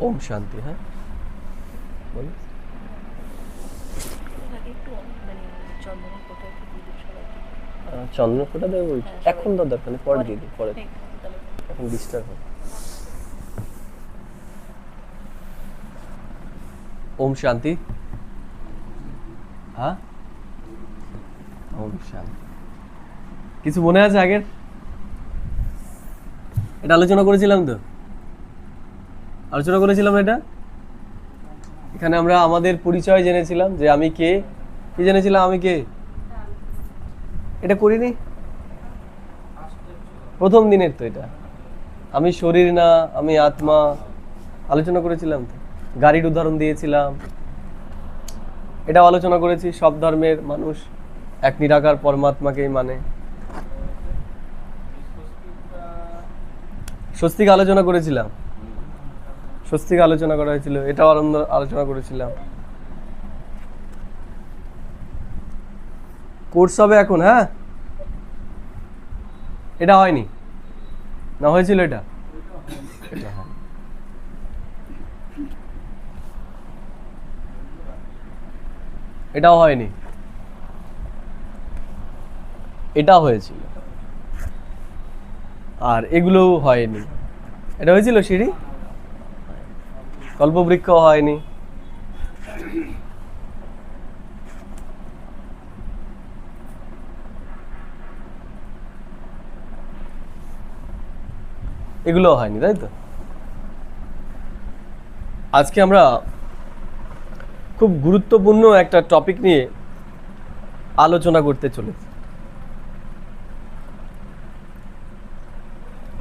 ওম শান্তি। হ্যাঁ বলো। চন্দ্র ফোটা দেবে বলছি, এখন তো দরকার নেই, পরে দিয়ে দিই, পরে এখন ডিস্টার্ব হবে। ওম শান্তি। হ্যাঁ ওম শান্তি। কিছু মনে আছে আগের? এটা আলোচনা করেছিলাম তো, আলোচনা করেছিলাম এটা। এখানে আমরা আমাদের পরিচয় জেনেছিলাম যে আমি কে, কি জেনেছিলাম আমি কে, এটা করিনি প্রথম দিনের তো। এটা আমি শরীর না, আমি আত্মা, আলোচনা করেছিলাম তো। গাড়ির উদাহরণ দিয়েছিলাম, এটাও আলোচনা করেছি। সব ধর্মের মানুষ এক নিরাকার পরমাত্মাকেই মানে। স্বস্তিক আলোচনা করেছিলাম, স্বস্তিক আলোচনা করা হয়েছিল, এটাও আলোচনা করেছিলাম। কোর্স হবে এখন। হ্যাঁ এটা হয়নি না, হয়েছিল এটা? এটা হয়। এটাও হয়নি, এটা হয়েছিল, আর এগুলোও হয়নি। এটা হয়েছিল সিঁড়ি, কল্পবৃক্ষ হয়নি। এগুলো হয়নি, তাই তো? আজকে আমরা খুব গুরুত্বপূর্ণ একটা টপিক নিয়ে আলোচনা করতে চলেছি।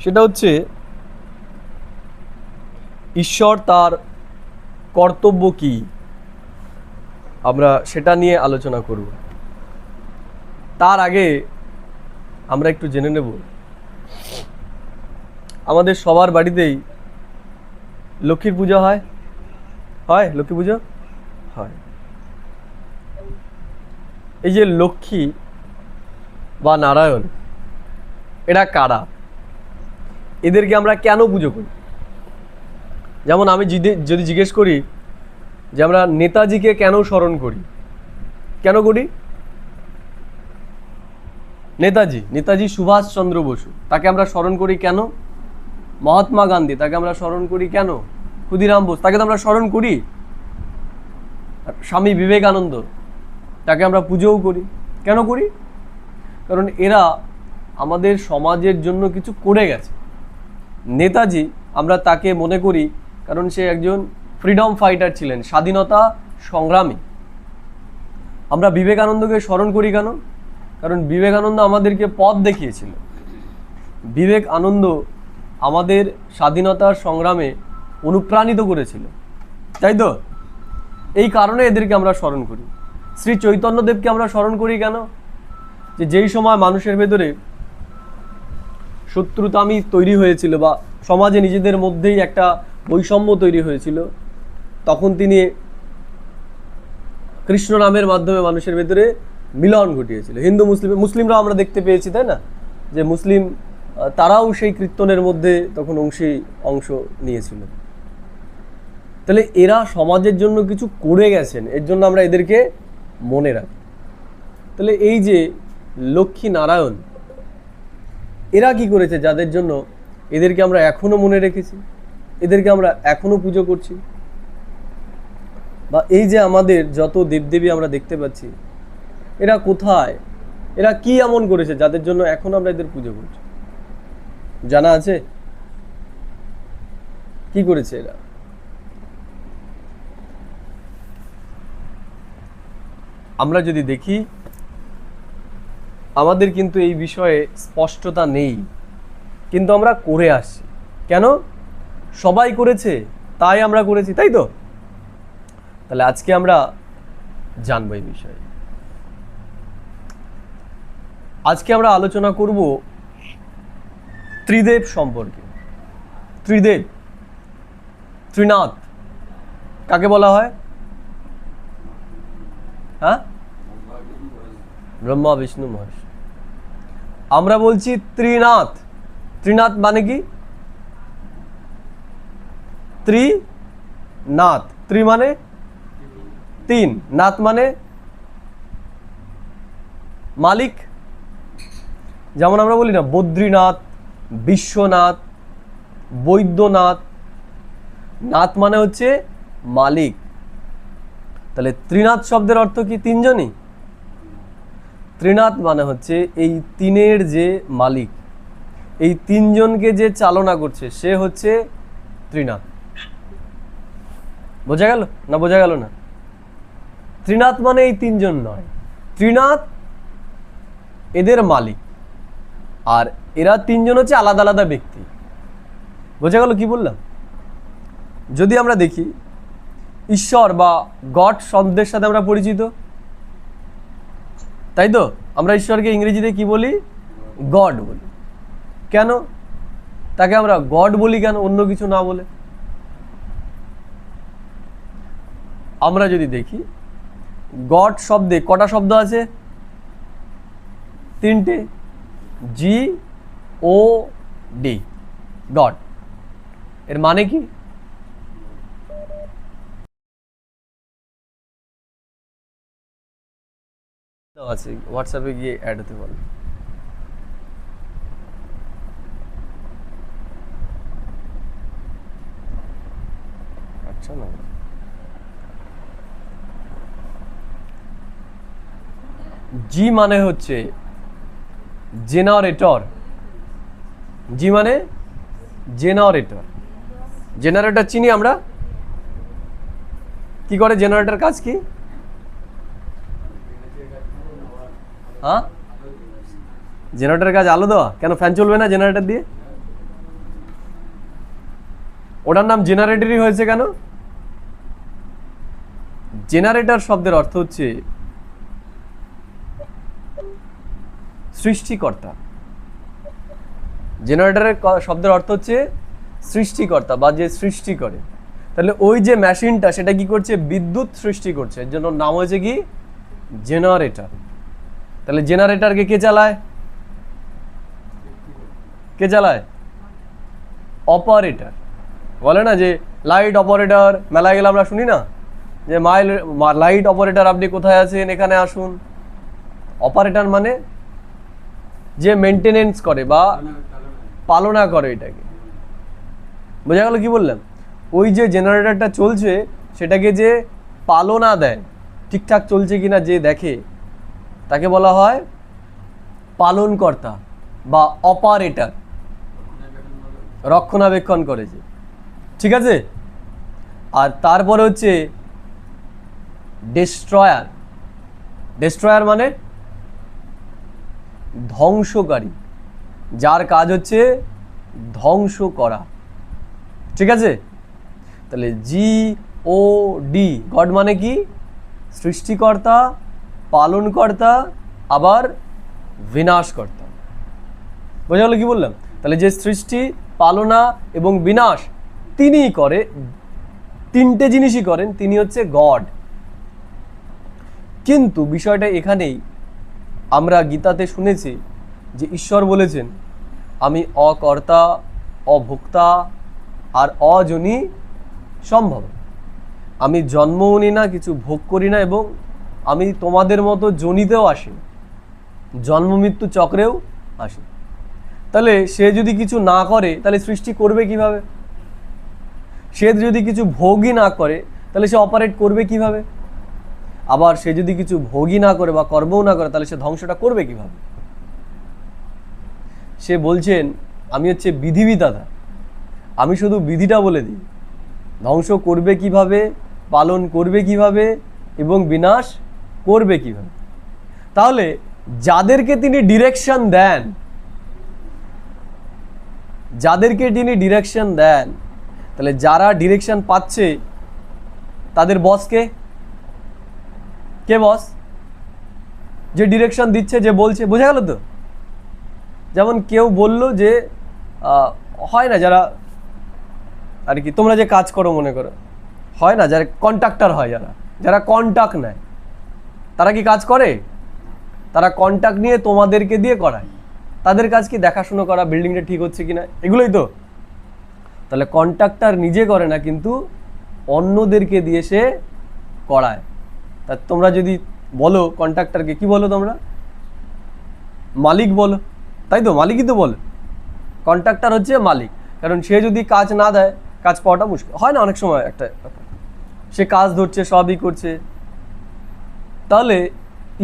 সেটা হচ্ছে ঈশ্বর তার কর্তব্য কি, আমরা সেটা নিয়ে আলোচনা করব। তার আগে আমরা একটু জেনে নেব, আমাদের সবার বাড়িতেই লক্ষ্মীর পূজা হয়, হয় লক্ষ্মী পুজো হয়। এই যে লক্ষ্মী বা নারায়ণ, এরা কারা? এদেরকে আমরা কেন পুজো করি? যেমন আমি যদি জিজ্ঞেস করি যে আমরা নেতাজিকে কেন স্মরণ করি, কেন করি? নেতাজি সুভাষচন্দ্র বসু, তাকে আমরা স্মরণ করি কেন? মহাত্মা গান্ধী, তাকে আমরা স্মরণ করি কেন? ক্ষুদিরাম বোস, তাকে তো আমরা স্মরণ করি। স্বামী বিবেকানন্দ, তাকে আমরা পুজোও করি। কেন করি? কারণ এরা আমাদের সমাজের জন্য কিছু করে গেছে। নেতাজি আমরা তাকে মনে করি কারণ সে একজন ফ্রিডম ফাইটার ছিলেন, স্বাধীনতা সংগ্রামী। আমরা বিবেকানন্দকে স্মরণ করি কেন? কারণ বিবেকানন্দ আমাদেরকে পথ দেখিয়েছিল। বিবেকানন্দ আমাদের স্বাধীনতার সংগ্রামে অনুপ্রাণিত করেছিল, তাই তো? এই কারণে এদেরকে আমরা স্মরণ করি। শ্রী চৈতন্যদেবকে আমরা স্মরণ করি কেন? যে যেই সময় মানুষের ভেতরে শত্রুতামি তৈরি হয়েছিল বা সমাজে নিজেদের মধ্যেই একটা বৈষম্য তৈরি হয়েছিল, তখন তিনি কৃষ্ণ নামের মাধ্যমে মানুষের ভেতরে মিলন ঘটিয়েছিল। হিন্দু মুসলিমরা আমরা দেখতে পেয়েছি, তাই না? যে মুসলিম তারাও সেই কীর্তনের মধ্যে তখন অংশ নিয়েছিল। তাহলে এরা সমাজের জন্য কিছু করে গেছেন, এর জন্য আমরা এদেরকে মনে রাখি। তাহলে এই যে লক্ষ্মী নারায়ণ, এরা কি করেছে যাদের জন্য এদেরকে আমরা এখনো মনে রেখেছি, এদেরকে আমরা এখনো পুজো করছি? বা এই যে আমাদের যত দেবদেবী আমরা দেখতে পাচ্ছি, এরা কোথায়, এরা কি এমন করেছে যাদের জন্য এখন আমরা এদের পুজো করছি? জানা আছে কি করেছে এরা? আমরা যদি দেখি, আমাদের কিন্তু এই বিষয়ে স্পষ্টতা নেই, কিন্তু আমরা করে আসছি। কেন? সবাই করেছে তাই আমরা করেছি, তাই তো? তাহলে আজকে আমরা জানবো এই বিষয়ে। আজকে আমরা আলোচনা করব ত্রিদেব সম্পর্কে। ত্রিদেব, ত্রিনাথ কাকে বলা হয়? হ্যাঁ, ব্রহ্মা বিষ্ণু মহেশ। আমরা বলছি ত্রিনাথ। ত্রিনাথ মানে কি? নাথ, ত্রি মানে তিন, নাথ মানে মালিক। যেমন আমরা বলি না বদ্রীনাথ, বিশ্বনাথ, বৈদ্যনাথ, নাথ মানে হচ্ছে মালিক। তাহলে ত্রিনাথ শব্দের অর্থ কি? তিনজনই। ত্রিনাথ মানে হচ্ছে এই তিনের যে মালিক, এই তিনজনকে যে চালনা করছে সে হচ্ছে ত্রিনাথ। বোঝা গেল না? বোঝা গেল না? ত্রিনাথ মানে এই তিনজন নয়, ত্রিনাথ এদের মালিক, আর এরা তিনজন হচ্ছে আলাদা আলাদা ব্যক্তি। বোঝা গেল কি বললাম? যদি আমরা দেখি ঈশ্বর বা গড শব্দের সাথে আমরা পরিচিত, তাই তো? আমরা ঈশ্বরকে ইংরেজিতে কি বলি? গড বলি। কেন তাকে আমরা গড বলি? কেন অন্য কিছু না বলে? আমরা যদি দেখি গড শব্দে কটা শব্দ আছে? তিনটে, GOD, গড। এর মানে কি? আছে, হোয়াটসঅ্যাপে গিয়ে অ্যাড হতে বলো। আচ্ছা না, জি মানে হচ্ছে জেনারেটর। জি মানে জেনারেটর। জেনারেটর চিনি আমরা, কি করে জেনারেটর? কাজ কি? হ্যাঁ, জেনারেটরের কাজ আলো দেওয়া। কেন ফ্যান চলবে না জেনারেটর দিয়ে? ওটার নাম জেনারেটরই হয়েছে কেন? জেনারেটর শব্দের অর্থ হচ্ছে সৃষ্টিকর্তা। জেনারেটরের শব্দের অর্থ হচ্ছে সৃষ্টিকর্তা বা যে সৃষ্টি করে। তাহলে ওই যে মেশিনটা সেটা কি করছে? বিদ্যুৎ সৃষ্টি করছে, এর জন্য নাম হয়েছে কি? জেনারেটর। তাহলে জেনারেটরকে কে চালায়? কে চালায়? অপারেটর। বলে না যে লাইট অপারেটর, মেলায় গেলে আমরা শুনি না যে লাইট অপারেটর আপনি কোথায় আছেন, এখানে আসুন। অপারেটর মানে যে মেনটেনেন্স করে বা পালনা করে এটাকে। বোঝা গেল কি বললাম? ওই যে জেনারেটরটা চলছে সেটাকে যে পালনা দেয়, ঠিকঠাক চলছে কিনা যে দেখে, তাকে বলা হয় পালনকর্তা বা অপারেটর। রক্ষণাবেক্ষণ করেছে, ঠিক আছে? আর তারপরে হচ্ছে ডেস্ট্রয়ার। ডেস্ট্রয়ার মানে ধ্বংসকারী, যার কাজ হচ্ছে ধ্বংস করা, ঠিক আছে? তাহলে GOD, গড মানে কি? সৃষ্টিকর্তা, পালনকর্তা, আবার বিনাশকর্তা। বোঝা গেল কি বললাম? তাহলে যে সৃষ্টি, পালনা এবং বিনাশ তিনিই করে, তিনটে জিনিসই করেন, তিনি হচ্ছে গড। কিন্তু বিষয়টা এখানেই, আমরা গীতাতে শুনেছি যে ঈশ্বর বলেছেন আমি অকর্তা, অভোক্তা আর অজনী সম্ভব। আমি জন্মও নিই না, কিছু ভোগ করি না, এবং আমি তোমাদের মতো জনিতেও আসি, জন্ম মৃত্যু চক্রেও আসি। তাহলে সে যদি কিছু না করে তাহলে সৃষ্টি করবে কিভাবে? সে যদি কিছু ভোগই না করে তাহলে সে অপারেট করবে কিভাবে? আবার সে যদি কিছু ভোগই না করে বা কর্মও না করে তাহলে সে ধ্বংসটা করবে কিভাবে? সে বলছেন আমি হচ্ছে বিধিবিধাতা, আমি শুধু বিধিটা বলে দিই, ধ্বংস করবে কিভাবে, পালন করবে কিভাবে এবং বিনাশ করবে কিভাবে। তাহলে যাদেরকে তিনি ডিরেকশন দেন, যাদেরকে তিনি ডিরেকশন দেন, তাহলে যারা ডিরেকশন পাচ্ছে তাদের বসকে কে? বস যে ডিরেকশন দিচ্ছে, যে বলছে। বোঝা গেল তো? যেমন কেউ বলল যে হয় না যারা আর কি, তোমরা যে কাজ করো মনে করো, হয় না যারা কন্ট্রাক্টর হয়, যারা কন্ট্রাক্ট নেয়, তারা কি কাজ করে? তারা কন্ট্রাক্ট নিয়ে তোমাদেরকে দিয়ে করায়। তাদের কাজ কি? দেখাশুনো করা, বিল্ডিংটা ঠিক হচ্ছে কিনা, এগুলোই তো। তাহলে কন্ট্রাক্টর নিজে করে না, কিন্তু অন্যদেরকে দিয়ে সে করায়। তা তোমরা যদি বলো কন্ট্রাক্টরকে, কি বলো তোমরা? মালিক বলো, তাই তো? মালিকই তো বলো। কন্ট্রাক্টর হচ্ছে মালিক, কারণ সে যদি কাজ না দেয় কাজ পাওয়াটা মুশকিল হয় না অনেক সময়। একটা সে কাজ ধরছে, সবই করছে। তাহলে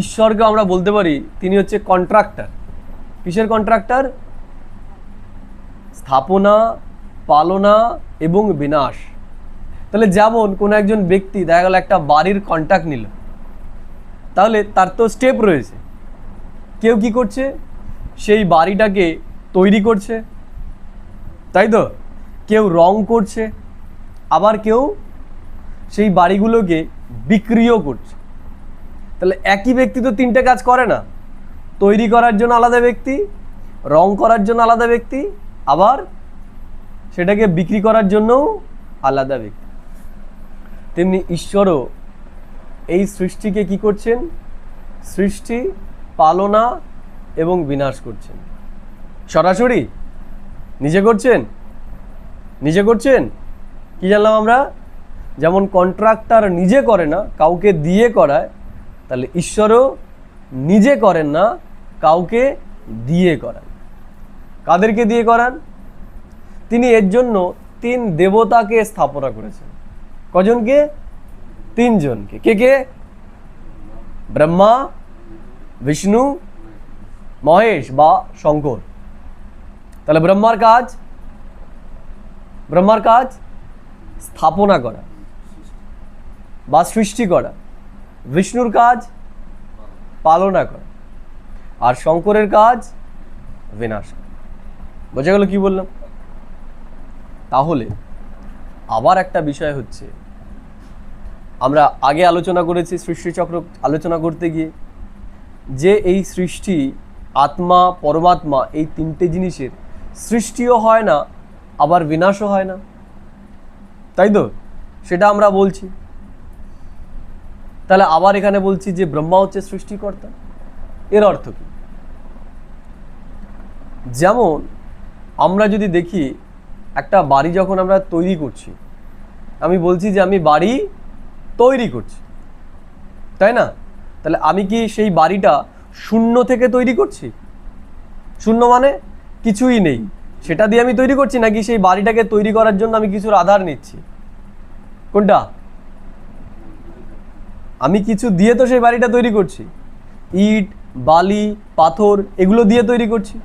ঈশ্বরকে আমরা বলতে পারি তিনি হচ্ছে কন্ট্রাক্টর। কিসের কন্ট্রাক্টর? স্থাপনা, পালনা এবং বিনাশ। তাহলে যেমন কোনো একজন ব্যক্তি দেখা গেল একটা বাড়ির কন্ট্রাক্ট নিল, তাহলে তার তো স্টেপ রয়েছে। কেউ কি করছে? সেই বাড়িটাকে তৈরি করছে, তাই তো? কেউ রং করছে, আবার কেউ সেই বাড়িগুলোকে বিক্রিও করছে। তাহলে একই ব্যক্তি তো তিনটে কাজ করে না। তৈরি করার জন্য আলাদা ব্যক্তি, রং করার জন্য আলাদা ব্যক্তি, আবার সেটাকে বিক্রি করার জন্যও আলাদা ব্যক্তি। তেমনি ঈশ্বরও এই সৃষ্টিকে কি করছেন? সৃষ্টি, পালনা এবং বিনাশ করছেন। সরাসরি নিজে করছেন, নিজে করছেন। কি জানলাম আমরা? যেমন কন্ট্রাক্টর নিজে করে না, কাউকে দিয়ে করায়, তাহলে ঈশ্বরও নিজে করেন না, কাউকে দিয়ে করান। কাদেরকে দিয়ে করান? তিনি এর জন্য 3 দেবতাকে স্থাপনা করেছেন। কজনকে? 3 জনকে। কে কে? ব্রহ্মা, বিষ্ণু, মহেশ বা শঙ্কর। তাহলে ব্রহ্মার কাজ স্থাপনা করা বা সৃষ্টি করা, বিষ্ণুর কাজ পালনা করা, আর শঙ্করের কাজ বিনাশ করা। বোঝা গেল কি বললাম? তাহলে আবার একটা বিষয় হচ্ছে, আমরা আগে আলোচনা করেছি সৃষ্টিচক্র আলোচনা করতে গিয়ে, যে এই সৃষ্টি, আত্মা, পরমাত্মা, এই 3টে জিনিসের সৃষ্টিও হয় না আবার বিনাশও হয় না, তাই তো? সেটা আমরা বলছি। তাহলে আবার এখানে বলছি যে ব্রহ্মা হচ্ছে সৃষ্টিকর্তা। এর অর্থ কি? যেমন আমরা যদি দেখি একটা বাড়ি যখন আমরা তৈরি করছি, আমি বলছি যে আমি বাড়ি তৈরি করছি, তাই না? তাহলে আমি কি সেই বাড়িটা শূন্য থেকে তৈরি করছি? শূন্য মানে কিছুই নেই, সেটা দিয়ে আমি তৈরি করছি, নাকি সেই বাড়িটাকে তৈরি করার জন্য আমি কিছুর আধার নিচ্ছি? কোনটা? আমি কিছু দিয়ে তো সেই বাড়িটা তৈরি করছি। ইট, বালি, পাথর এগুলো দিয়ে তৈরি করছি,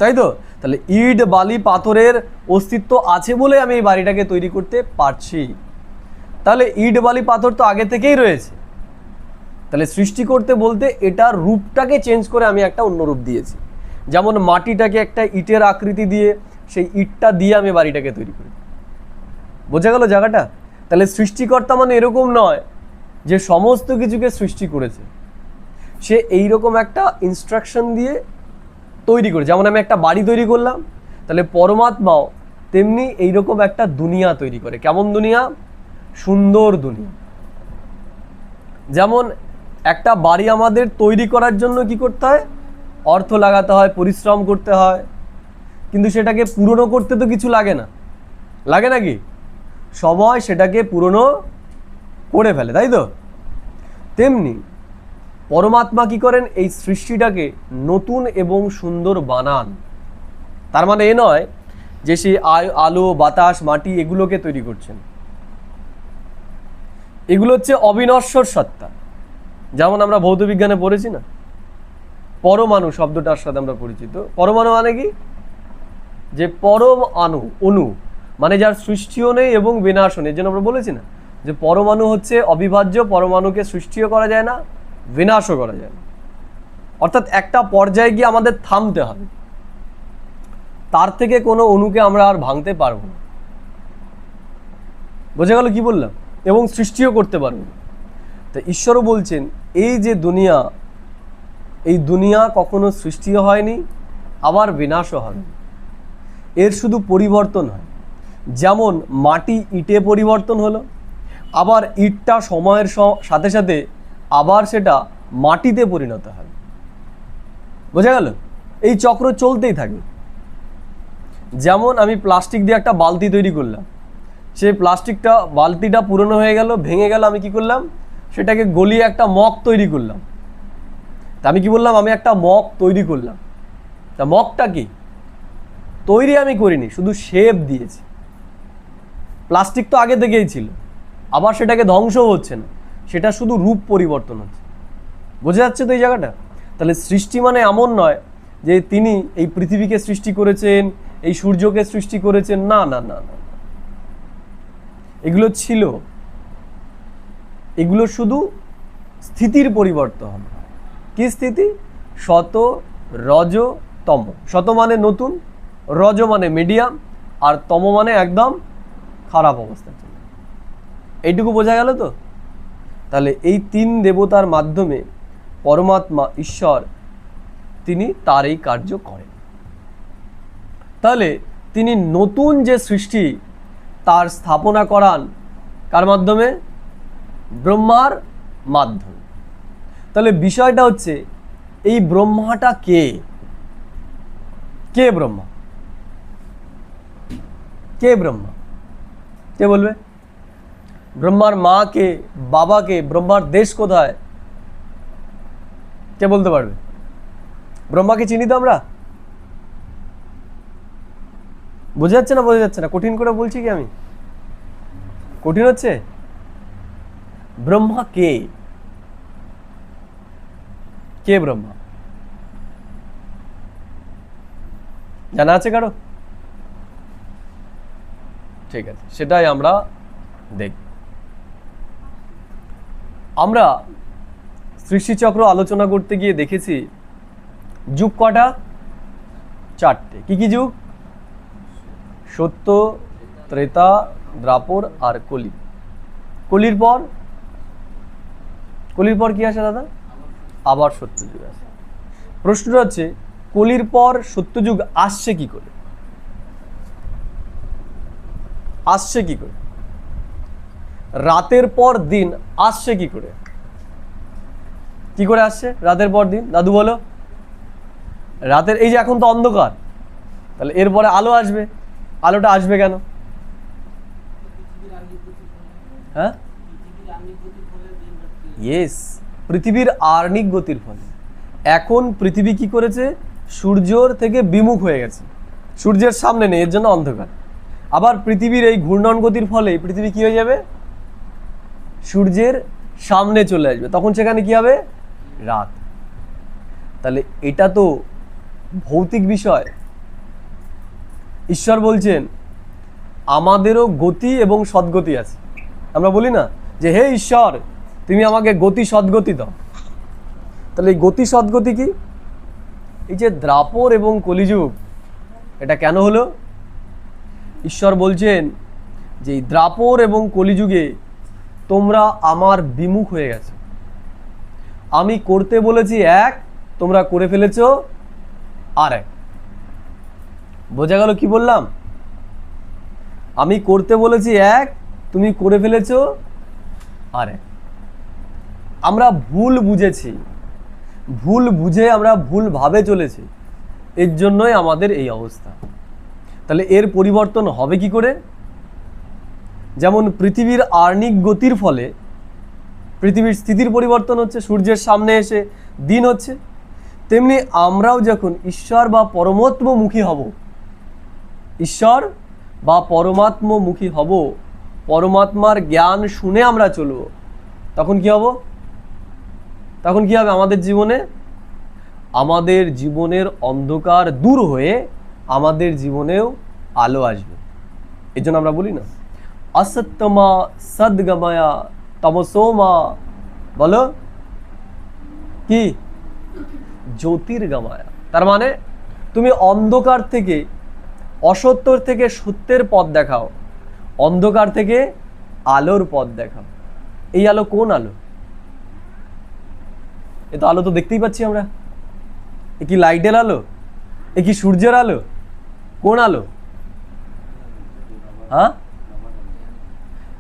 তাই তো? তাহলে ইট, বালি, পাথরের অস্তিত্ব আছে বলে আমি এই বাড়িটাকে তৈরি করতে পারছি। তাহলে ইট, বালি, পাথর তো আগে থেকেই রয়েছে। তাহলে সৃষ্টি করতে বলতে এটার রূপটাকে চেঞ্জ করে আমি একটা অন্য রূপ দিয়েছি। যেমন মাটিটাকে একটা ইটের আকৃতি দিয়ে সেই ইটটা দিয়ে আমি বাড়িটাকে তৈরি করি। বোঝা গেল জায়গাটা? তাহলে সৃষ্টিকর্তা মানে এরকম নয় যে সমস্ত কিছুকে সৃষ্টি করেছে, সে এইরকম একটা ইনস্ট্রাকশন দিয়ে তৈরি করে। যেমন আমি একটা বাড়ি তৈরি করলাম, তাহলে পরমাত্মাও তেমনি এইরকম একটা দুনিয়া তৈরি করে। কেমন দুনিয়া? সুন্দর দুনিয়া। যেমন একটা বাড়ি আমাদের তৈরি করার জন্য কি করতে হয়? অর্থ লাগাতে হয়, পরিশ্রম করতে হয়, কিন্তু সেটাকে পুরনো করতে তো কিছু লাগে না, লাগে নাকি? সময় সেটাকে পুরনো করে ফেলে, তাই তো? তেমনি পরমাত্মা কি করেন? এই সৃষ্টিটাকে নতুন এবং সুন্দর বানান। তার মানে এ নয় যে সে আলো, বাতাস, মাটি এগুলোকে তৈরি করছেন। এগুলো হচ্ছে অবিনশ্বর সত্তা। যেমন আমরা ভৌত বিজ্ঞানে পড়েছি না, পরমাণু শব্দটার সাথে আমরা পরিচিত। পরমাণু মানে কি? যে পরম অণু মানে যার সৃষ্টিও নেই এবং বিনাশও নেই। এর জন্য আমরা বলেছি না যে পরমাণু হচ্ছে অবিভাজ্য, পরমাণুকে সৃষ্টিও করা যায় না, বিনাশও করা যায় না। অর্থাৎ একটা পর্যায়ে গিয়ে আমাদের থামতে হবে, তার থেকে কোনো অণুকে আমরা আর ভাঙতে পারবো না। বোঝা গেল কি বললাম? এবং সৃষ্টিও করতে পারবো না। তো ঈশ্বরও বলছেন এই যে দুনিয়া, এই দুনিয়া কখনো সৃষ্টিও হয়নি আবার বিনাশও হয়নি, এর শুধু পরিবর্তন হয়। যেমন মাটি ইটে পরিবর্তন হলো, আবার ইটটা সময়ের সাথে সাথে আবার সেটা মাটিতে পরিণত হয়। বোঝা গেল? এই চক্র চলতেই থাকে। যেমন আমি প্লাস্টিক দিয়ে একটা বালতি তৈরি করলাম, সেই প্লাস্টিকটা, বালতিটা পুরনো হয়ে গেল, ভেঙে গেল, আমি কি করলাম, সেটাকে গলিয়ে একটা মগ তৈরি করলাম। তা আমি কি বললাম, আমি একটা মগ তৈরি করলাম। তা মগটা কি, তৈরি আমি করিনি, শুধু শেপ দিয়েছি। প্লাস্টিক তো আগে থেকেই ছিল, আবার সেটাকে ধ্বংসও হচ্ছে না, সেটা শুধু রূপ পরিবর্তন হচ্ছে। বোঝা যাচ্ছে তো এই জায়গাটা? তাহলে সৃষ্টি মানে এমন নয় যে তিনি এই পৃথিবীকে সৃষ্টি করেছেন, এই সূর্যকে সৃষ্টি করেছেন, না না না না, এগুলো ছিল, এগুলো শুধু স্থিতির পরিবর্তন। কি স্থিতি? শত, রজ, তম। শত মানে নতুন, রজ মানে মিডিয়াম, আর তম মানে একদম খারাপ অবস্থার জন্য। এইটুকু বোঝা গেল তো? তাহলে এই তিন দেবতার মাধ্যমে পরমাত্মা ঈশ্বর তিনি তার এই কার্য করেন। তাহলে তিনি নতুন যে সৃষ্টি তার স্থাপনা করান কার মাধ্যমে? ব্রহ্মার মাধ্যমে। তাহলে বিষয়টা হচ্ছে এই ব্রহ্মাটা কে? কে ব্রহ্মা? কে ব্রহ্মা? কে বলবে? ব্রহ্মার মা কে, বাবা কে, ব্রহ্মার দেশ কোথায়? কে বলতে পারবে? ব্রহ্মাকে চিনি তো আমরা? বোঝা যাচ্ছে না? বোঝা যাচ্ছে না? কঠিন করে বলছি কি আমি? কঠিন হচ্ছে? ব্রহ্মা কে? কে ব্রহ্মা? জানা আছে কারো? ঠিক আছে, সেটাই আমরা দেখব। আমরা সৃষ্টিচক্র আলোচনা করতে গিয়ে দেখেছি যুগ কটা? চারটে। কি কি যুগ? সত্য, ত্রেতা, দ্বাপর আর কলি। কলির পর? কলির পর কি আসে দাদা? আবার সত্যযুগ আসে। প্রশ্নটা হচ্ছে কলির পর সত্যযুগ আসছে কি করে? আসছে কি করে? রাতের পর দিন আসছে কি করে? কি করে আসছে রাতের পর দিন? দাদু বলো। রাতের, এই যে এখন তো অন্ধকার, তাহলে এরপরে আলো আসবে। আলোটা আসবে কেন? হ্যাঁ, ইয়েস, পৃথিবীর আর্নিক গতির ফলে। এখন পৃথিবী কি করেছে? সূর্যর থেকে বিমুখ হয়ে গেছে, সূর্যের সামনে নেই, এর জন্য অন্ধকার। আবার পৃথিবীর এই ঘূর্ণন গতির ফলে পৃথিবী কি হয়ে যাবে? সূর্যের সামনে চলে আসবে, তখন সেখানে কি হবে? রাত। তাহলে এটা তো ভৌতিক বিষয়। ঈশ্বর বলছেন আমাদেরও গতি এবং সদ্গতি আছে। আমরা বলি না যে হে ঈশ্বর তুমি আমাকে গতি সদ্গতি দাও। তাহলে এই গতি সদ্গতি কি? এই যে দ্বাপর এবং কলিযুগ, এটা কেন হলো? ঈশ্বর বলছেন যে এই দ্বাপর এবং কলিযুগে তোমরা আমার বিমুখ হয়ে গেছো। আমি করতে বলেছি এক, তোমরা করে ফেলেছো আর এক। বোঝা গেল কি বললাম? আমি করতে বলেছি এক, তুমি করে ফেলেছো আর এক। আমরা ভুল বুঝেছি, ভুল বুঝে আমরা ভুলভাবে চলেছি, এর জন্যই আমাদের এই অবস্থা। তাহলে এর পরিবর্তন হবে কি করে? যেমন পৃথিবীর আর্নিক গতির ফলে পৃথিবীর স্থিতির পরিবর্তন হচ্ছে, সূর্যের সামনে এসে দিন হচ্ছে, তেমনি আমরাও যখন ঈশ্বর বা পরমাত্মমুখী হব, ঈশ্বর বা পরমাত্মমুখী হব, পরমাত্মার জ্ঞান শুনে আমরা চলব, তখন কি হব? তখন কি হবে আমাদের জীবনে? আমাদের জীবনের অন্ধকার দূর হয়ে আমাদের জীবনেও আলো আসবে। এই জন্য আমরা বলি না অসত্যমা সদ্গময়া তমসোমা, বলো কি? জ্যোতির্গময়া। তার মানে তুমি অন্ধকার থেকে, অসত্যর থেকে সত্যের পথ দেখাও, অন্ধকার থেকে আলোর পথ দেখাও। এই আলো কোন আলো? এ তো আলো তো দেখতেই পাচ্ছি আমরা। এ কি লাইটের আলো? এ কি সূর্যের আলো? কোন আলো? হ্যাঁ,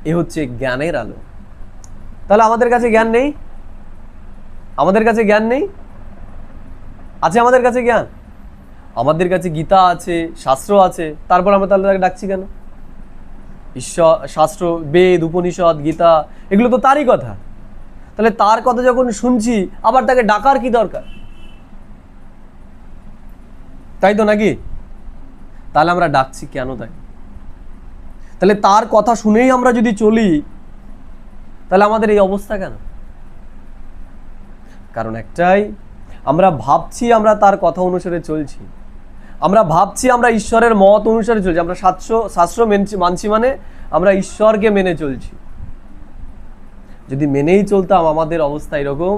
এ হচ্ছে জ্ঞানের আলো। তাহলে আমাদের কাছে জ্ঞান নেই? আমাদের কাছে জ্ঞান নেই? আছে আমাদের কাছে জ্ঞান। আমাদের কাছে গীতা আছে, শাস্ত্র আছে, তারপর আমরা তাহলে তাকে ডাকছি কেন? ঈশ্বর, শাস্ত্র, বেদ, উপনিষদ, গীতা, এগুলো তো তারই কথা। তাহলে তার কথা যখন শুনছি, আবার তাকে ডাকার কি দরকার? তাই তো নাকি? তাহলে আমরা ডাকছি কেন তাই? তাহলে তার কথা শুনেই আমরা যদি চলি, তাহলে আমাদের এই অবস্থা কেন? কারণ একটাই, আমরা ভাবছি আমরা তার কথা অনুসারে চলছি, আমরা ভাবছি আমরা ঈশ্বরের মত অনুসারে চলছি, আমরা শাস্ত্র মানছি, মানে আমরা ঈশ্বরকে মেনে চলছি। যদি মেনেই চলতাম, আমাদের অবস্থা এরকম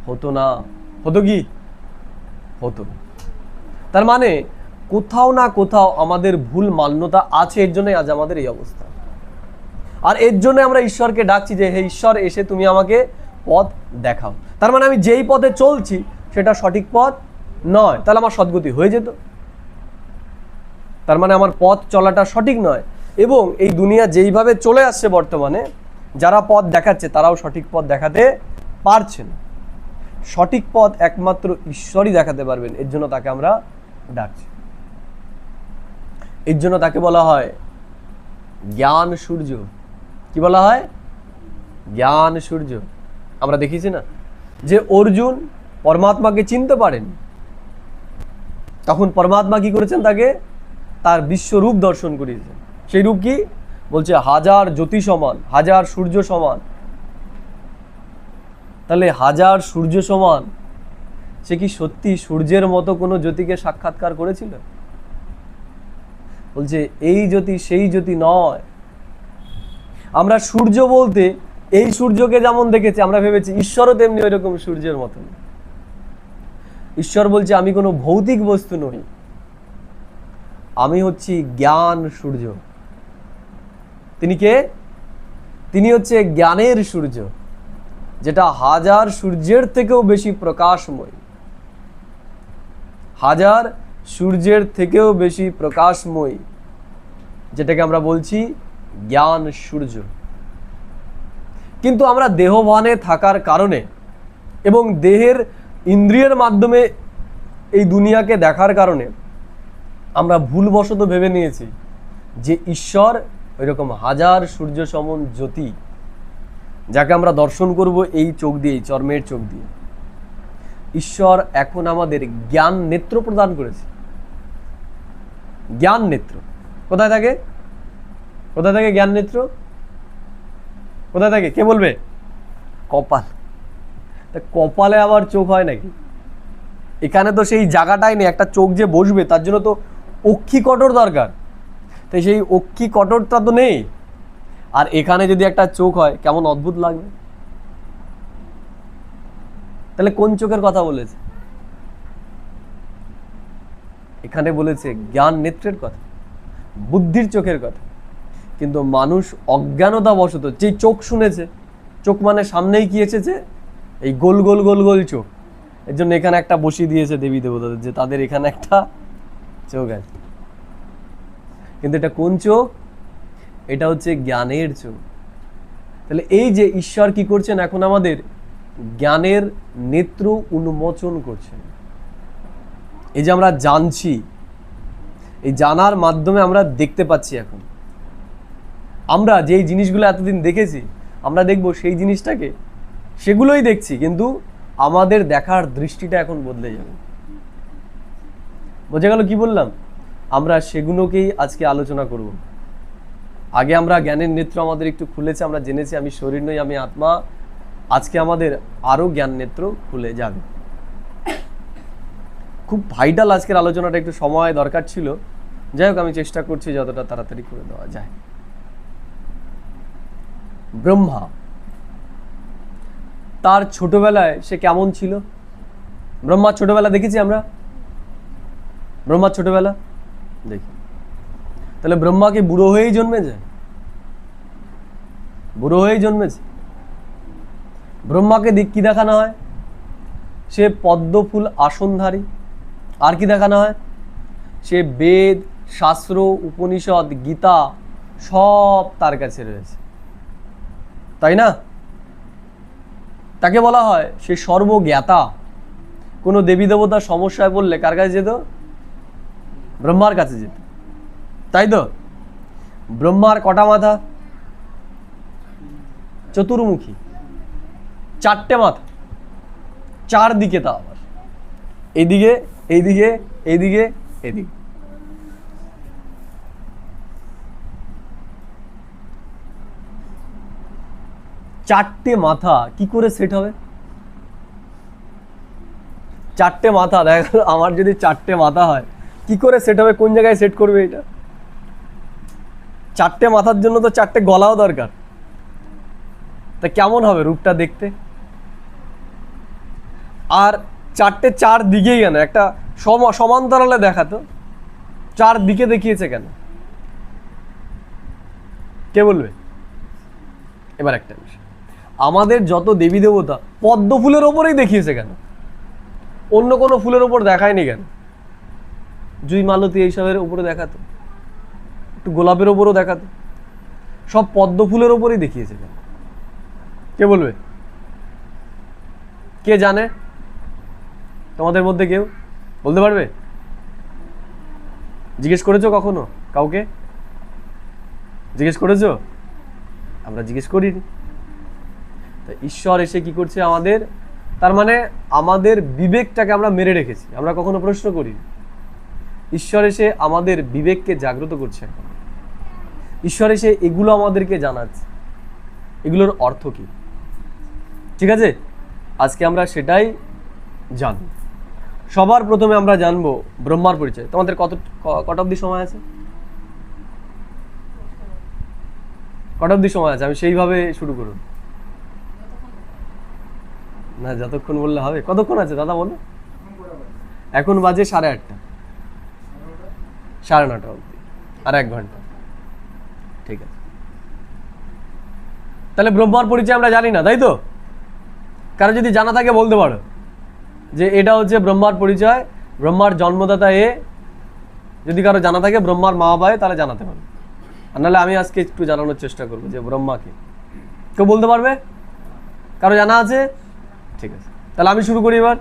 হতো না। হতো কি? হতো। তার মানে কোথাও না কোথাও আমাদের ভুল মান্যতা আছে, এর জন্যই আজ আমাদের এই অবস্থা। আর এর জন্য আমরা ঈশ্বরকে ডাকছি যে, হে ঈশ্বর, এসে তুমি আমাকে পথ দেখাও। তার মানে আমি যেই পথে চলছি সেটা সঠিক পথ নয়, তাহলে আমার সদ্গতি হয়ে যেত। তার মানে আমার পথ চলাটা সঠিক নয়, এবং এই দুনিয়া যেইভাবে চলে আসছে বর্তমানে, যারা পথ দেখাচ্ছে তারাও সঠিক পথ দেখাতে পারছেন। সঠিক পথ একমাত্র ঈশ্বরই দেখাতে পারবেন, এর জন্য তাকে আমরা ডাকছি। এর জন্য তাকে বলা হয় জ্ঞান সূর্য। কি বলা হয়? জ্ঞান সূর্য। আমরা দেখেছি না যে অর্জুন পরমাত্মাকে চিনতে পারেন, তখন পরমাত্মা কি করেছেন? তাকে তার বিশ্বরূপ দর্শন করিয়েছেন। সেই রূপ কি? বলছে হাজার জ্যোতি সমান, হাজার সূর্য সমান। তাহলে হাজার সূর্য সমান, সে কি সত্যি সূর্যের মতো কোনো জ্যোতিকে সাক্ষাৎকার করেছিল? বলছে এই জ্যোতি সেই জ্যোতি নয়। আমরা সূর্য বলতে এই সূর্যকে যেমন দেখেছি, আমরা ভেবেছি ঈশ্বরও তেমনি ওই রকম সূর্যের মতন। ঈশ্বর বলছে আমি কোনো ভৌতিক বস্তু নই, আমি হচ্ছি জ্ঞান সূর্য। তিনি কে? তিনি হচ্ছে জ্ঞানের সূর্য, যেটা হাজার সূর্যের থেকেও বেশি প্রকাশময়। হাজার সূর্যের থেকেও বেশি প্রকাশময়, যেটাকে আমরা বলছি জ্ঞান সূর্য। কিন্তু আমরা দেহভানে থাকার কারণে এবং দেহের ইন্দ্রিয়ের মাধ্যমে এই দুনিয়াকে দেখার কারণে আমরা ভুলবশত ভেবে নিয়েছি যে ঈশ্বর ওইরকম হাজার সূর্য সমান জ্যোতি, যাকে আমরা দর্শন করব এই চোখ দিয়ে, এই চর্মের চোখ দিয়ে। ঈশ্বর এখন আমাদের জ্ঞান নেত্র প্রদান করেছে। জ্ঞান নেত্র কোথায় থাকে? কোথায় থাকে জ্ঞান নেত্র? কোথায় থাকে? কে বলবে? কপাল। তা কপালে আবার চোখ হয় নাকি? এখানে তো সেই জায়গাটাই নেই, একটা চোখ যে বসবে তার জন্য তো অক্ষি কটর দরকার, তাই সেই অক্ষি কটরটা তো নেই। আর এখানে যদি একটা চোখ হয়, কেমন অদ্ভুত লাগবে। তাহলে কোন চোখের কথা বলেছে? এখানে বলেছে জ্ঞান নেত্রের কথা, বুদ্ধির চোখের কথা। কিন্তু মানুষ অজ্ঞানতা বশত যে চোখ শুনেছে, চোখ মানে সামনেই কি এসেছে? এই গোল গোল গোল গোল চোখ। এর জন্য এখানে একটা বসিয়ে দিয়েছে দেবী দেবতাদের, যে তাদের এখানে একটা চোখ আছে। কিন্তু এটা কোন চোখ? এটা হচ্ছে জ্ঞানের চোখ। তাহলে এই যে ঈশ্বর কি করছেন, এখন আমাদের জ্ঞানের নেত্র উন্মোচন করছেন। এই যে আমরা জানছি, এই জানার মাধ্যমে আমরা দেখতে পাচ্ছি। এখন আমরা যেই জিনিসগুলো এতদিন দেখেছি, আমরা দেখব সেই জিনিসটাকে, সেগুলোই দেখছি, কিন্তু আমাদের দেখার দৃষ্টিটা এখন বদলে যাবে। বোঝা গেল কি বললাম? আমরা সেগুলোকেই আজকে আলোচনা করব। আগে আমরা জ্ঞানের নেত্র আমাদের একটু খুলেছে, আমরা জেনেছি আমি শরীর নই, আমি আত্মা। আজকে আমাদের আরো জ্ঞান নেত্র খুলে যাবে। খুব ভাইটাল আজকের আলোচনাটা, একটু সময় দরকার ছিল। যাই হোক, আমি চেষ্টা করছি যতটা তাড়াতাড়ি করে দেওয়া যায়। ব্রহ্মা, তার ছোটবেলায় সে কেমন ছিল? ব্রহ্মার ছোটবেলা দেখেছি আমরা? ব্রহ্মার ছোটবেলা দেখি। তাহলে ব্রহ্মা কি বুড়ো হয়েই জন্মেছে? বুড়ো হয়েই জন্মেছে? ব্রহ্মাকে কি দেখানো হয়? সে পদ্মফুল আসনধারী। আর কি দেখানো হয়? সে বেদ, শাস্ত্র, উপনিষদ, গীতা সব তার কাছে রয়েছে, তাই না? তাকে বলা হয় সে সর্বজ্ঞাতা। কোনো দেবী দেবতার সমস্যায় পড়লে কার কাছে যেত? ব্রহ্মার কাছে যেত, তাই তো? ব্রহ্মার কটা মাথা? চতুর্মুখী, 4টে মাথা, 4 দিকে, তা আবার এইদিকে, এইদিকে, এইদিকে, এদিকে। চারটে মাথা কি করে সেট হবে? 4টে মাথা, দেখো আমার যদি 4টে মাথা হয় কি করে সেট হবে? কোন জায়গায় সেট করবে এটা? 4টে মাথার জন্য তো 4টে গলাও দরকার। তা কেমন হবে রূপটা দেখতে? আর 4টে 4 দিকেই কেন? একটা সমান্তরালে দেখাতো, 4 দিকে দেখিয়েছে কেন? কে বলবে? এবার একটা বিষয়, আমাদের যত দেবী দেবতা পদ্ম ফুলের ওপরেই দেখিয়েছে কেন? অন্য কোনো ফুলের ওপর দেখায়নি কেন? জুই মালতী এইসবের উপরে দেখাতো, একটু গোলাপের ওপরও দেখাতো, সব পদ্ম ফুলের ওপরেই দেখিয়েছে কেন? কে বলবে? কে জানে? তোমাদের মধ্যে কেউ বলতে পারবে? জিজ্ঞেস করেছো কখনো কাউকে? জিজ্ঞেস করেছো? আমরা জিজ্ঞেস করিনি। তা ঈশ্বর এসে কি করছে আমাদের? তার মানে আমাদের বিবেকটাকে আমরা মেরে রেখেছি, আমরা কখনো প্রশ্ন করি। ঈশ্বর এসে আমাদের বিবেককে জাগ্রত করছে এখন। ঈশ্বর এসে এগুলো আমাদেরকে জানাচ্ছে, এগুলোর অর্থ কি। ঠিক আছে, আজকে আমরা সেটাই জানব। সবার প্রথমে আমরা জানবো ব্রহ্মার পরিচয়। তোমাদের কটা অবধি সময় আছে? কটা অবধি সময় আছে? আমি সেইভাবে শুরু করুন না, যতক্ষণ বললে হবে। কতক্ষণ আছে দাদা বলো? এখন বাজে 8:30, 9:30 অবধি, আর 1 ঘন্টা। ঠিক আছে, তাহলে ব্রহ্মার পরিচয় আমরা জানি না, তাই তো? কারো যদি জানা থাকে বলতে পারো যে এটা হচ্ছে ব্রহ্মার পরিচয়, ব্রহ্মার জন্মদাতা এ। যদি কারো জানা থাকে ব্রহ্মার মা বাবা, তাহলে জানাতে পারবে। আর নাহলে আমি আজকে একটু জানানোর চেষ্টা করবো যে ব্রহ্মাকে। কেউ বলতে পারবে? কারো জানা আছে? ঠিক আছে, তাহলে আমি শুরু করি এবার।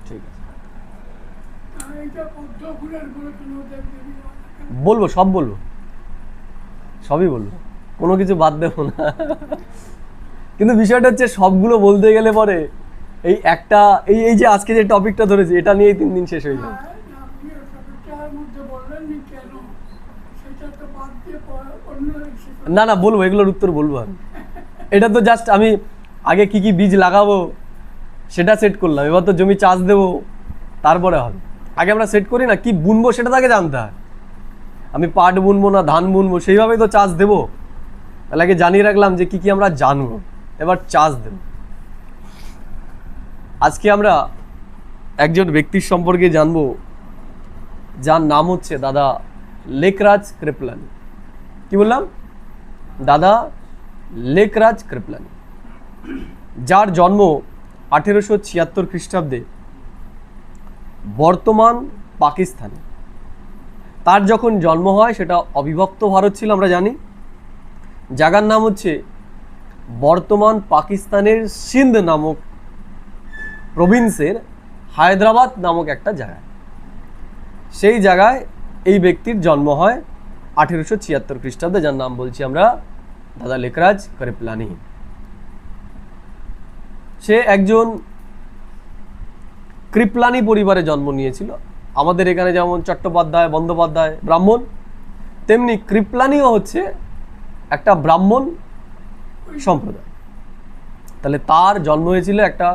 ঠিক আছে, বলবো, সব বলবো, সবই বলবো, কোনো কিছু বাদ দেবো না। কিন্তু বিষয়টা হচ্ছে সবগুলো বলতে গেলে পরে এই একটা এই যে আজকে যে টপিকটা ধরেছি এটা নিয়েই 3 দিন শেষ হয়ে যাবে। না না, বলবো, এগুলোর উত্তর বলবো আমি। এটা তো জাস্ট আমি আগে কি কি বীজ লাগাবো সেটা সেট করলাম, এবার তো জমি চাষ দেবো, তারপরে হবে। আগে আমরা সেট করি না কি বুনবো, সেটা তাকে জানতে হয়। আমি পাট বুনবো না ধান বুনবো, সেইভাবেই তো চাষ দেবো। তাহলে আগে জানিয়ে রাখলাম যে কি কি আমরা জানবো, এবার চাষ দেব। আজকে আমরা একজন ব্যক্তির সম্পর্কে জানবো যার নাম হচ্ছে দাদা লেকরাজ কৃপলানি। কি বললাম? দাদা লেকরাজ কৃপলানি, যার জন্ম 1876 খ্রিস্টাব্দে বর্তমান পাকিস্তানে। তার যখন জন্ম হয় সেটা অবিভক্ত ভারত ছিল, আমরা জানি। জায়গার নাম হচ্ছে বর্তমান পাকিস্তানের সিন্ধ নামক প্রভিন্সের হায়দ্রাবাদ নামক একটা জায়গায়। সেই জায়গায় এই ব্যক্তির জন্ম হয় 1876 খ্রিস্টাব্দে, যার নাম বলছি আমরা দাদা লেকরাজ কৃপলানি। সে একজন কৃপলানি পরিবারে জন্ম নিয়েছিল। আমাদের এখানে যেমন চট্টোপাধ্যায় বন্দ্যোপাধ্যায় ব্রাহ্মণ, তেমনি কৃপলানিও হচ্ছে একটা ব্রাহ্মণ সম্প্রদায়। তাহলে তার জন্ম হয়েছিল একটা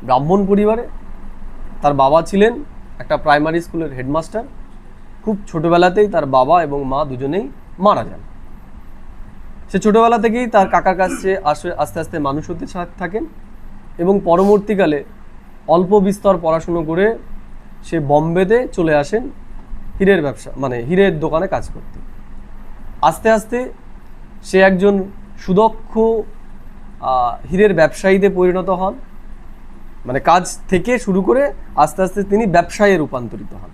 ব্রাহ্মণ পরিবারে। তার বাবা ছিলেন একটা প্রাইমারি স্কুলের হেডমাস্টার। খুব ছোটবেলাতেই তার বাবা এবং মা দুজনেই মারা যান। সে ছোটবেলা থেকেই তার কাকার কাছে আস্তে আস্তে মানুষ হতে থাকেন এবং পরবর্তীকালে অল্প বিস্তর পড়াশুনো করে সে বোম্বেতে চলে আসেন হীরের ব্যবসা, মানে হীরের দোকানে কাজ করতে। আস্তে আস্তে সে একজন সুদক্ষ হীরের ব্যবসায়ীতে পরিণত হন। মানে কাজ থেকে শুরু করে আস্তে আস্তে তিনি ব্যবসায়ে রূপান্তরিত হন।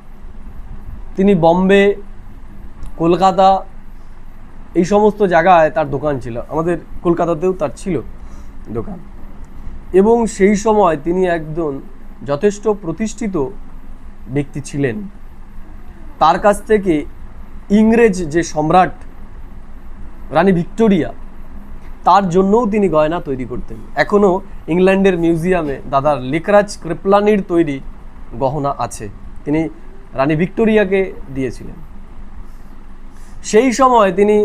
তিনি বোম্বে, কলকাতা এই সমস্ত জায়গায় তার দোকান ছিল। আমাদের কলকাতাতেও তার ছিল দোকান। এবং সেই সময় তিনি একজন যথেষ্ট প্রতিষ্ঠিত ব্যক্তি ছিলেন। তার কাছ থেকে ইংরেজ যে সম্রাট রানী ভিক্টোরিয়া, তার জন্যও তিনি গয়না তৈরি করতেন। এখনও ইংল্যান্ডের মিউজিয়ামে দাদার লেকরাজ কৃপলানির তৈরি গহনা আছে, তিনি রানী ভিক্টোরিয়াকে দিয়েছিলেন। সেই সময় তিনি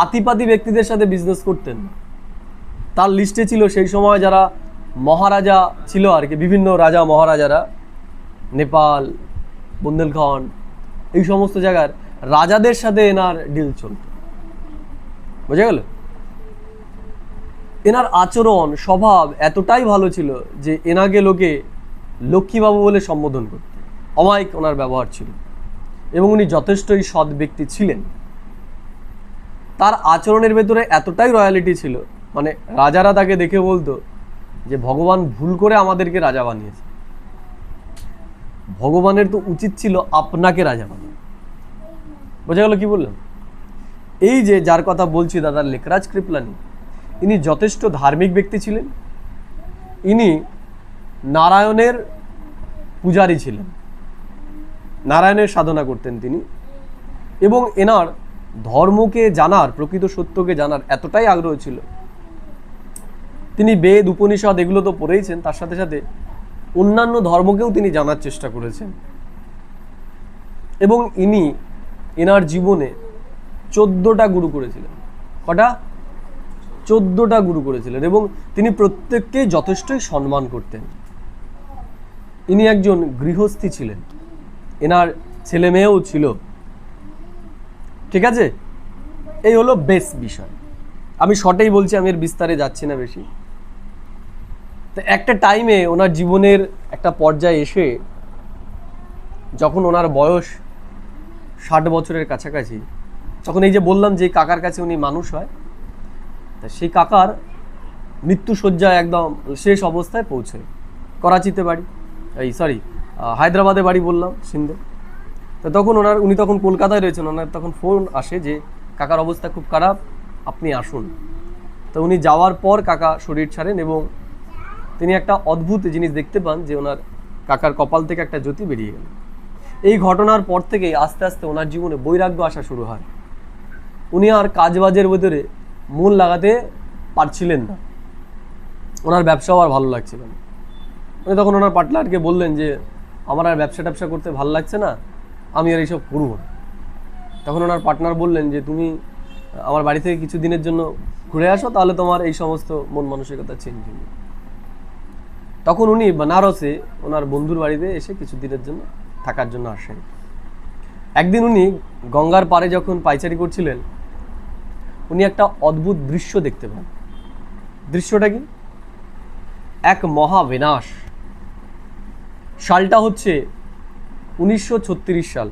আতিপাতি ব্যক্তিদের সাথে বিজনেস করতেন। তার লিস্টে ছিল সেই সময় যারা মহারাজা ছিল আর কি, বিভিন্ন রাজা মহারাজারা, নেপাল, বুন্দেলখণ্ড, এই সমস্ত জায়গার রাজাদের সাথে এনার ডিল চলত। বোঝা গেল? এনার আচরণ স্বভাব এতটাই ভালো ছিল যে এনাকে লোকে লক্ষ্মীবাবু বলে সম্বোধন করত। অমায়িক ওনার ব্যবহার ছিল এবং উনি যথেষ্টই সৎ ব্যক্তি ছিলেন। তার আচরণের ভেতরে এতটাই রয়্যালিটি ছিল, মানে রাজারা তাকে দেখে বলতো যে ভগবান ভুল করে আমাদেরকে রাজা বানিয়েছে, ভগবানের তো উচিত ছিল আপনাকে রাজা বানানো। বোঝা গেল কি বললাম? এই যে যার কথা বলছি দাদার লেকরাজ কৃপলানি, ইনি যথেষ্ট ধার্মিক ব্যক্তি ছিলেন। ইনি নারায়ণের পূজারী ছিলেন, নারায়ণের সাধনা করতেন তিনি, এবং এনার ধর্মকে জানার, প্রকৃত সত্যকে জানার এতটাই আগ্রহ ছিল, তিনি বেদ উপনিষদ এগুলো তো পড়েইছেন, তার সাথে সাথে অন্যান্য ধর্মকেও তিনি জানার চেষ্টা করেছেন। এবং ইনি এনার জীবনে 14টা গুরু করেছিলেন। কটা? 14টা গুরু করেছিলেন, এবং তিনি প্রত্যেককেই যথেষ্টই সম্মান করতেন। ইনি একজন গৃহস্থী ছিলেন, এনার ছেলে মেয়েও ছিল। ঠিক আছে, এই হলো বেস বিষয়। আমি শর্টেই বলছি, আমি এর বিস্তারে যাচ্ছি না বেশি। তো একটা টাইমে ওনার জীবনের একটা পর্যায়ে এসে, যখন ওনার বয়স 60 বছরের কাছাকাছি, তখন এই যে বললাম যে কাকার কাছে উনি মানুষ হয়, তা সেই কাকার মৃত্যুশয্যায় একদম শেষ অবস্থায় পৌঁছে, করাচিতে বাড়ি, হায়দ্রাবাদে বাড়ি বললাম, সিন্ধে। তো তখন উনি তখন কলকাতায় রয়েছেন। ওনার তখন ফোন আসে যে কাকার অবস্থা খুব খারাপ, আপনি আসুন। তো উনি যাওয়ার পর কাকা শরীর ছাড়েন এবং তিনি একটা অদ্ভুত জিনিস দেখতে পান যে ওনার কাকার কপাল থেকে একটা জ্যোতি বেরিয়ে গেল। এই ঘটনার পর থেকেই আস্তে আস্তে ওনার জীবনে বৈরাগ্য আসা শুরু হয়। উনি আর কাজবাজের ভেতরে মূল লাগাতে পারছিলেন না, ওনার ব্যবসাও আর ভালো লাগছিল না। উনি তখন ওনার পার্টনারকে বললেন যে আমার আর ব্যবসা করতে ভালো লাগছে না, আমি আর এইসব করবো না। তখন ওনার পার্টনার বললেন যে তুমি আমার বাড়ি থেকে কিছু দিনের জন্য ঘুরে আসো, তাহলে তোমার এই সমস্ত মন মানসিকতা চেঞ্জ হবে। তখন উনি বেনারসে ওনার বন্ধুর বাড়িতে এসে কিছু দিনের জন্য থাকার জন্য আসেন। একদিন উনি গঙ্গার পাড়ে যখন পায়চারি করছিলেন, উনি একটা অদ্ভুত দৃশ্য দেখতে পান। দৃশ্যটা কি? এক মহাবিনাশ। সালটা হচ্ছে 1936 সাল।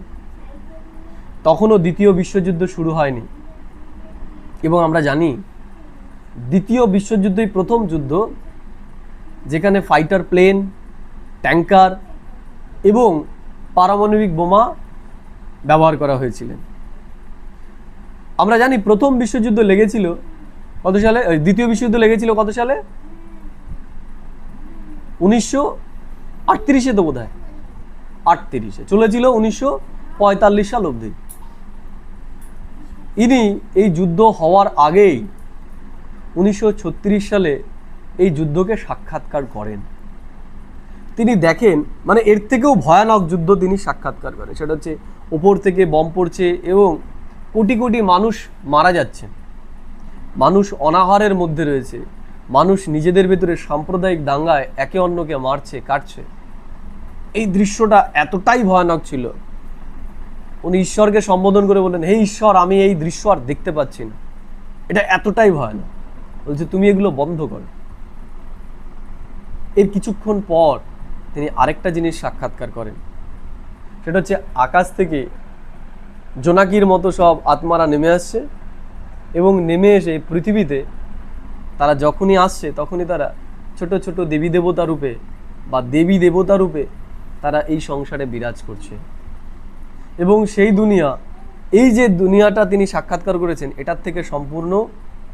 তখনও দ্বিতীয় বিশ্বযুদ্ধ শুরু হয়নি, এবং আমরা জানি দ্বিতীয় বিশ্বযুদ্ধই প্রথম যুদ্ধ যেখানে ফাইটার প্লেন, ট্যাঙ্কার এবং পারমাণবিক বোমা ব্যবহার করা হয়েছিলেন। আমরা জানি প্রথম বিশ্বযুদ্ধ লেগেছিল কত সালে, দ্বিতীয় বিশ্বযুদ্ধ লেগেছিল কত সালে? 1938 তো বোধ হয়, 38 চলেছিল 1945 সাল অবধি। ইনি এই যুদ্ধ হওয়ার আগেই 1936 সালে এই যুদ্ধকে সাক্ষাৎকার করেন। তিনি দেখেন, মানে এর থেকেও ভয়ানক যুদ্ধ তিনি সাক্ষাৎকার করেন। সেটা হচ্ছে ওপর থেকে বম পড়ছে এবং কোটি কোটি মানুষ মারা যাচ্ছেন, মানুষ অনাহারের মধ্যে রয়েছে, মানুষ নিজেদের ভেতরে সাম্প্রদায়িক দাঙ্গায় একে অন্যকে মারছে, কাটছে। এই দৃশ্যটা এতটাই ভয়ানক ছিল, উনি ঈশ্বরকে সম্বোধন করে বললেন, হে ঈশ্বর, আমি এই দৃশ্য আর দেখতে পাচ্ছি না, এটা এতটাই ভয়ানক। বলছে তুমি এগুলো বন্ধ করো। এর কিছুক্ষণ পর তিনি আরেকটা জিনিস সাক্ষাৎকার করেন। সেটা হচ্ছে আকাশ থেকে জোনাকির মতো সব আত্মারা নেমে আসছে, এবং নেমে এসে পৃথিবীতে তারা যখনই আসছে তখনই তারা ছোট ছোট দেবী দেবতা রূপে বা দেবী দেবতা রূপে তারা এই সংসারে বিরাজ করছে। এবং সেই দুনিয়া, এই যে দুনিয়াটা তিনি সাক্ষাৎকার করেছেন, এটার থেকে সম্পূর্ণ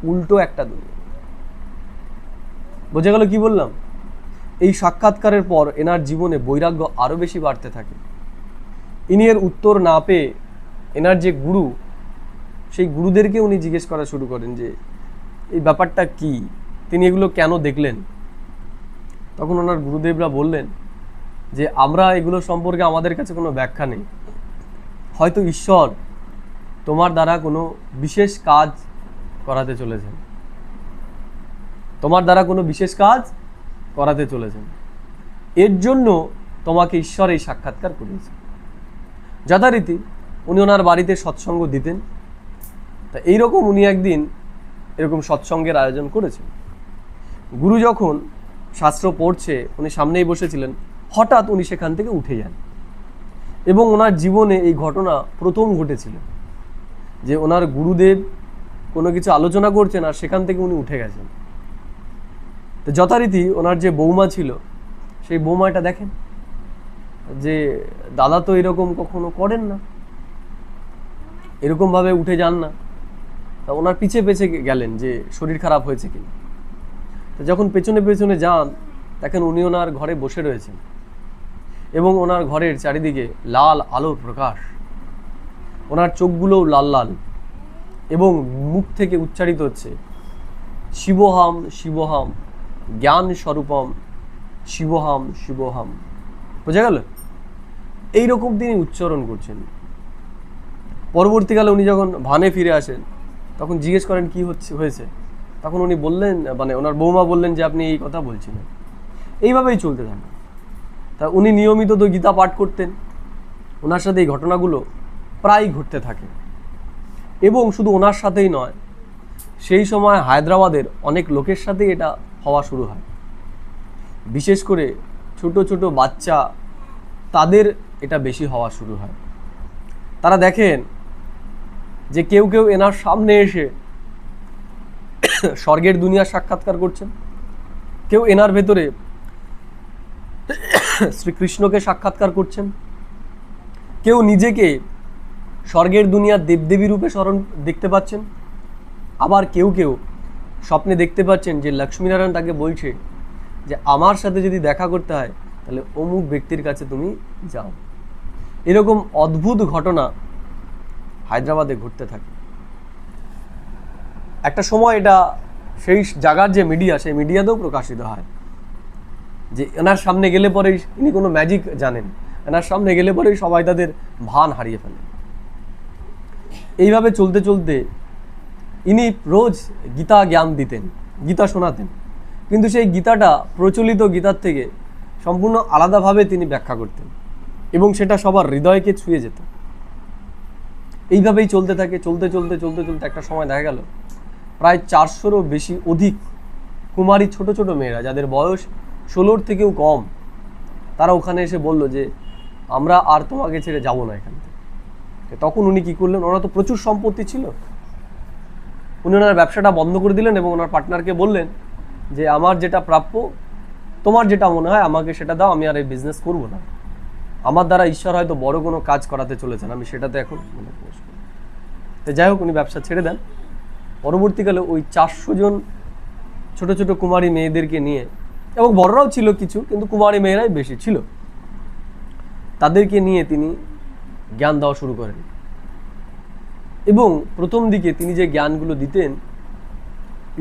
উল্টো একটা দুনিয়া। বোঝা গেল কি বললাম? এই সাক্ষাৎকারের পর এনার জীবনে বৈরাগ্য আরও বেশি বাড়তে থাকে। ইনি এর উত্তর না পেয়ে এনার যে গুরু সেই গুরুদেরকে উনি জিজ্ঞেস করা শুরু করেন যে এই ব্যাপারটা কি, তিনি এগুলো কেন দেখলেন। তখন ওনার গুরুদেবরা বললেন যে আমরা এগুলো সম্পর্কে আমাদের কাছে কোনো ব্যাখ্যা নেই, হয়তো ঈশ্বর তোমার দ্বারা কোনো বিশেষ কাজ করাতে চলেছেন, তোমার দ্বারা কোনো বিশেষ কাজ করাতে চলেছেন, এর জন্য তোমাকে ঈশ্বর এই সাক্ষাৎকার করিয়েছে। যথারীতি উনি ওনার বাড়িতে সৎসঙ্গ দিতেন। তা এইরকম উনি একদিন এরকম সৎসঙ্গের আয়োজন করেছেন। গুরু যখন শাস্ত্র পড়ছে, উনি সামনেই বসেছিলেন, হঠাৎ উনি সেখান থেকে উঠে যান। এবং ওনার জীবনে এই ঘটনা প্রথম ঘটেছিল যে ওনার গুরুদেব কোনো কিছু আলোচনা করছেন আর সেখান থেকে উনি উঠে গেছেন। তো যথারীতি ওনার যে বৌমা ছিল, সেই বৌমাটা দেখেন যে দাদা তো এরকম কখনো করেন না, এরকমভাবে উঠে যান না। তা ওনার পিছে পেছে গেলেন যে শরীর খারাপ হয়েছে কিনা। তো যখন পেছনে পেছনে যান, দেখেন উনি ওনার ঘরে বসে রয়েছেন এবং ওনার ঘরের চারিদিকে লাল আলোর প্রকাশ, ওনার চোখগুলোও লাল লাল এবং মুখ থেকে উচ্চারিত হচ্ছে শিবহাম শিবহাম জ্ঞান স্বরূপম শিবহাম শিবহাম। বোঝা গেল? এইরকম তিনি উচ্চারণ করছেন। পরবর্তীকালে উনি যখন ভানে ফিরে আসেন, তখন জিজ্ঞেস করেন কি হয়েছে। তখন উনি বললেন, মানে ওনার বৌমা বললেন যে আপনি এই কথা বলছিলেন। এইভাবেই চলতে থাকেন। তা উনি নিয়মিত তো গীতা পাঠ করতেন, ওনার সাথে এই ঘটনাগুলো প্রায় ঘটতে থাকে। এবং শুধু ওনার সাথেই নয়, সেই সময় হায়দ্রাবাদের অনেক লোকের সাথেই এটা হওয়া শুরু হয়। বিশেষ করে ছোট ছোট বাচ্চা, তাদের এটা বেশি হওয়া শুরু হয়। তারা দেখেন যে কেউ কেউ এনার সামনে এসে স্বর্গের দুনিয়ার সাক্ষাৎকার করছেন, কেউ এনার ভেতরে শ্রীকৃষ্ণকে সাক্ষাৎকার করছেন, কেউ নিজেকে স্বর্গের দুনিয়ার দেবদেবী রূপে স্মরণ দেখতে পাচ্ছেন, আবার কেউ কেউ স্বপ্নে দেখতে পাচ্ছেন যে লক্ষ্মীনারায়ণ তাকে বলছে যে আমার সাথে যদি দেখা করতে হয় তাহলে অমুক ব্যক্তির কাছে তুমি যাও। এরকম অদ্ভুত ঘটনা হায়দ্রাবাদে ঘটতে থাকে। একটা সময় এটা সেই জায়গার যে মিডিয়া, সেই মিডিয়াতেও প্রকাশিত হয় যে এনার সামনে গেলে পরেই ইনি কোনো ম্যাজিক জানেন, এনার সামনে গেলে পরেই সবাই তাদের ভান হারিয়ে ফেলেন। এইভাবে চলতে চলতে ইনি রোজ গীতা জ্ঞান দিতেন, গীতা শোনাতেন, কিন্তু সেই গীতাটা প্রচলিত গীতার থেকে সম্পূর্ণ আলাদাভাবে তিনি ব্যাখ্যা করতেন এবং সেটা সবার হৃদয়কে ছুঁয়ে যেত। এইভাবেই চলতে থাকে। চলতে চলতে চলতে চলতে একটা সময় দেখা গেল প্রায় 400-রও বেশি অধিক কুমারী ছোট ছোট মেয়েরা, যাদের বয়স 16-র থেকেও কম, তারা ওখানে এসে বলল যে আমরা আর তোমাকে ছেড়ে যাব না এখান থেকে। তখন উনি কী করলেন, ওনার তো প্রচুর সম্পত্তি ছিল, উনি ওনার ব্যবসাটা বন্ধ করে দিলেন এবং ওনার পার্টনারকে বললেন যে আমার যেটা প্রাপ্য, তোমার যেটা মনে হয় আমাকে সেটা দাও, আমি আর এই বিজনেস করবো না, আমার দ্বারা ঈশ্বর হয়তো বড় কোনো কাজ করাতে চলেছেন, আমি সেটাতে এখন মনে প্রবেশ করি। তো যাই হোক, উনি ব্যবসা ছেড়ে দেন। পরবর্তীকালে ওই 400 জন ছোট ছোট কুমারী মেয়েদেরকে নিয়ে, এবং বড়রাও ছিল কিছু, কিন্তু কুমারী মেয়েরাই বেশি ছিল, তাদেরকে নিয়ে তিনি জ্ঞান দেওয়া শুরু করেন। এবং প্রথম দিকে তিনি যে জ্ঞানগুলো দিতেন,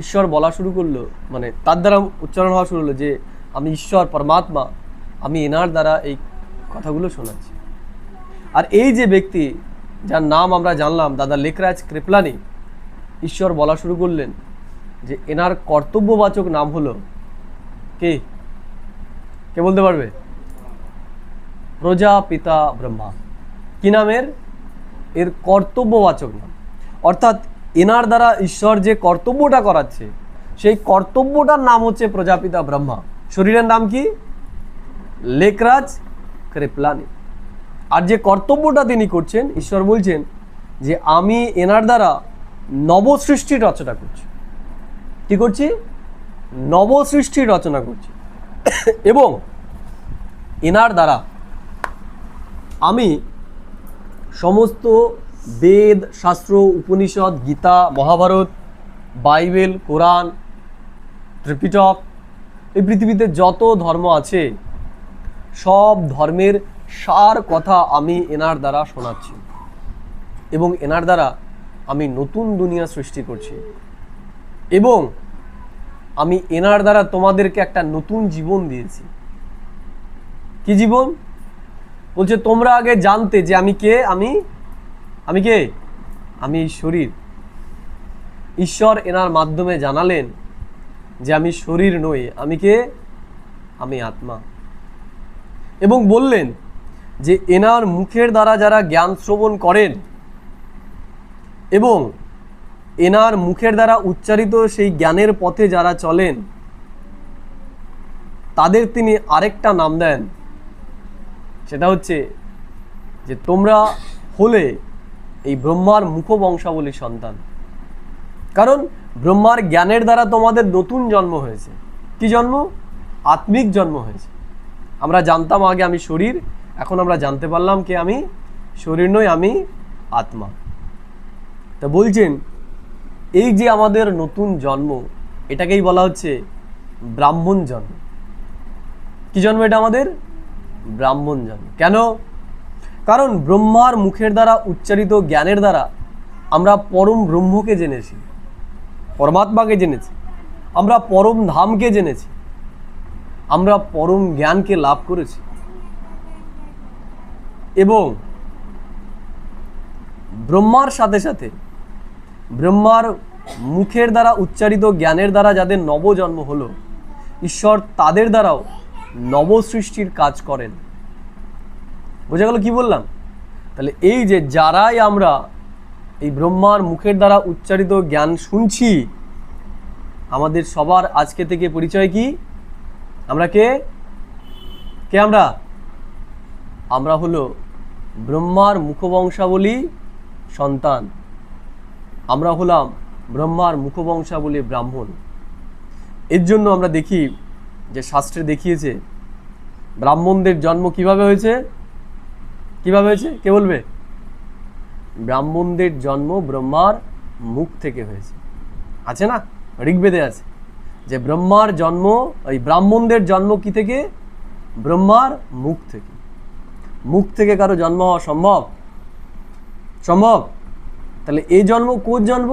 ঈশ্বর বলা শুরু করলো, মানে তার দ্বারা উচ্চারণ হওয়া শুরু হলো যে আমি ঈশ্বর পরমাত্মা, আমি এনার দ্বারা এই কথাগুলো শোনাচ্ছি। আর এই যে ব্যক্তি যার নাম আমরা জানলাম, দাদা লেখরাজ কৃপলানি, ঈশ্বর বলা শুরু করলেন যে এনার কর্তব্যবাচক নাম হলো কে? কে বলতে পারবে? প্রজাপিতা ব্রহ্মা। কি নামের? এর কর্তব্যবাচক নাম। অর্থাৎ এনার দ্বারা ঈশ্বর যে কর্তব্যটা করাচ্ছে, সেই কর্তব্যটার নাম হচ্ছে প্রজাপিতা ব্রহ্মা। শরীরের নাম কি? লেখরাজ কৃপলানি। আর যে কর্তব্যটা তিনি করছেন, ঈশ্বর বলছেন যে আমি এনার দ্বারা নবসৃষ্টির রচনা করছি। কি করছি? নবসৃষ্টির রচনা করছি। এবং এনার দ্বারা আমি সমস্ত বেদ, শাস্ত্র, উপনিষদ, গীতা, মহাভারত, বাইবেল, কোরআন, ত্রিপিটক, এই পৃথিবীতে যত ধর্ম আছে সব ধর্মের সার কথা আমি এনার দ্বারা শোনাচ্ছি। এবং এনার দ্বারা আমি নতুন দুনিয়া সৃষ্টি করছি এবং আমি এনার দ্বারা তোমাদেরকে একটা নতুন জীবন দিয়েছি। কি জীবন? বলছে তোমরা আগে জানতে যে আমি কে, আমি কে, আমি এই শরীর। ঈশ্বর এনার মাধ্যমে জানালেন যে আমি শরীর নই, আমি কে, আমি আত্মা। এবং বললেন যে এনার মুখের দ্বারা যারা জ্ঞান শ্রবণ করেন এবং এনার মুখের দ্বারা উচ্চারিত সেই জ্ঞানের পথে যারা চলেন তাদের তিনি আরেকটা নাম দেন, সেটা হচ্ছে যে তোমরা হলে এই ব্রহ্মার মুখবংশাবলী সন্তান। কারণ ব্রহ্মার জ্ঞানের দ্বারা তোমাদের নতুন জন্ম হয়েছে। কি জন্ম? আত্মিক জন্ম হয়েছে। আমরা জানতাম আগে আমি শরীর, এখন আমরা জানতে পারলাম কি আমি শরীর নই, আমি আত্মা। তা বলছেন এই যে আমাদের নতুন জন্ম, এটাকেই বলা হচ্ছে ব্রাহ্মণ জন্ম। কি জন্ম এটা আমাদের? ব্রাহ্মণ জন্ম। কেন? কারণ ব্রহ্মার মুখের দ্বারা উচ্চারিত জ্ঞানের দ্বারা আমরা পরম ব্রহ্মকে জেনেছি, পরমাত্মাকে জেনেছি, আমরা পরম ধামকে জেনেছি, আমরা পরম জ্ঞানকে লাভ করেছি। এবং ব্রহ্মার সাথে সাথে ব্রহ্মার মুখের দ্বারা উচ্চারিত জ্ঞানের দ্বারা যাদের নবজন্ম হলো, ঈশ্বর তাদের দ্বারাও নবসৃষ্টির কাজ করেন। বোঝা গেল কি বললাম? তাহলে এই যে যারাই আমরা এই ব্রহ্মার মুখের দ্বারা উচ্চারিত জ্ঞান শুনছি, আমাদের সবার আজকে থেকে পরিচয় কি? আমরা কে? কে আমরা? আমরা হলো ব্রহ্মার মুখবংশাবলী সন্তান। আমরা হলাম ব্রহ্মার মুখবংশাবলী ব্রাহ্মণ। এর জন্য আমরা দেখি যে শাস্ত্রে দেখিয়েছে ব্রাহ্মণদের জন্ম কিভাবে হয়েছে। কিভাবে হয়েছে কে বলবে? ব্রাহ্মণদের জন্ম ব্রহ্মার মুখ থেকে হয়েছে। আছে না, ঋগ্বেদে আছে যে ব্রহ্মার জন্ম, এই ব্রাহ্মণদের জন্ম কি থেকে? ব্রহ্মার মুখ থেকে। মুখ থেকে কারো জন্ম হওয়া সম্ভব? সম্ভব? তাহলে এই জন্ম কোন জন্ম?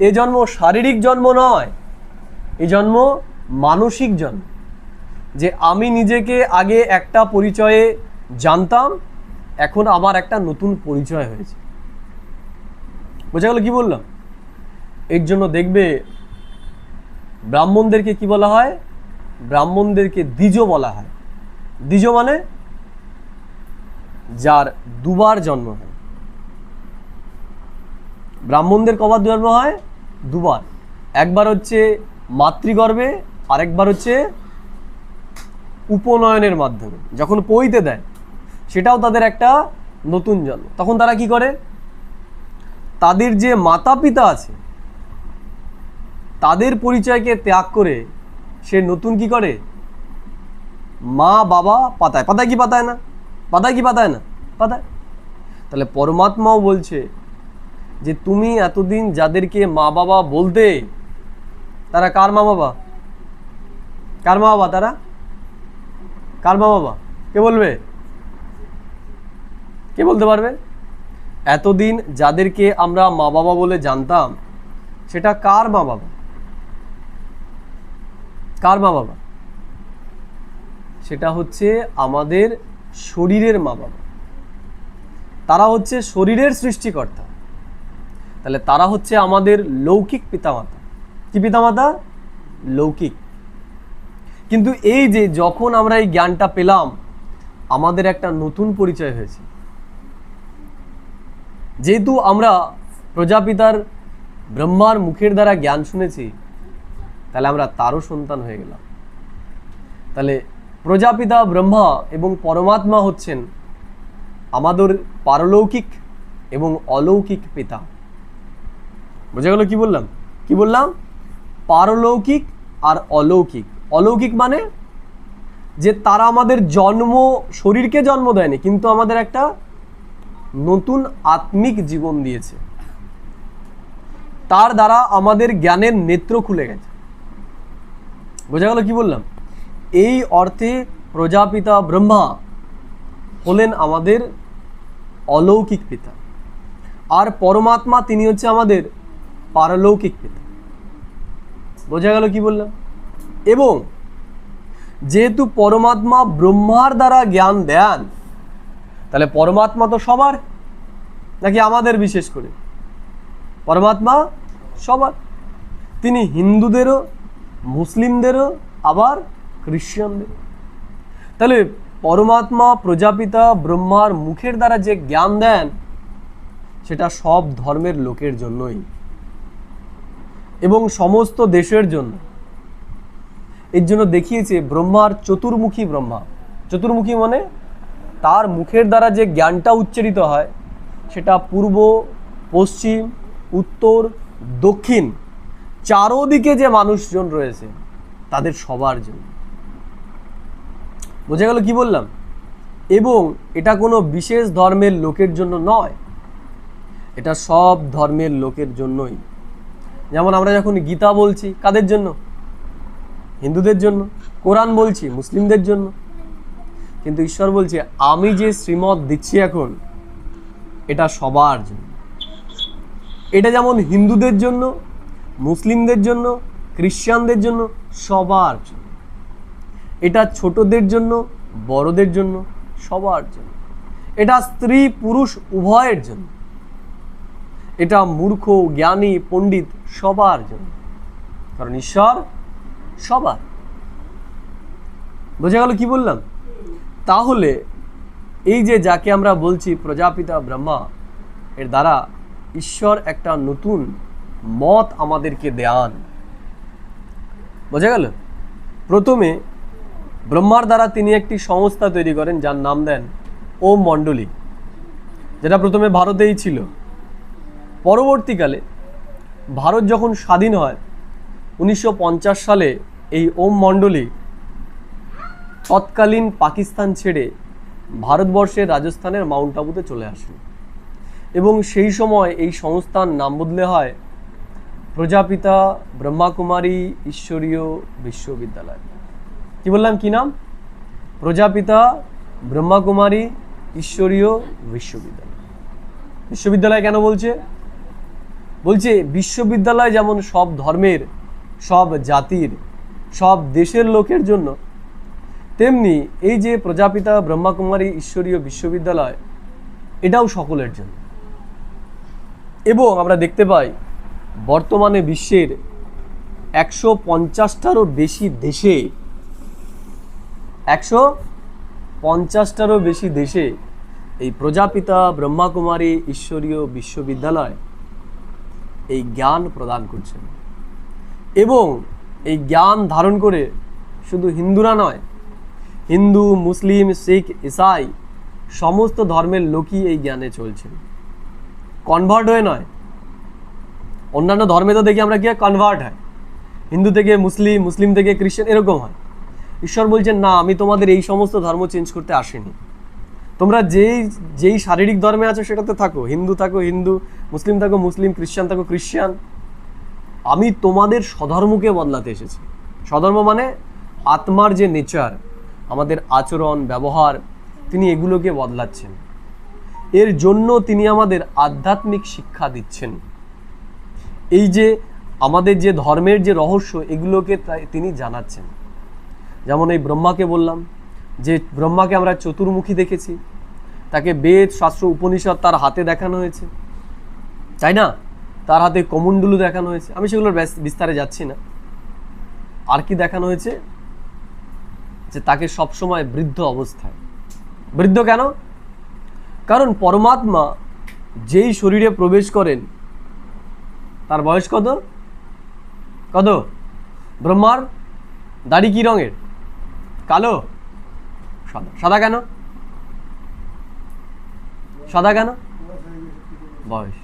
এই জন্ম শারীরিক জন্ম নয়, এই জন্ম মানসিক জন্ম। যে আমি নিজেকে আগে একটা পরিচয়ে জানতাম, এখন আমার একটা নতুন পরিচয় হয়েছে। বোঝা গেল কি বললাম? এর জন্য দেখবে ব্রাহ্মণদেরকে কি বলা হয়? ব্রাহ্মণদেরকে দ্বিজ বলা হয়। দ্বিজ মানে যার দুবার জন্ম হয়। ব্রাহ্মণদের কবার জন্ম হয়? দুবার। একবার হচ্ছে মাতৃগর্ভে, আরেকবার হচ্ছে উপনয়নের মাধ্যমে, যখন পৈতে দেয়, সেটাও তাদের একটা নতুন জন্ম। তখন তারা কি করে? তাদের যে মাতা পিতা আছে তাদের পরিচয়কে ত্যাগ করে সে নতুন কি করে? মা বাবা পাতায়। পাতায় কি পাতায় না? পাতায় কি পাতায় না? পাতায়। তাহলে পরমাত্মাও বলছে যে তুমি এতদিন যাদেরকে মা বাবা বলতে, তারা কার মা বাবা? কার মা বাবা? তারা কার মা বাবা? কে বলবে? কে বলতে পারবে? এতদিন যাদেরকে আমরা মা বাবা বলে জানতাম, সেটা কার মা বাবা? কার মা বাবা? সেটা হচ্ছে আমাদের শরীরের মা বাবা। তারা হচ্ছে শরীরের সৃষ্টিকর্তা। তাহলে তারা হচ্ছে আমাদের লৌকিক পিতামাতা। কি পিতামাতা? লৌকিক। কিন্তু এই যে যখন আমরা এই জ্ঞানটা পেলাম, আমাদের একটা নতুন পরিচয় হয়েছে। যেহেতু আমরা প্রজাপিতার ব্রহ্মার মুখের দ্বারা জ্ঞান শুনেছি, তাহলে আমরা তারও সন্তান হয়ে গেলাম। তাহলে প্রজাপিতা ব্রহ্মা এবং পরমাত্মা হচ্ছেন আমাদের পারলৌকিক এবং অলৌকিক পিতা। বোঝা গেল কি বললাম? কি বললাম? পারলৌকিক আর অলৌকিক। অলৌকিক মানে যে তারা আমাদের জন্ম, শরীরকে জন্ম দেয়নি, কিন্তু আমাদের একটা নতুন আত্মিক জীবন দিয়েছে। তার দ্বারা আমাদের জ্ঞানের নেত্র খুলে গেছে। বোঝা গেল কি বললাম? এই অর্থে প্রজাপিতা ব্রহ্মা হলেন আমাদের অলৌকিক পিতা। আর পরমাত্মা তিনি হচ্ছে আমাদের পারলৌকিক পিতা। বোঝা গেল কি বললাম? এবং যেহেতু পরমাত্মা ব্রহ্মার দ্বারা জ্ঞান দেন, তাহলে পরমাত্মা তো সবার, নাকি আমাদের বিশেষ করে? পরমাত্মা সবার। তিনি হিন্দুদেরও, মুসলিমদেরও, আবার খ্রিস্টানদেরও। তাহলে পরমাত্মা প্রজাপিতা ব্রহ্মার মুখের দ্বারা যে জ্ঞান দেন, সেটা সব ধর্মের লোকের জন্যই এবং সমস্ত দেশের জন্য। এর জন্য দেখিয়েছে ব্রহ্মার চতুর্মুখী ব্রহ্মা। চতুর্মুখী মানে তার মুখের দ্বারা যে জ্ঞানটা উচ্চারিত হয়, সেটা পূর্ব, পশ্চিম, উত্তর, দক্ষিণ চারোদিকে যে মানুষজন রয়েছে তাদের সবার জন্য। বোঝা গেল কি বললাম? এবং এটা কোনো বিশেষ ধর্মের লোকের জন্য নয়, এটা সব ধর্মের লোকের জন্যই। যেমন আমরা যখন গীতা বলছি, কাদের জন্য? হিন্দুদের জন্য। কোরআন বলছি, মুসলিমদের জন্য। কিন্তু ঈশ্বর বলছে আমি যে শ্রীমত দিচ্ছি এখন, এটা সবার জন্য। এটা যেমন হিন্দুদের জন্য, মুসলিমদের জন্য, খ্রিস্টানদের জন্য, সবার জন্য। এটা ছোটদের জন্য, বড়দের জন্য, সবার জন্য। এটা স্ত্রী পুরুষ উভয়ের জন্য। এটা মূর্খ, জ্ঞানী, পণ্ডিত সবার জন্য, কারণ ঈশ্বর সবার। বোঝা গেল কি বললাম? তাহলে এই যে যাকে আমরা বলছি প্রজাপিতা ব্রহ্মা, এর দ্বারা ঈশ্বর একটা নতুন মত আমাদেরকে দেন। বোঝা গেল? প্রথমে ব্রহ্মার দ্বারা তিনি একটি সংস্থা তৈরি করেন, যার নাম দেন ওম মণ্ডলী, যেটা প্রথমে ভারতেই ছিল। পরবর্তীকালে ভারত যখন স্বাধীন হয় 1950 সালে, এই ওম মণ্ডলী তৎকালীন পাকিস্তান ছেড়ে ভারতবর্ষের রাজস্থানের মাউন্ট আবুতে চলে আসেন এবং সেই সময় এই সংস্থার নাম বদলে হয় প্রজাপিতা ব্রহ্মাকুমারী ঈশ্বরীয় বিশ্ববিদ্যালয়। কি বললাম? কি নাম? প্রজাপিতা ব্রহ্মাকুমারী ঈশ্বরীয় বিশ্ববিদ্যালয়। বিশ্ববিদ্যালয় কেন বলছে? বলছে বিশ্ববিদ্যালয় যেমন সব ধর্মের, সব জাতির, সব দেশের লোকের জন্য, তেমনি এই যে প্রজাপিতা ব্রহ্মাকুমারী ঈশ্বরীয় বিশ্ববিদ্যালয়, এটাও সকলের জন্য। এবং আমরা দেখতে পাই বর্তমানে বিশ্বের 150টারও বেশি দেশে, 150টারও বেশি দেশে এই প্রজাপিতা ব্রহ্মাকুমারী ঈশ্বরীয় বিশ্ববিদ্যালয় এই জ্ঞান প্রদান করছেন। এবং এই জ্ঞান ধারণ করে শুধু হিন্দুরা নয়, হিন্দু, মুসলিম, শিখ, ইসাই সমস্ত ধর্মের লোকই এই জ্ঞানে চলছেন। কনভার্ট হয়ে নয়। অন্যান্য ধর্মে তো দেখি আমরা কি কনভার্ট হয়, হিন্দু থেকে মুসলিম, মুসলিম থেকে খ্রিস্টান, এরকম হয়। ঈশ্বর বলছেন না, আমি তোমাদের এই সমস্ত ধর্ম চেঞ্জ করতে আসিনি। তোমরা যেই শারীরিক ধর্মে আছো সেটাতে থাকো, হিন্দু থাকো হিন্দু, মুসলিম থাকো মুসলিম, খ্রিস্টান থাকো খ্রিস্টান। আমি তোমাদের স্বধর্মকে বদলাতে এসেছি। স্বধর্ম মানে আত্মার যে নেচার, আমাদের আচরণ, ব্যবহার, তিনি এগুলোকে বদলাচ্ছেন। এর জন্য তিনি আমাদের আধ্যাত্মিক শিক্ষা দিচ্ছেন। এই যে আমাদের যে ধর্মের যে রহস্য, এগুলোকে তিনি জানাচ্ছেন। যেমন এই ব্রহ্মাকে বললাম যে ব্রহ্মাকে আমরা চতুর্মুখী দেখেছি, তাকে বেদ, শাস্ত্র, উপনিষদ তার হাতে দেখানো হয়েছে, তাই না? তার হাতে কমণ্ডলু দেখানো হয়েছে। আমি সেগুলোর বিস্তারে যাচ্ছি না। আর কি দেখানো হয়েছে? যে তাকে সবসময় বৃদ্ধ অবস্থায়। বৃদ্ধ কেন? কারণ পরমাত্মা যেই শরীরে প্রবেশ করেন তার বয়স কত? কত? ব্রহ্মার দাড়ি কি রঙের? কালো? সাদা। সাদা কেন? সাদা কেন? বয়স।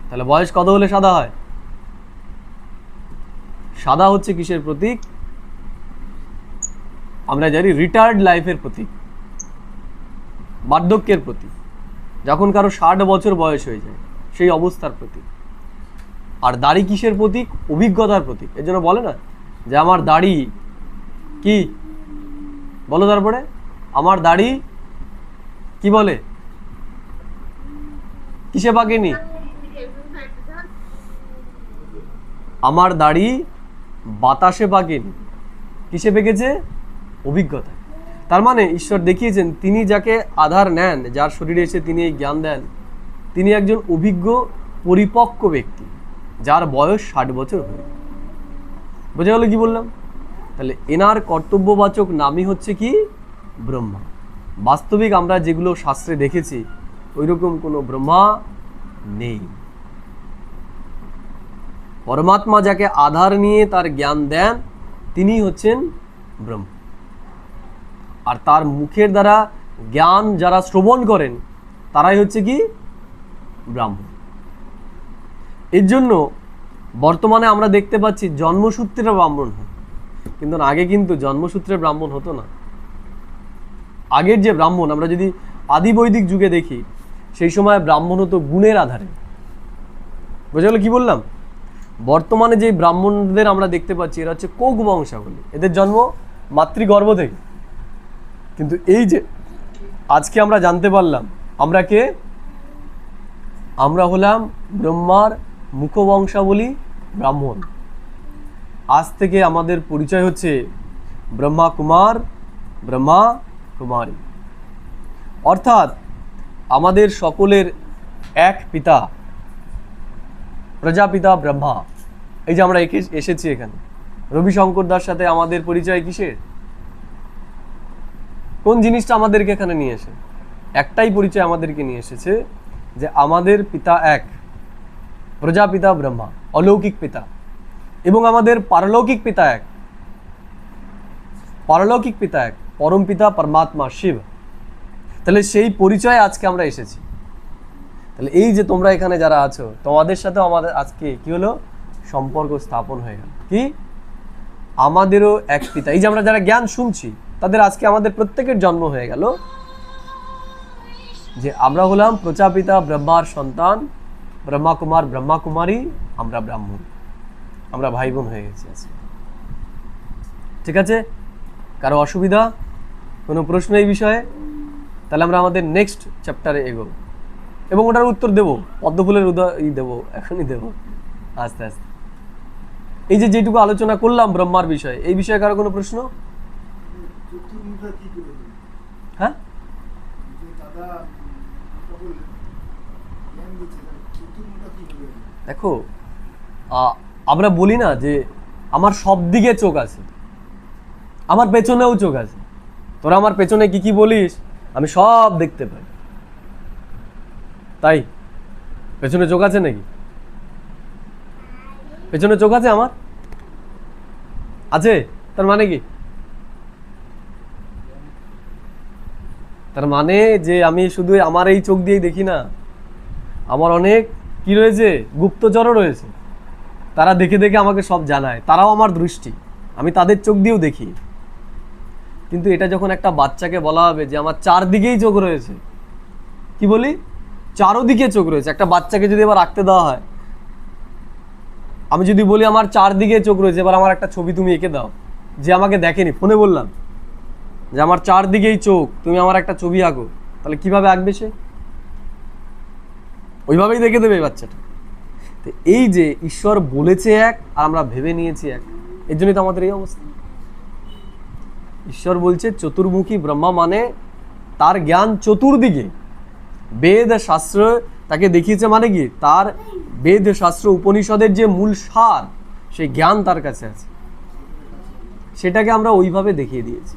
তাহলে বয়স কত হলে সাদা হয়? সাদা হচ্ছে কিসের প্রতীক? আমরা জানি রিটায়ার্ড লাইফের প্রতীক, বার্ধক্যের প্রতীক। যখন কারো 60 বছর বয়স হয়ে যায় সেই অবস্থার প্রতীক। আর দাড়ি কিসের প্রতীক? অভিজ্ঞতার প্রতীক। এর জন্য বলে না যে আমার দাড়ি কি, বলো তারপরে, আমার দাড়ি কি বলে? কিসে পাকেনি? আমার দাড়ি বাতাসে পাকেনি, কিসে পেকেছে? অভিজ্ঞতা। তার মানে ঈশ্বর দেখিয়েছেন তিনি যাকে আধার নেন, যার শরীরে এসে তিনি এই জ্ঞান দেন, তিনি একজন অভিজ্ঞ পরিপক্ক ব্যক্তি, যার বয়স 60 বছর হয়ে। বোঝা গেল কি বললাম? তাহলে এনার কর্তব্যবাচক নামই হচ্ছে কি? ব্রহ্মা। বাস্তবিক আমরা যেগুলো শাস্ত্রে দেখেছি ওইরকম কোনো ব্রহ্মা নেই। পরমাত্মা যাকে আধার নিয়ে তার জ্ঞান দেন তিনি হচ্ছেন ব্রহ্ম। আর তার মুখের দ্বারা জ্ঞান যারা শ্রবণ করেন তারাই হচ্ছে কি? ব্রাহ্মণ। এর জন্য বর্তমানে আমরা দেখতে পাচ্ছি জন্মসূত্রে ব্রাহ্মণ হয়, কিন্তু আগে কিন্তু জন্মসূত্রে ব্রাহ্মণ হতো না। আগের যে ব্রাহ্মণ, আমরা যদি আদি বৈদিক যুগে দেখি, সেই সময় ব্রাহ্মণ হতো গুণের আধারে। বোঝা গেল কি বললাম? বর্তমানে যে ব্রাহ্মণদের আমরা দেখতে পাচ্ছি এরা হচ্ছে কোক বংশাবলী, এদের জন্ম মাতৃগর্ভ থেকে। কিন্তু এই যে আজকে আমরা জানতে পারলাম আমরা কে? আমরা হলাম ব্রহ্মার মুখবংশাবলী ব্রাহ্মণ। আজ থেকে আমাদের পরিচয় হচ্ছে ব্রহ্মা কুমার, ব্রহ্মা কুমারী। অর্থাৎ আমাদের সকলের এক পিতা, প্রজাপিতা ব্রহ্মা। এই যে আমরা এসেছি এখানে, রবি শঙ্কর দার সাথে আমাদের পরিচয় কিসের? কোন জিনিসটা আমাদেরকে এখানে নিয়ে এসে? একটাই পরিচয় আমাদেরকে নিয়ে এসেছে যে আমাদের পিতা এক, প্রজাপিতা ব্রহ্মা, অলৌকিক পিতা, এবং আমাদের পারলৌকিক পিতা এক। পারলৌকিক পিতা এক, পরম পিতা পরমাত্মা শিব। তাহলে সেই পরিচয় আজকে আমরা এসেছি। তাহলে এই যে তোমরা এখানে যারা আছো, তোমাদের সাথেও আমাদের আজকে কি হলো? সম্পর্ক স্থাপন হয়ে গেল। কি? আমাদেরও এক পিতা। এই যে আমরা যারা জ্ঞান শুনছি তাদের আজকে আমাদের প্রত্যেকের জন্ম হয়ে গেল যে আমরা হলাম প্রজাপিতা ব্রহ্মার সন্তান, ব্রহ্মা কুমার, ব্রহ্মা কুমারী, আমরা ব্রাহ্মণ, আমরা ভাই বোন হয়ে গেছি আজকে। ঠিক আছে? কারো অসুবিধা, কোনো প্রশ্ন এই বিষয়ে? তাহলে আমরা আমাদের নেক্সট চ্যাপ্টারে এগোবো এবং ওটার উত্তর দেবো, পদ্মফুলের দেবো, এখনই দেবো আস্তে আস্তে। এই যে যেটুকু আলোচনা করলাম ব্রহ্মার বিষয়ে, এই বিষয়ে কারো কোনো প্রশ্ন? হ্যাঁ, দেখো আমরা বলি না যে আমার সব দিকে চোখ আছে, আমার পেছনেও চোখ আছে। তোরা আমার পেছনে কি কি বলিস আমি সব দেখতে পাই। তাই পেছনে চোখ আছে নাকি? পেছনে চোখ আছে আমার? আছে? তার মানে কি? তার মানে যে আমি শুধু আমার এই চোখ দিয়েই দেখি না, আমার অনেক কি রয়েছে, গুপ্তচরও রয়েছে। তারা দেখে দেখে আমাকে সব জানায়, তারাও আমার দৃষ্টি, আমি তাদের চোখ দিয়েও দেখি। কিন্তু এটা যখন একটা বাচ্চাকে বলা হবে যে আমার চারদিকেই চোখ রয়েছে, কি বলি? চারোদিকে চোখ রয়েছে। একটা বাচ্চাকে যদি এবার আঁকতে দেওয়া হয়, আমি যদি বলি আমার চারদিকে চোখ রয়েছে, এবার আমার একটা ছবি তুমি এঁকে দাও, যে আমাকে দেখেনি, ফোনে বললাম যে আমার চারদিকেই চোখ, তুমি আমার একটা ছবি আঁকো, তাহলে কিভাবে আঁকবে সে? ওইভাবেই দেখে দেবে এই বাচ্চাটা। তো এই যে ঈশ্বর বলেছে এক আর আমরা ভেবে নিয়েছি এক, এর জন্যই তো আমাদের এই অবস্থা। ঈশ্বর বলছে চতুর্মুখী ব্রহ্মা, মানে তার জ্ঞান চতুর্দিকে। বেদ শাস্ত্র তাকে দেখিয়েছে, মানে কি তার বেদ শাস্ত্র উপনিষদের যে মূল সার, সেই জ্ঞান তার কাছে আছে। সেটাকে আমরা ওইভাবে দেখিয়ে দিয়েছি,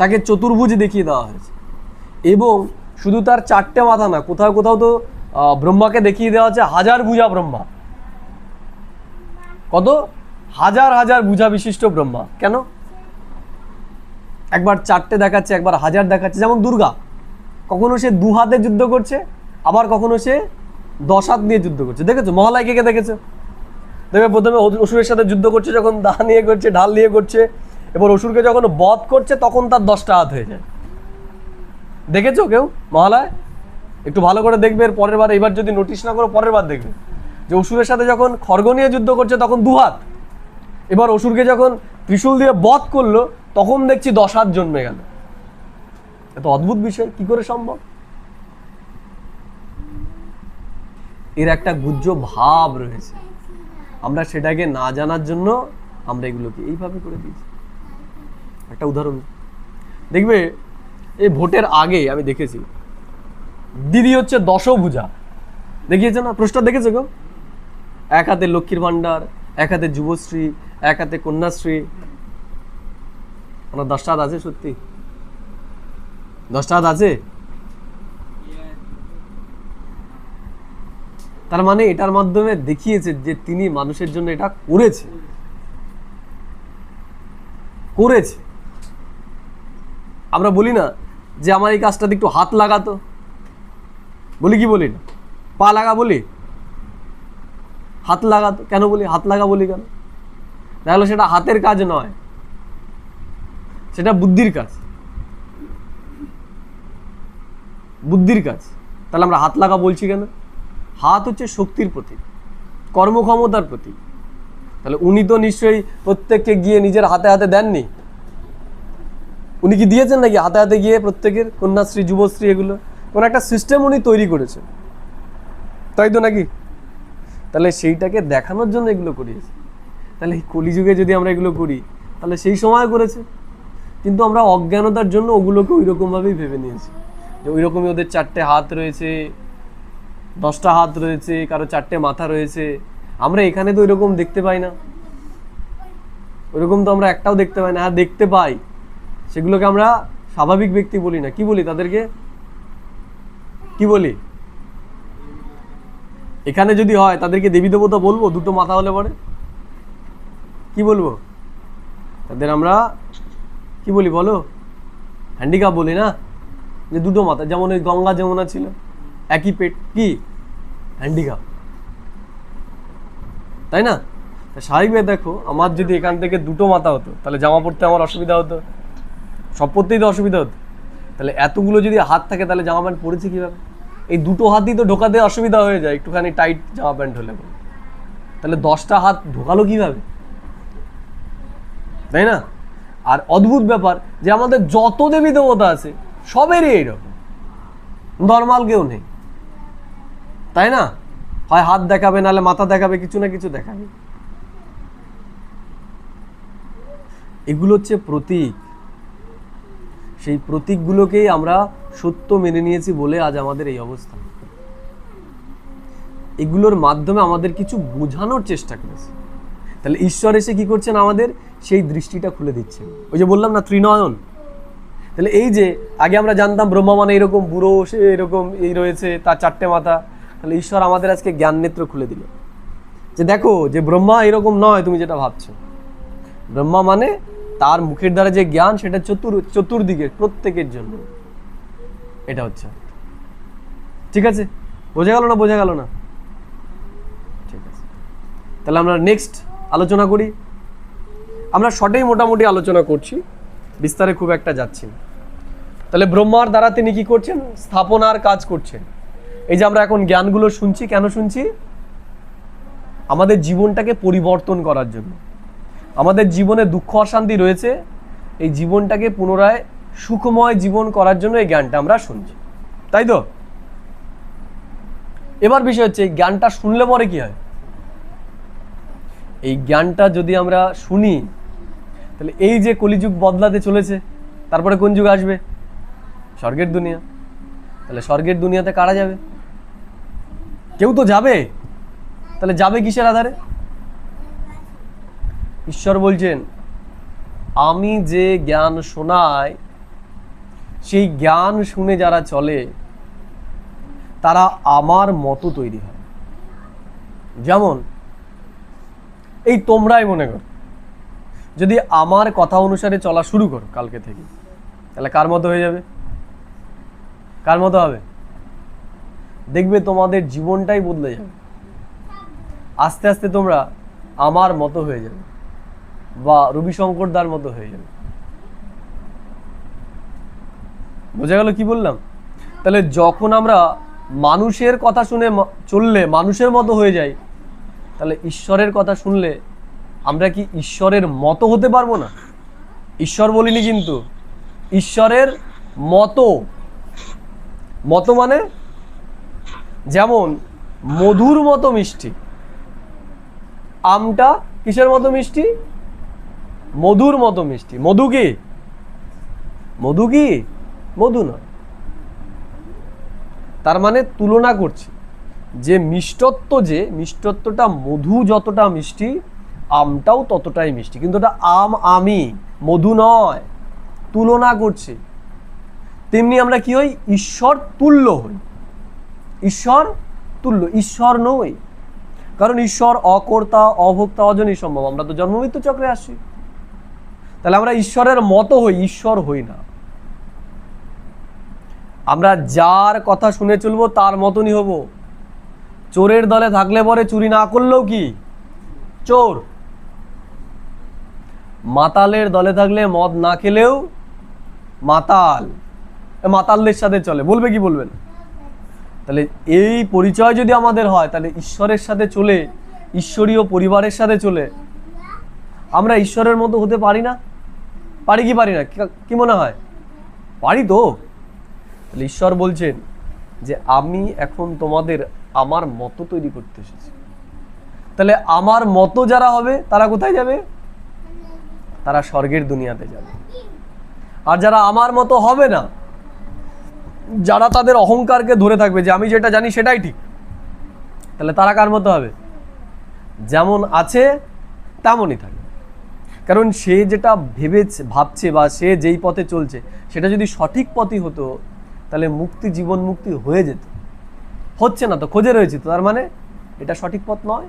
তাকে চতুর্ভুজ দেখিয়ে দেওয়া হয়েছে। এবং শুধু তার চারটে মাথা না, কোথাও কোথাও তো ব্রহ্মাকে দেখিয়ে দেওয়া হচ্ছে হাজার ভুজা ব্রহ্মা। কত? হাজার হাজার ভুজা বিশিষ্ট ব্রহ্মা। কেন? একবার চারটে দেখাচ্ছে, একবার হাজার দেখাচ্ছে। যেমন দুর্গা, কখনো সে 2 হাতে যুদ্ধ করছে, আবার কখনো সে 10 হাত নিয়ে যুদ্ধ করছে। দেখেছো মহালয়কে দেখেছো? দেখবে প্রথমে অসুরের সাথে যুদ্ধ করছে, যখন দা নিয়ে করছে, ঢাল নিয়ে করছে, এবার অসুরকে যখন বধ করছে তখন তার 10টা হাত হয়ে যায়। দেখেছো কেউ মহালয়? একটু ভালো করে দেখবে এর পরের বার। এবার যদি নোটিশ না করো, পরের বার দেখবে যে অসুরের সাথে যখন খড়গ নিয়ে যুদ্ধ করছে তখন 2 হাত, এবার অসুরকে যখন ত্রিশূল দিয়ে বধ করলো তখন দেখছি 10 হাত জন্মে গেল। এত অদ্ভুত বিষয় কি করে সম্ভব? এর একটা গুহ্য ভাব রয়েছে। আমরা সেটাকে না জানার জন্য আমরা এগুলোকে এইভাবে করে দিয়েছি। একটা উদাহরণ দেখবে, এই ভোটের আগে আমি দেখেছি দিদি হচ্ছে দশভুজা, দেখিয়েছে না? প্রশ্ন দেখেছে গো? এক হাতে লক্ষ্মীর ভান্ডার, এক হাতে যুবশ্রী, এক হাতে কন্যাশ্রী। ওনার 10টা হাত আছে? সত্যি 10টা হাত আছে? তার মানে এটার মাধ্যমে দেখিয়েছে যে তিনি মানুষের জন্য এটা করেছে। আমরা বলি না যে আমার এই কাজটাতে একটু হাত লাগাতো, বলি কি বলি না? পা লাগা বলি, হাত লাগাতো কেন বলি? হাত লাগা বলি কেন? তাহলে সেটা হাতের কাজ নয়, সেটা বুদ্ধির কাজ। তাহলে আমরা হাত লাগা বলছি কেন? হাত হচ্ছে শক্তির প্রতীক, কর্মক্ষমতার প্রতীক। তাহলে উনি তো নিশ্চয়ই প্রত্যেককে গিয়ে নিজের হাতে হাতে দেননি। উনি কি দিয়েছেন নাকি হাতে হাতে গিয়ে প্রত্যেকের কন্যাশ্রী, যুবশ্রী, এগুলো কোন একটা সিস্টেম উনি তৈরি করেছেন, তাই তো নাকি? তাহলে সেইটাকে দেখানোর জন্য এগুলো করিয়েছে। তাহলে এই কলিযুগে যদি আমরা এগুলো করি তাহলে সেই সময় করেছে, কিন্তু আমরা অজ্ঞানতার জন্য ওগুলোকে ওই রকমভাবেই ভেবে নিয়েছি যে ওই রকমই ওদের 4টে হাত রয়েছে, 10টা হাত রয়েছে, কারো 4টে মাথা রয়েছে। আমরা এখানে তো ওইরকম দেখতে পাই না, ওইরকম তো আমরা একটাও দেখতে পাই না। হ্যাঁ দেখতে পাই, সেগুলোকে আমরা স্বাভাবিক ব্যক্তি বলি না। কি বলি তাদেরকে? কি বলি? এখানে যদি হয় তাদেরকে দেবী দেবতা বলবো? 2টো মাথা হলে পরে কি বলবো তাদের? আমরা কি বলি বলো? হ্যান্ডিক্যাপ বলি না? যে 2টো মাথা, যেমন ওই গঙ্গা যমুনা ছিল একই পেট, কি হ্যান্ডিক্যাপ, তাই না? স্বাভাবিকভাবে দেখো, আমার যদি এখান থেকে 2টো মাথা হতো তাহলে জামা পরতে আমার অসুবিধা হতো, সব পরতেই তো অসুবিধা হতো। তাহলে এতগুলো যদি হাত থাকে তাহলে জামা প্যান্ট পরেছে কীভাবে? এই 2টো হাতই তো ঢোকাতে অসুবিধা হয়ে যায় একটুখানি টাইট জামা প্যান্ট হলে। তাহলে 10টা হাত ঢোকালো কীভাবে, তাই না? আর অদ্ভুত ব্যাপার যে আমাদের যত দেবী দেবতা আছে সবেরই এইরকম, নর্মাল কেউ নেই, তাই না? হয় হাত দেখাবে, নাহলে মাথা দেখাবে, কিছু না কিছু দেখাবে। এগুলো হচ্ছে প্রতীক। সেই প্রতীকগুলোকেই আমরা সত্য মেনে নিয়েছি বলে আজ আমাদের এই অবস্থা। এগুলোর মাধ্যমে আমাদের কিছু বোঝানোর চেষ্টা করেছে। তাহলে ঈশ্বর এসে কি করছেন? আমাদের সেই দৃষ্টিটা খুলে দিচ্ছেন। ওই যে বললাম না, ত্রিনয়ন। তাহলে এই যে আগে আমরা জানতাম ব্রহ্মা মানে এরকম বুড়ো, সে এরকম এই রয়েছে, তার 4টে মাথা। তাহলে ঈশ্বর আমাদের আজকে জ্ঞান নেত্র খুলে দিল যে দেখো, যে ব্রহ্মা এরকম নয় তুমি যেটা ভাবছো। ব্রহ্মা মানে তার মুখের দ্বারা যে জ্ঞান, সেটা চতুর্দিকে প্রত্যেকের জন্য। এটা হচ্ছে, ঠিক আছে? বোঝা গেল না? বোঝা গেল না? ঠিক আছে, তাহলে আমরা নেক্সট আলোচনা করি। আমরা শর্টেই মোটামুটি আলোচনা করছি, বিস্তারে খুব একটা যাচ্ছি না। তাহলে ব্রহ্মার দ্বারা তিনি কি করছেন? স্থাপনার কাজ করছেন। এই যে আমরা এখন জ্ঞানগুলো শুনছি, কেন শুনছি? আমাদের জীবনটাকে পরিবর্তন করার জন্য। আমাদের জীবনে দুঃখ অশান্তি রয়েছে, এই জীবনটাকে পুনরায় সুখময় জীবন করার জন্য এই জ্ঞানটা আমরা শুনছি, তাই তো? এবার বিষয় হচ্ছে, এই জ্ঞানটা শুনলে পরে কি হয়? এই জ্ঞানটা যদি আমরা শুনি, তাহলে এই যে কলিযুগ বদলাতে চলেছে, তারপরে কোন যুগ আসবে? স্বর্গের দুনিয়া। তাহলে স্বর্গের দুনিয়াতে কারা যাবে? কেউ তো যাবে। তাহলে যাবে কিসের আধারে? ঈশ্বর বলছেন, আমি যে জ্ঞান শোনাই, সেই জ্ঞান শুনে যারা চলে তারা আমার মতো তৈরি হয়। যেমন এই তোমরাই মনে করো, যদি আমার কথা অনুসারে চলা শুরু করো কালকে থেকে, তাহলে কার মতো হয়ে যাবে? কার মতো হবে? দেখবে তোমাদের জীবনটাই বদলে যাবে। আস্তে আস্তে তোমরা আমার মতো হয়ে যাবে, বা রবিশঙ্কর দার মতো হয়ে যাবে। বোঝা গেল কি বললাম? তাহলে যখন আমরা মানুষের কথা শুনে চললে মানুষের মতো হয়ে যাই, তাহলে ঈশ্বরের কথা শুনলে আমরা কি ঈশ্বরের মতো হতে পারবো না? ঈশ্বর বলিনি কিন্তু, ঈশ্বরের মতো। মতো মানে যেমন মধুর মতো মিষ্টি, আমটা কিসের মতো মিষ্টি? মধুর মতো মিষ্টি। মধু কি? মধু কি? মধু নয়। তার মানে তুলনা করছি যে মিষ্টত্বটা মধু যতটা মিষ্টি, আমটাও ততটাই মিষ্টি, কিন্তু ওটা আমি, মধু নয়। তুলনা করছি। তেমনি আমরা কি হই? ঈশ্বর তুল্য হই। ঈশ্বর তুল্য, ঈশ্বর নই, কারণ ঈশ্বর অকর্তা, অভোক্তা, অজনী সম্ভব। আমরা তো জন্মমৃত্যু চক্রে আসি, তাহলে আমরা ঈশ্বরের মতো হই, ঈশ্বর হই না। আমরা যার কথা শুনে চলবো তার মতনই হব। চোরের দলে থাকলে পরে চুরি না করলেও কি চোর, মাতালের দলে থাকলে মদ না খেলেও মাতাল, মাতালদের সাথে চলে, বলবে কি বলবে না? তাহলে এই পরিচয় যদি আমাদের হয়, তাহলে ঈশ্বরের সাথে চলে, ঈশ্বরীয় পরিবারের সাথে চলে আমরা ঈশ্বরের মতো হতে পারি না? পারি কি পারি না? কি মনে হয়? পারি তো। তাহলে ঈশ্বর বলছেন যে আমি এখন তোমাদের আমার মতো তৈরি করতে এসেছি। তাহলে আমার মতো যারা হবে তারা কোথায় যাবে? তারা স্বর্গের দুনিয়াতে যাবে। আর যারা আমার মতো হবে না, যারা তাদের অহংকারকে ধরে থাকবে যে আমি যেটা জানি সেটাই ঠিক, তাহলে তারা কার মতো হবে? যেমন আছে তেমনই থাকে। কারণ সে যেটা ভাবছে বা সে যেই পথে চলছে সেটা যদি সঠিক পথই হতো, তাহলে মুক্তি, জীবন মুক্তি হয়ে যেত। হচ্ছে না তো, খোঁজে রয়েছে তো, তার মানে এটা সঠিক পথ নয়।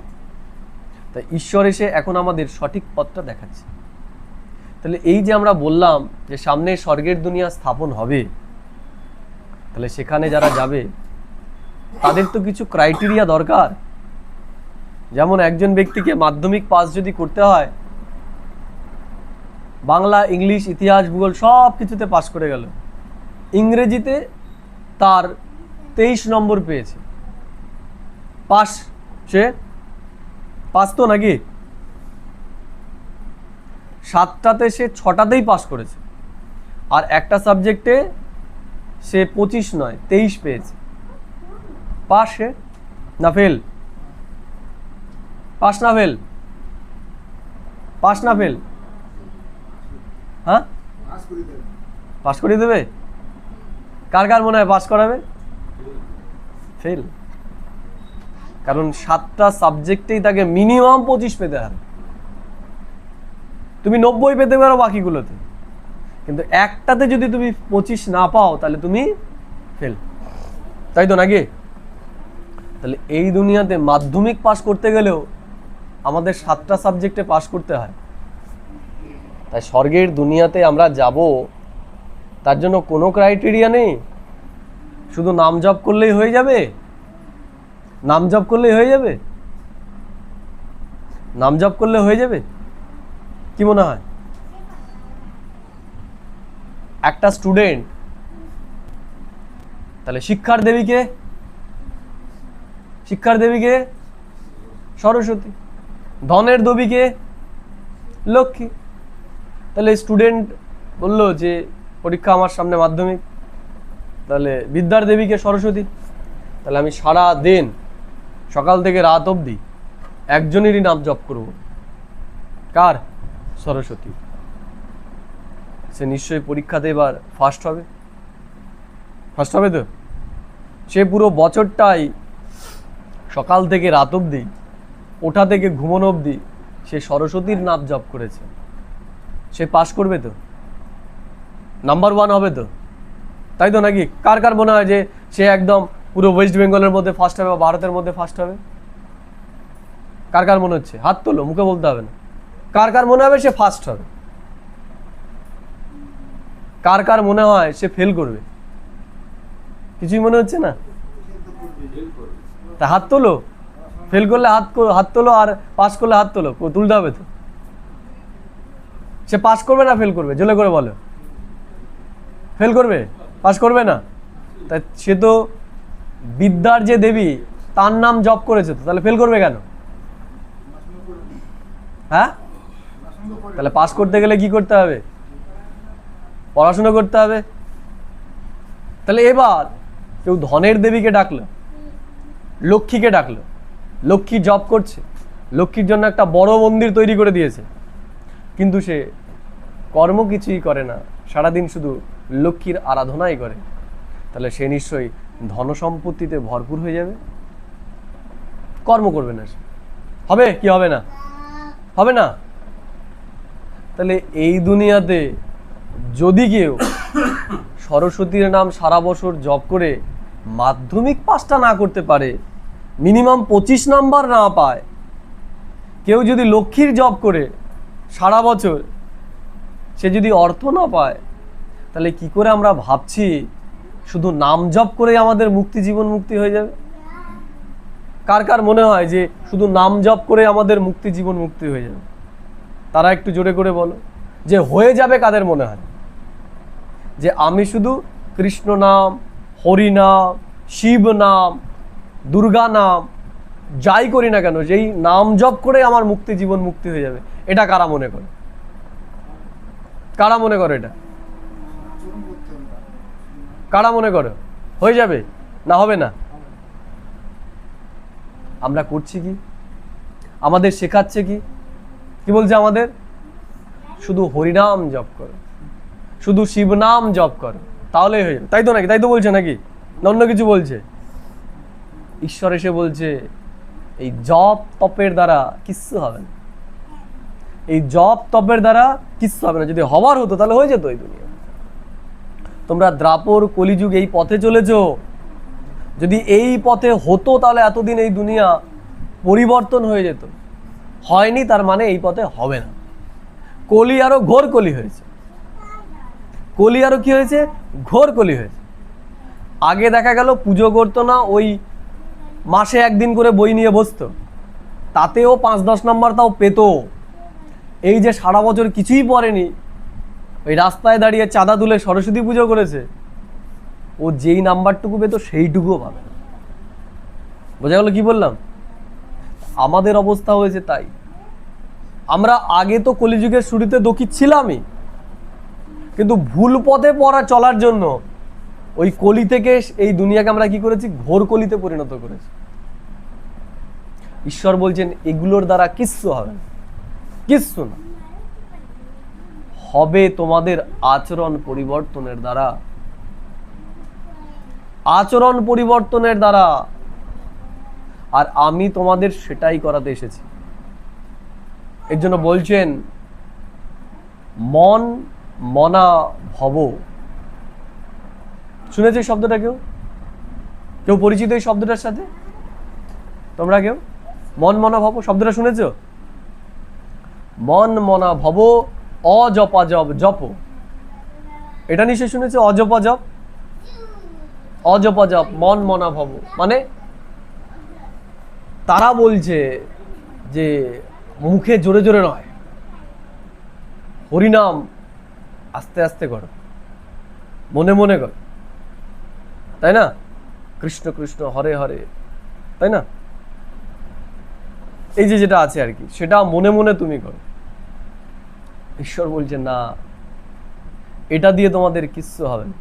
তাই ঈশ্বর এসে এখন আমাদের সঠিক পথটা দেখাচ্ছে। তাহলে এই যে আমরা বললাম যে সামনে স্বর্গের দুনিয়া স্থাপন হবে, তাহলে সেখানে যারা যাবে তাদের তো কিছু ক্রাইটেরিয়া দরকার। যেমন একজন ব্যক্তিকে মাধ্যমিক পাস যদি করতে হয়, বাংলা, ইংলিশ, ইতিহাস, ভূগোল সব কিছুতে পাস করে গেল, ইংরেজিতে তার 23 নম্বর পেয়েছে, পাস। সে পাস তো নাকি? 7টাতে সে 6টাতেই পাস করেছে, আর একটা সাবজেক্টে সে 25 নয় 23 পেয়েছে। পাস সে না ফেল? পাস না ফেল? পাস না ফেল? হ্যাঁ, পাস করিয়ে দেবে। কার কার মনে হয় পাস করাবে? ফেল। কারণ 7টা সাবজেক্টেই তাকে মিনিমাম 25 পেতে হবে। তুমি 90 পেতে পারো বাকিগুলোতে, কিন্তু একটাতে যদি তুমি 25 না পাও তাহলে তুমি ফেল, তাই তো নাকি? তাহলে এই দুনিয়াতে মাধ্যমিক পাস করতে গেলেও আমাদের 7টা সাবজেক্টে পাস করতে হয়। তাই স্বর্গের দুনিয়াতে আমরা যাব, তার জন্য কোনো ক্রাইটেরিয়া নেই। শুধু নাম জপ করলেই হয়ে যাবে? নাম জপ করলেই হয়ে যাবে? নাম জপ করলে হয়ে যাবে? কি মনে হয়? একটা স্টুডেন্ট, তাহলে শিক্ষার দেবীকে, শিক্ষার দেবীকে সরস্বতী, ধনের দেবীকে লক্ষ্মী। তাহলে স্টুডেন্ট বললো যে পরীক্ষা আমার সামনে, মাধ্যমিক, তাহলে বিদ্যার দেবীকে সরস্বতী। তাহলে আমি সারা দিন সকাল থেকে রাত অবধি একজনেরই নাম জপ করব। কার? সরস্বতী। সে নিশ্চয়ই পরীক্ষাতে এবার ফার্স্ট হবে। ফার্স্ট হবে তো? সে পুরো বছরটাই সকাল থেকে রাত অবধি, ওঠা থেকে ঘুমানো অবধি সে সরস্বতীর নাম জপ করেছে। সে পাস করবে তো? নাম্বার 1 হবে তো? তাই তো নাকি? কার কার মনে হয় যে সে একদম পুরো ওয়েস্ট বেঙ্গলের মধ্যে ফার্স্ট হবে বা ভারতের মধ্যে ফার্স্ট হবে? কার কার মনে হচ্ছে? হাত তোলো, মুখে বলতে হবে না। কার কার মনে হবে সে ফার্স্ট হবে? কার কার মনে হয় সে ফেল করবে? কিছুই মনে হচ্ছে না? তা হাত তোলো। ফেল করলে হাত তোলো, আর পাস করলে হাত তোলো। তুলতে হবে তো। সে পাস করবে না ফেল করবে? জোরে করে বলো। ফেল করবে, পাস করবে না। তাই সে তো বিদ্যার যে দেবী তার নাম জপ করেছে, তো তাহলে ফেল করবে কেন? হ্যাঁ, তাহলে পাস করতে গেলে কি করতে হবে? পড়াশোনা করতে হবে। তাহলে এবার কেউ ধনের দেবীকে ডাকলো, লক্ষ্মীকে ডাকলো, লক্ষ্মী জপ করছে, লক্ষ্মীর জন্য একটা বড় মন্দির তৈরি করে দিয়েছে, কিন্তু সে কর্ম কিছুই করে না, সারাদিন শুধু লক্ষ্মীর আরাধনাই করে, তাহলে সে নিশ্চয়ই ধনসম্পত্তিতে ভরপুর হয়ে যাবে? কর্ম করবে না সে, হবে কি হবে না? হবে না। তাহলে এই দুনিয়াতে যদি কেউ সরস্বতীর নাম সারা বছর জপ করে মাধ্যমিক পাসটা না করতে পারে, মিনিমাম 25 নাম্বার না পায়, কেউ যদি লক্ষ্মীর জপ করে সারা বছর সে যদি অর্থ না পায়, তাহলে কি করে আমরা ভাবছি শুধু নাম জপ করে আমাদের মুক্তি, জীবন মুক্তি হয়ে যাবে? কার কার মনে হয় যে শুধু নাম জপ করে আমাদের মুক্তি, জীবন মুক্তি হয়ে যাবে? তারা একটু জোরে করে বলো যে হয়ে যাবে। কাদের মনে হয় যে আমি শুধু কৃষ্ণ নাম, হরি নাম, শিব নাম, দুর্গা নাম যাই করি না কেন, যেই নাম জপ করে আমার মুক্তি, জীবন মুক্তি হয়ে যাবে? এটা কারা মনে করে? কারা মনে করে এটা? কারা মনে করে হয়ে যাবে? না হবে না। আমরা করছি কি? আমাদের শেখাচ্ছে কি? কি বলছে আমাদের? শুধু হরিনাম জপ করো, শুধু শিব নাম জপ করো, তাহলেই হয়ে যাবে। তাই তো নাকি? তাই তো বলছে নাকি? না অন্য কিছু বলছে? ঈশ্বর এসে বলছে এই জপ তপের দ্বারা কিচ্ছু হবে না, এই জপ তপের দ্বারা কিচ্ছু হবে না। যদি হওয়ার হতো তাহলে হয়ে যেত এই দুনিয়া। তোমরা দ্রাপর কলিযুগ এই পথে চলেছ, যদি এই পথে হতো তাহলে এতদিন এই দুনিয়া পরিবর্তন হয়ে যেত। হয়নি, তার মানে এই পথে হবে না। কলি আরো ঘোর কলি হয়েছে, কলি আরো কি হয়েছে? ঘোর কলি হয়েছে। আগে দেখা গেল পুজো করতো না, ওই মাসে একদিন করে বই নিয়ে বসতো, তাতেও 5-10 নাম্বার তাও পেত। এই যে সারা বছর কিছুই পড়েনি, ওই রাস্তায় দাঁড়িয়ে চাঁদা তুলে সরস্বতী পুজো করেছে, ও যেই নাম্বারটুকু পেত সেইটুকুও পাবে না। বোঝা গেল কি বললাম? আমাদের অবস্থা হয়েছে তাই। আমরা আগে তো কলিযুগের শুরুতে দক্ষিণ ছিলামই, কিন্তু ভুল পথে চলার জন্য ওই কলি থেকে এই দুনিয়াকে আমরা কি করেছি? ঘোর কলিতে পরিণত করেছি। ঈশ্বর বলছেন এগুলোর দ্বারা কিচ্ছু হবে না, কিচ্ছু না। হবে তোমাদের আচরণ পরিবর্তনের দ্বারা, আচরণ পরিবর্তনের দ্বারা। আর আমি তোমাদের সেটাই করাতে এসেছি। এর জন্য বলছেন মন মনা ভব। শুনেছে শব্দটা? কেউ কেউ পরিচিত এই শব্দটার সাথে? তোমরা কেউ মন মনা ভব শব্দটা শুনেছ? মন মনা ভব অজপা জপ জপ, এটা নিশ্চয়ই শুনেছ। অজপা জপ, অজপা জপ, মন মনা ভব। মানে তারা বলছে যে মুখে জোরে জোরে নয়, হরিনাম আস্তে আস্তে করো, মনে মনে করো, তাই না? কৃষ্ণ কৃষ্ণ হরে হরে, তাই না? এই যে যেটা আছে আর কি, সেটা মনে মনে তুমি করো। ঈশ্বর বলছে না, এটা দিয়ে তোমাদের কিচ্ছু হবে না।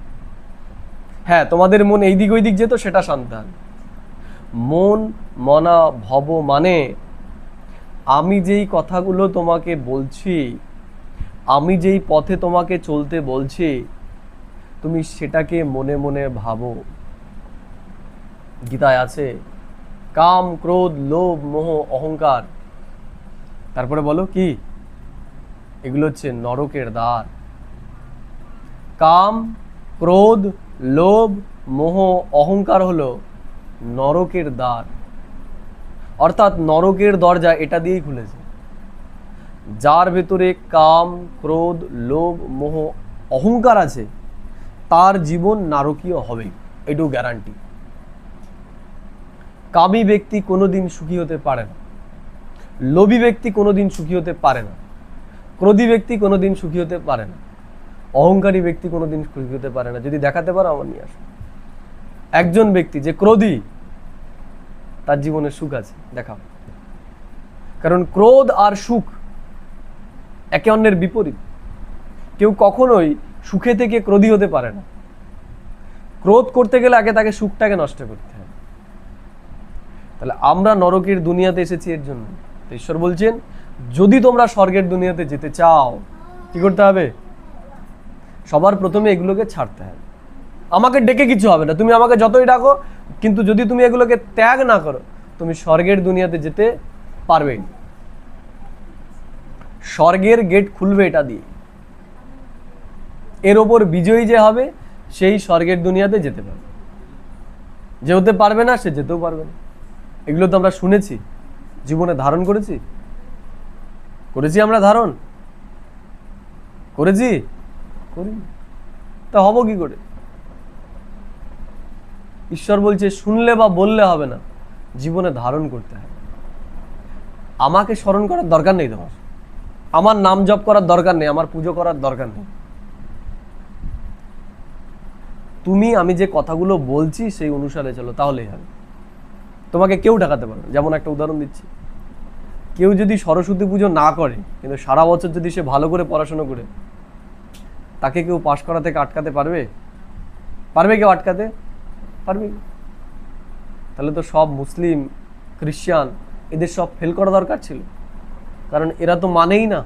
হ্যাঁ, তোমাদের মন এই দিক ওই দিক যেত, সেটা শান্ত হবে। মন মনা ভব মানে আমি যেই কথাগুলো তোমাকে বলছি, আমি যেই পথে তোমাকে চলতে বলছি, তুমি সেটাকে মনে মনে ভাবো। গীতায় আছে কাম ক্রোধ লোভ মোহ অহংকার, তারপরে বলো কি? এগুলো হচ্ছে নরকের দ্বার। কাম ক্রোধ লোভ মোহ অহংকার হলো নরকের দ্বার। অর্থাৎ নরকের দরজা এটা দিয়েই খুলেছে। যার ভেতরে কাম ক্রোধ লোভ মোহ অহংকার আছে, তার জীবন নারকীয় হবে, এটাও গ্যারান্টি। কামী ব্যক্তি কোনোদিন সুখী হতে পারে না, লোভী ব্যক্তি কোনোদিন সুখী হতে পারে না, ক্রোধী ব্যক্তি কোনোদিন সুখী হতে পারে না, অহংকারী ব্যক্তি কোনোদিন সুখী হতে পারে না। যদি দেখাতে পারো আমার নিয়ে আসো একজন ব্যক্তি যে ক্রোধী, তার জীবনে সুখ আছে, দেখাও। কারণ ক্রোধ আর সুখ একে অন্যের বিপরীত। কেউ কখনোই সুখে থেকে ক্রোধী হতে পারে না। ক্রোধ করতে গেলে আগে তাকে সুখটাকে নষ্ট করতে হয়। তাহলে আমরা নরকের দুনিয়াতে এসেছি এর জন্য, তো ঈশ্বর বলছেন যদি তোমরা স্বর্গের দুনিয়াতে যেতে চাও কি করতে হবে? সবার প্রথমে এগুলোকে ছাড়তে হবে। আমাকে ডেকে কিছু হবে না, তুমি আমাকে যতই ডাকো, কিন্তু যদি তুমি এগুলোকে ত্যাগ না করো তুমি স্বর্গের দুনিয়াতে যেতে পারবে না। স্বর্গের গেট খুলবে এটা দিয়ে, এর ওপর বিজয়ী যে হবে সেই স্বর্গের দুনিয়াতে যেতে পারবে, যে হতে পারবে না সে যেতেও পারবে না। এগুলো তো আমরা শুনেছি, জীবনে ধারণ করেছি আমরা ধারণ করেছি, করি তা হব কি করে? ঈশ্বর বলছে শুনলে বা বললে হবে না, জীবনে ধারণ করতে হবে। আমাকে স্মরণ করার দরকার নেই তোমার, আমার নাম জপ করার দরকার নেই, আমার পুজো করার দরকার নেই। তুমি আমি যে কথাগুলো বলছি সেই অনুসারে চলো, তাহলেই হবে। তোমাকে কেউ ঠেকাতে পারবে না। যেমন একটা উদাহরণ দিচ্ছি, কেউ যদি সরস্বতী পুজো না করে কিন্তু সারা বছর যদি সে ভালো করে পড়াশোনা করে, তাকে কেউ পাশ করা থেকে আটকাতে পারবে? কেউ আটকাতে পারবে? তাহলে তো সব মুসলিম খ্রিস্টান এদের সব ফেল করা দরকার ছিল, কারণ এরা তো মানেই না।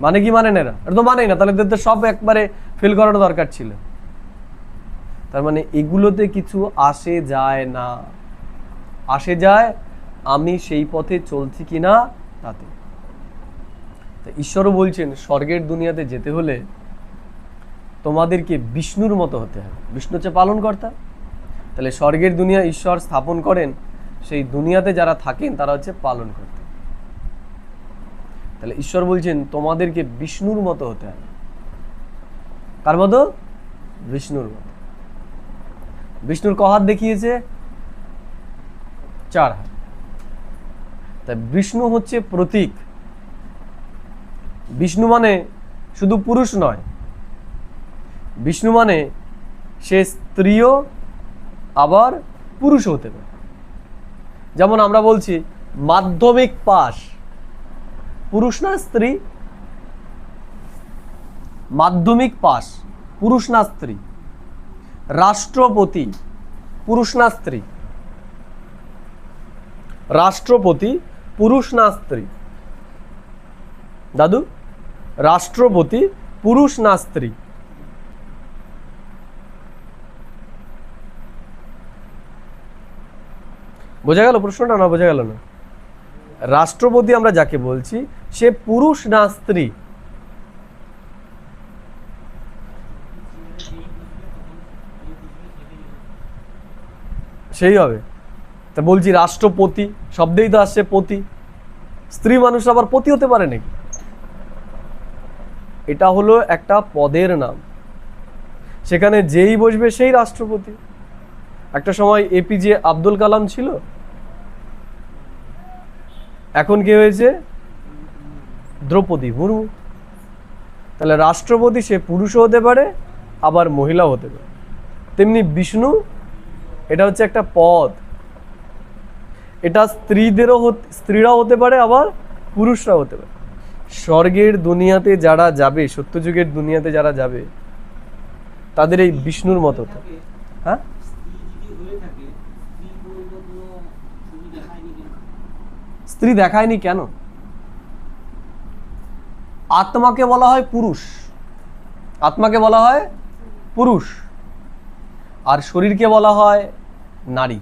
মানে কি মানে না? এরা তো মানেই না, তাহলে এদের তো সব একবারে ফেল করানো দরকার ছিল। তার মানে এগুলোতে কিছু আসে যায় না, আসে যায় আমি সেই পথে চলছি কিনা তাতে। ঈশ্বরও বলছেন স্বর্গের দুনিয়াতে যেতে হলে তোমাদেরকে বিষ্ণুর মতো হতে হবে। বিষ্ণু হচ্ছে পালনকর্তা, তাহলে স্বর্গের দুনিয়া ঈশ্বর স্থাপন করেন, সেই দুনিয়াতে যারা থাকেন তারা হচ্ছে পালনকর্তা। তাহলে ঈশ্বর বলছেন তোমাদেরকে বিষ্ণুর মতো হতে হবে। কার মতো? বিষ্ণুর মতো। বিষ্ণুর ক হাত দেখিয়েছে? 4 হাত। তাই বিষ্ণু হচ্ছে প্রতীক। বিষ্ণু মানে শুধু পুরুষ নয়, বিষ্ণু মানে সে স্ত্রীও আবার পুরুষও হতে পারে। যেমন আমরা বলছি মাধ্যমিক পাস, পুরুষ না স্ত্রী? মাধ্যমিক পাস, পুরুষ না স্ত্রী? রাষ্ট্রপতি, পুরুষ না স্ত্রী? রাষ্ট্রপতি পুরুষ না স্ত্রী? দাদু, রাষ্ট্রপতি পুরুষ না স্ত্রী? বোঝা গেল প্রশ্নটা? না বোঝা গেল না? রাষ্ট্রপতি আমরা যাকে বলছি সে পুরুষ না স্ত্রী? সেই হবে। তা বলছি রাষ্ট্রপতি শব্দেই তো আসছে পতি, স্ত্রী মানুষ আবার পতি হতে পারে নাকি? এটা হলো একটা পদের নাম, সেখানে যেই বসবে সেই রাষ্ট্রপতি। একটা সময় এপিজে আব্দুল কালাম ছিল, এখন কে হয়েছে? দ্রৌপদী মুর্মু। তাহলে রাষ্ট্রপতি সে পুরুষও হতে পারে আবার মহিলাও হতে পারে। তেমনি বিষ্ণু এটা হচ্ছে একটা পদ, এটা স্ত্রীরাও হতে পারে আবার পুরুষরাও হতে পারে। স্বর্গের দুনিয়াতে যারা যাবে, সত্যযুগের দুনিয়াতে যারা যাবে, তাদের এই বিষ্ণুর মতো। হ্যাঁ, স্ত্রী দেখায়নি কেন? আত্মাকে বলা হয় পুরুষ, আত্মাকে বলা হয় পুরুষ, আর শরীরকে বলা হয় নারী।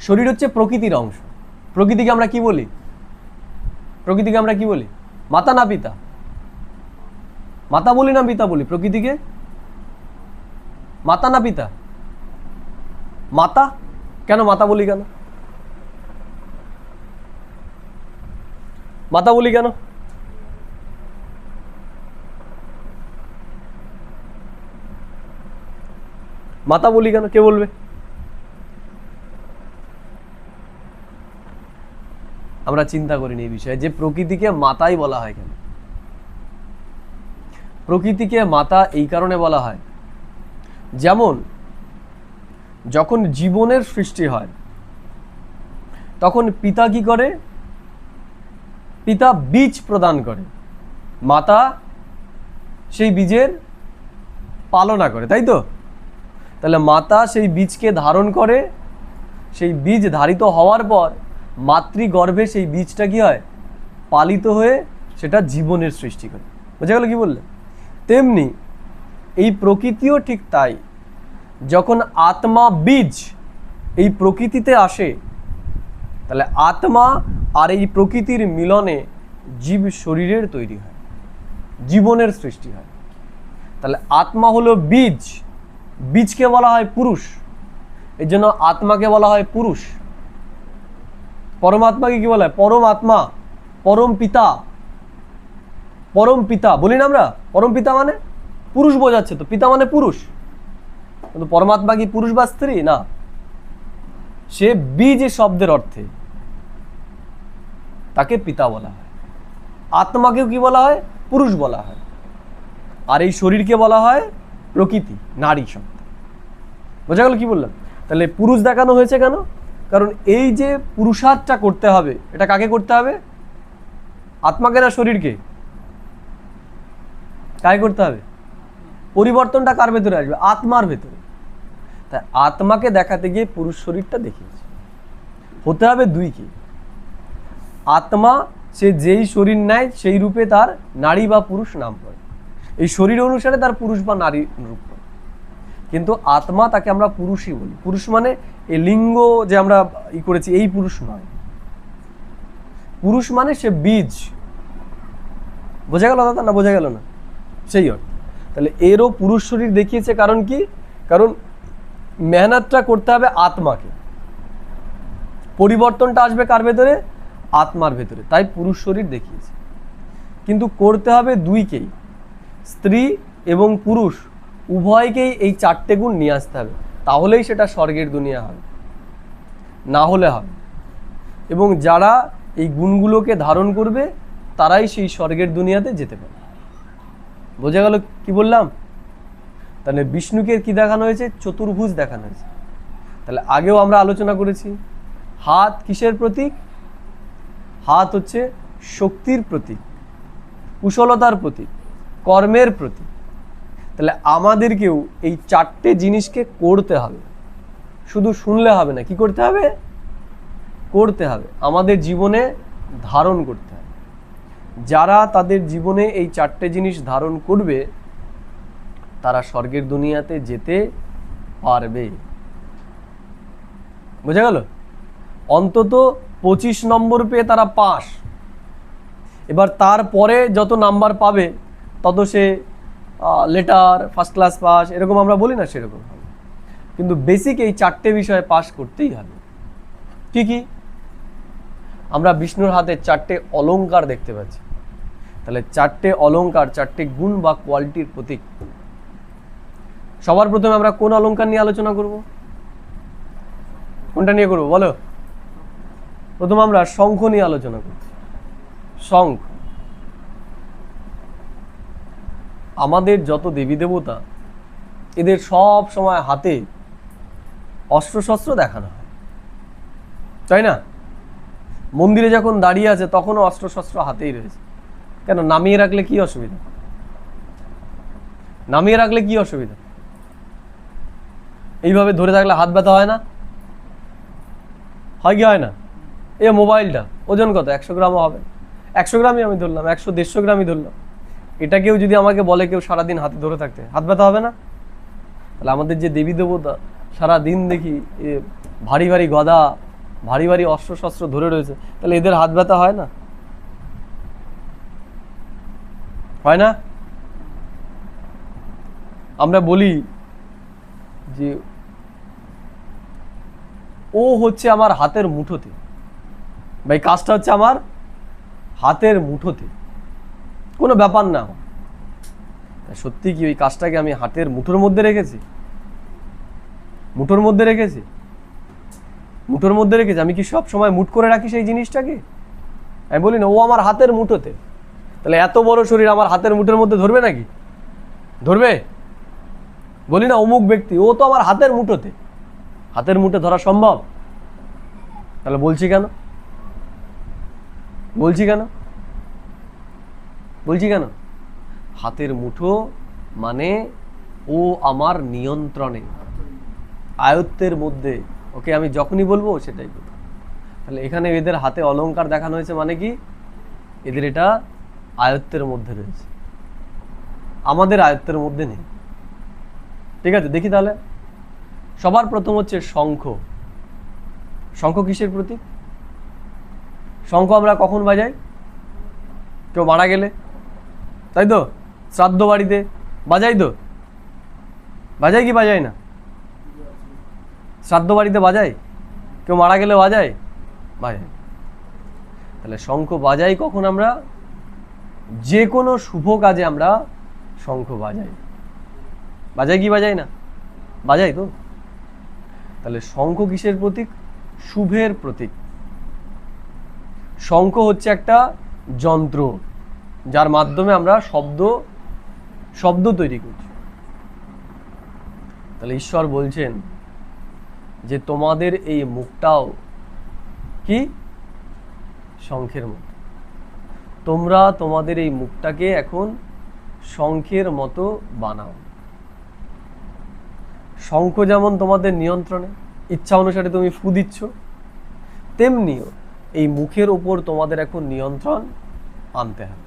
শরীর হচ্ছে প্রকৃতির অংশ। প্রকৃতিকে আমরা কি বলি? প্রকৃতিকে আমরা কি বলি? মাতা না পিতা? মাতা বলি না পিতা বলি? প্রকৃতিকে মাতা না পিতা? মাতা। কেন মাতা বলি? কেন মাতা বলি? কেন? মাতা বলি কেন? কে বলবে? আমরা চিন্তা করিনি এই বিষয়ে যে প্রকৃতিকে মাতাই বলা হয় কেন। প্রকৃতিকে মাতা এই কারণে বলা হয়, যেমন যখন জীবনের সৃষ্টি হয় তখন পিতা কি করে? পিতা বীজ প্রদান করে, মাতা সেই বীজের পালনা করে, তাই তো? তাহলে মাতা সেই বীজকে ধারণ করে, সেই বীজ ধারিত হওয়ার পর মাতৃগর্ভে সেই বীজটা কি হয়, পালিত হয়ে সেটা জীবনের সৃষ্টি করে। বোঝা গেল কি বললেন? তেমনি এই প্রকৃতিও ঠিক তাই। যখন আত্মা বীজ এই প্রকৃতিতে আসে, তাহলে আত্মা আর এই প্রকৃতির মিলনে জীব শরীরের তৈরি হয়, জীবনের সৃষ্টি হয়। তাহলে আত্মা হলো বীজ, বীজকে বলা হয় পুরুষ, এই জন্য আত্মাকে বলা হয় পুরুষ। পরমাত্মাকে কি বলা হয়? পরম আত্মা, পরম পিতা। পরম পিতা বলি না আমরা, পরম পিতা মানে পুরুষ বোঝাচ্ছে, তো পিতা মানে পুরুষ। কিন্তু পরমাত্মা কি পুরুষ বা স্ত্রী? না, সে বীজ শব্দের অর্থে, তাকে পিতা বলা হয়। আত্মাকেও কি বলা হয়? পুরুষ বলা হয়। আর এই শরীরকে বলা হয় প্রকৃতি, নারী শব্দ। বোঝা গেল কি বললাম? তাহলে পুরুষ দেখানো হয়েছে কেন? কারণ এই যে পুরুষার্থটা করতে হবে, এটা কাকে করতে হবে? আত্মাকে না শরীরকে? কাকে করতে হবে? পরিবর্তনটা কার ভেতরে আসবে? আত্মার ভেতরে। তাই আত্মাকে দেখাতে গিয়ে পুরুষ শরীরটা দেখিয়েছে। হতে হবে দুই কি, আত্মা সে যেই শরীর নেয় সেই রূপে তার নারী বা পুরুষ নাম পড়ে, এই শরীর অনুসারে তার পুরুষ বা নারী রূপ পড়ে। কিন্তু আত্মা তাকে আমরা পুরুষই বলি। পুরুষ মানে এই লিঙ্গ যে আমরা করেছি এই পুরুষ নয়, পুরুষ মানে সে বীজ। বোঝা গেল দাদা? না বোঝা গেল না? সেই অর্থ। তাহলে এরও পুরুষ শরীর দেখিয়েছে, কারণ কি? কারণ মেহনতটা করতে হবে আত্মাকে, পরিবর্তনটা আসবে কার ভেতরে? আত্মার ভেতরে। তাই পুরুষ শরীর দেখিয়েছে। কিন্তু করতে হবে দুইকেই, স্ত্রী এবং পুরুষ উভয়কেই এই চারটে গুণ নিয়ে আসতে হবে, তাহলেই সেটা স্বর্গের দুনিয়া হবে, না হলে হবে। এবং যারা এই গুণগুলোকে ধারণ করবে তারাই সেই স্বর্গের দুনিয়াতে যেতে পারে। বোঝা গেল কি বললাম? তাহলে বিষ্ণুকে কি দেখানো হয়েছে? চতুর্ভুজ দেখানো হয়েছে। তাহলে আগেও আমরা আলোচনা করেছি, হাত কিসের প্রতীক? হাত হচ্ছে শক্তির প্রতীক, কুশলতার প্রতীক, কর্মের প্রতীক। তাহলে আমাদেরকেও এই চারটে জিনিসকে করতে হবে, শুধু শুনলে হবে না। কি করতে হবে? করতে হবে, আমাদের জীবনে ধারণ করতে হবে। যারা তাদের জীবনে এই চারটে জিনিস ধারণ করবে তারা স্বর্গের দুনিয়াতে যেতে পারবে। বোঝা গেল? অন্তত 25 নম্বর পেয়ে তারা পাস। এবার তারপরে যত নাম্বার পাবে তত সে লেটার, ফার্স্ট ক্লাস পাস, এরকম আমরা বলি না, সেরকম হবে। কিন্তু বেসিক এই চারটে বিষয়ে পাস করতেই হবে। কি কি? আমরা বিষ্ণুর হাতে চারটে অলংকার দেখতে পাচ্ছি। তাহলে চারটে অলংকার, চারটে গুণ বা কোয়ালিটির প্রতীক। সবার প্রথমে আমরা কোন অলংকার নিয়ে আলোচনা করব? কোনটা নিয়ে করব বলো? প্রথম আমরা শঙ্খ নিয়ে আলোচনা করব। শঙ্খ। আমাদের যত দেবী দেবতা এদের সব সময় হাতে অস্ত্রশস্ত্র দেখানো হয়, তাই না? মন্দিরে যখন দাঁড়িয়ে আছে তখনও অস্ত্রশস্ত্র হাতেই রয়েছে। কেন? নামিয়ে রাখলে কি অসুবিধা? নামিয়ে রাখলে কি অসুবিধা? এইভাবে ধরে থাকলে হাত ব্যথা হয় না? হয় কি হয় না? এই মোবাইলটা ওজন কত? 100 গ্রামও হবে। 100 গ্রামই আমি ধরলাম, 100-150 গ্রামই ধরলাম। এটাকেও যদি আমাকে বলে কেউ সারাদিন হাতে ধরে থাকতে, হাত ব্যথা হবে না? তাহলে আমাদের যে দেবী দেবতা সারাদিন দেখি ভারী ভারী গদা, ভারী ভারী অস্ত্রশস্ত্র ধরে রয়েছে, তাহলে এদের হাত ব্যথা হয় না? হয় না? আমরা বলি যে ও হচ্ছে আমার হাতের মুঠোতে, ভাই কাজটা হচ্ছে আমার হাতের মুঠোতে, কোনো ব্যাপার না। সত্যি কি ওই কাজটাকে আমি হাতের মুঠোর মধ্যে রেখেছি? মুঠোর মধ্যে রেখেছি? মুঠোর মধ্যে রেখেছি। আমি কি সব সময় মুঠ করে রাখি সেই জিনিসটাকে? আমি বলি না ও আমার হাতের মুঠোতে। তাহলে এত বড় শরীর আমার হাতের মুঠোর মধ্যে ধরবে নাকি? ধরবে? বলি না অমুক ব্যক্তি, ও তো আমার হাতের মুঠোতে। হাতের মুঠে ধরা সম্ভব? তাহলে বলছি কেন? বলছি কেন? বলছি কেন? হাতের মুঠো মানে ও আমার নিয়ন্ত্রণে, আয়ত্তের মধ্যে, ওকে আমি যখনই বলবো সেটাই বলবো। তাহলে এখানে এদের হাতে অলংকার দেখানো হয়েছে, মানে কি এদের এটা আয়ত্তের মধ্যে রয়েছে, আমাদের আয়ত্তের মধ্যে নেই। ঠিক আছে, দেখি তাহলে। সবার প্রথম হচ্ছে শঙ্খ। শঙ্খ কিসের প্রতীক? শঙ্খ আমরা কখন বাজাই? কেউ মারা গেলে, তাই তো? শ্রাদ্ধ বাড়িতে বাজাই তো, বাজাই কি বাজাই না? শ্রাদ্ধ বাড়িতে বাজাই, কেউ মারা গেলে বাজাই, বাজাই। তাহলে শঙ্খ বাজাই কখন? আমরা যে কোনো শুভ কাজে আমরা শঙ্খ বাজাই। বাজাই কি বাজাই না? বাজাই তো। তাহলে শঙ্খ কিসের প্রতীক? শুভের প্রতীক। শঙ্খ হচ্ছে একটা যন্ত্র যার মাধ্যমে আমরা শব্দ তৈরি করছি। তাহলে ঈশ্বর বলছেন যে তোমাদের এই মুখটাও কি শঙ্খের মতো, তোমরা তোমাদের এই মুখটাকে এখন শঙ্খের মতো বানাও। শঙ্খ যেমন তোমাদের নিয়ন্ত্রণে, ইচ্ছা অনুসারে তুমি ফু দিচ্ছ, তেমনিও এই মুখের ওপর তোমাদের এখন নিয়ন্ত্রণ আনতে হবে।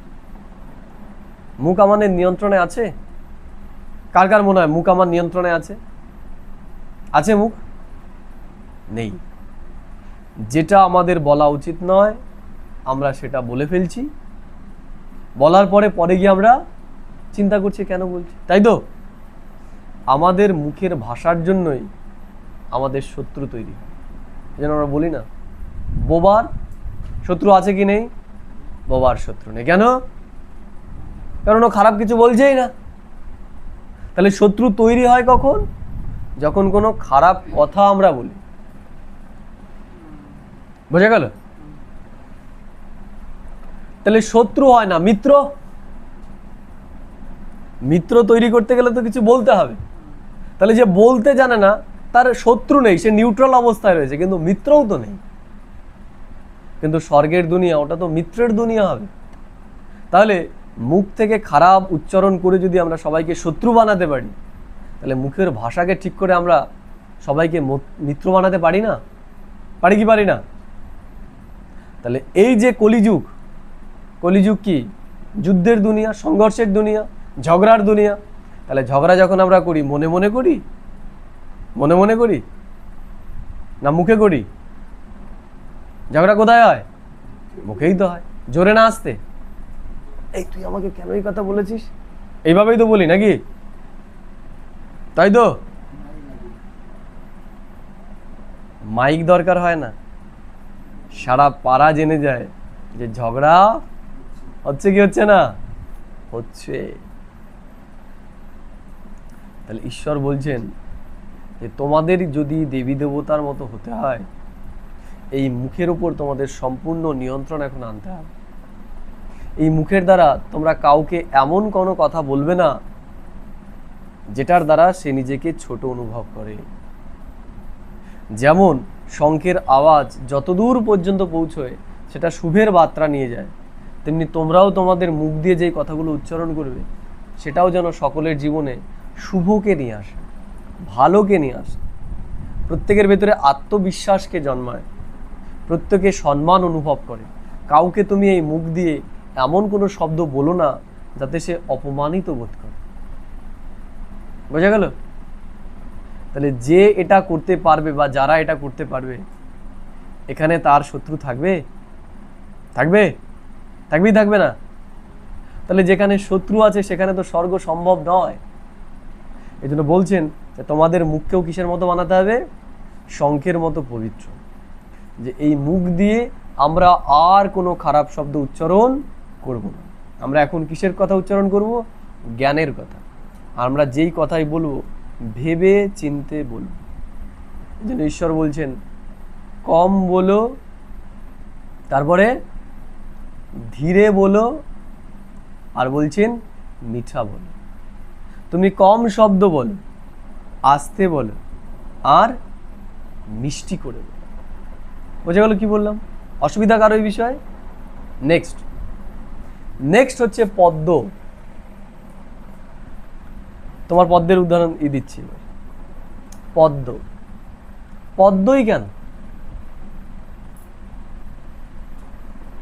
মুখ আমাদের নিয়ন্ত্রণে আছে? কার কার মনে হয় মুখ আমার নিয়ন্ত্রণে আছে? আছে মুখ? নেই। যেটা আমাদের বলা উচিত নয় আমরা সেটা বলে ফেলছি, বলার পরে গিয়ে আমরা চিন্তা করছি কেন বলছি, তাই তো? আমাদের মুখের ভাষার জন্যই আমাদের শত্রু তৈরি হয়। যেন আমরা বলি না, বোবার শত্রু আছে কি নেই? বোবার শত্রু নেই। কেন? কারণ ও খারাপ কিছু বলছেই না। তাহলে শত্রু তৈরি হয় কখন? যখন কোনো খারাপ কথা আমরা বলি। বোঝা গেল? তাহলে শত্রু হয় না, মিত্র। মিত্র তৈরি করতে গেলে তো কিছু বলতে হবে। তাহলে যে বলতে জানে না তার শত্রু নেই, সে নিউট্রাল অবস্থায় রয়েছে, কিন্তু মিত্রও তো নেই। কিন্তু স্বর্গের দুনিয়া ওটা তো মিত্রের দুনিয়া হবে। তাহলে মুখ থেকে খারাপ উচ্চারণ করে যদি আমরা সবাইকে শত্রু বানাতে পারি, তাহলে মুখের ভাষাকে ঠিক করে আমরা সবাইকে মিত্র বানাতে পারি না? পারি কি পারি না? তাহলে এই যে কলিযুগ, কলিযুগ কি? যুদ্ধের দুনিয়া, সংঘর্ষের দুনিয়া, ঝগড়ার দুনিয়া। তাহলে ঝগড়া যখন আমরা করি মনে মনে করি, মনে মনে করি না মুখে করি? ঝগড়া কোথায় হয়? মুখেই তো হয়। জোরে না আসতে, এই তুই আমাকে কেন এই কথা বলেছিস, এইভাবেই তো বলি নাকি? তাই তো? মাইক দরকার হয় না, সারা পাড়া জেনে যায় যে ঝগড়া হচ্ছে কি হচ্ছে না? হচ্ছে। তাহলে ঈশ্বর বলছেন যে তোমাদের যদি দেবী দেবতার মতো হতে হয়, এই মুখের উপর তোমাদের সম্পূর্ণ নিয়ন্ত্রণ এখন আনতে হবে। এই মুখের দ্বারা তোমরা কাউকে এমন কোনো কথা বলবে না যেটার দ্বারা সে নিজেকে ছোট অনুভব করে। যেমন শঙ্খের আওয়াজ যতদূর পর্যন্ত পৌঁছয় সেটা শুভের বার্তা নিয়ে যায়, তেমনি তোমরাও তোমাদের মুখ দিয়ে যেই কথাগুলো উচ্চারণ করবে সেটাও যেন সকলের জীবনে শুভকে নিয়ে আসে, ভালোকে নিয়ে আসে, প্রত্যেকের ভেতরে আত্মবিশ্বাসকে জন্মায়, প্রত্যেকে সম্মান অনুভব করে। কাউকে তুমি এই মুখ দিয়ে এমন কোনো শব্দ বলো না যাতে সে অপমানিত বোধ করে। বোঝা গেল? তাহলে যে এটা করতে পারবে বা যারা এটা করতে পারবে, এখানে তার শত্রু থাকবে? থাকবে? থাকবেই থাকবে না? তাহলে যেখানে শত্রু আছে সেখানে তো স্বর্গ সম্ভব নয়। এই জন্য বলছেন যে তোমাদের মুখকেও কিসের মতো বানাতে হবে? শঙ্খের মতো পবিত্র। যে এই মুখ দিয়ে আমরা আর কোনো খারাপ শব্দ উচ্চারণ করব না। আমরা এখন কিসের কথা উচ্চারণ করব? জ্ঞানের কথা। আর আমরা যেই কথাই বলবো ভেবে চিনতে বলবো। এই জন্য ঈশ্বর বলছেন কম বলো, তারপরে ধীরে বলো, আর বলছেন মিঠা বলো। তুমি কম শব্দ বলো, আস্তে বলো, আর মিষ্টি করে বলো। বোঝা গেল কি বললাম? অসুবিধা কারো এই বিষয়ে? নেক্সট হচ্ছে পদ্ম। তোমার পদ্মের উদাহরণ দিচ্ছি। পদ্মই কেন?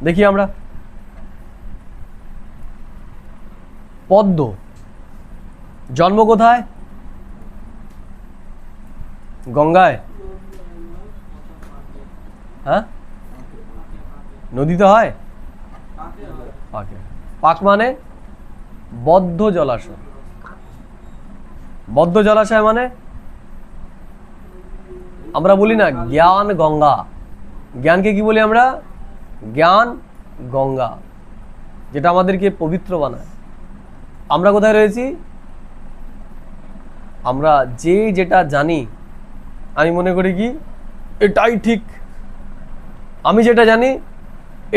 দেখি আমরা, পদ্ম জন্ম কোথায়? গঙ্গায়? হ্যাঁ, নদীতে হয়? পাকে। পাক মানে বদ্ধ জলাশয়। বদ্ধ জলাশয় মানে আমরা বলি না জ্ঞান গঙ্গা। জ্ঞানকে কি বলি আমরা? জ্ঞান গঙ্গা, যেটা আমাদেরকে পবিত্র বানায়। আমরা কোথায় রয়েছি? আমরা যে যেটা জানি, আমি মনে করি কি এটাই ঠিক, আমি যেটা জানি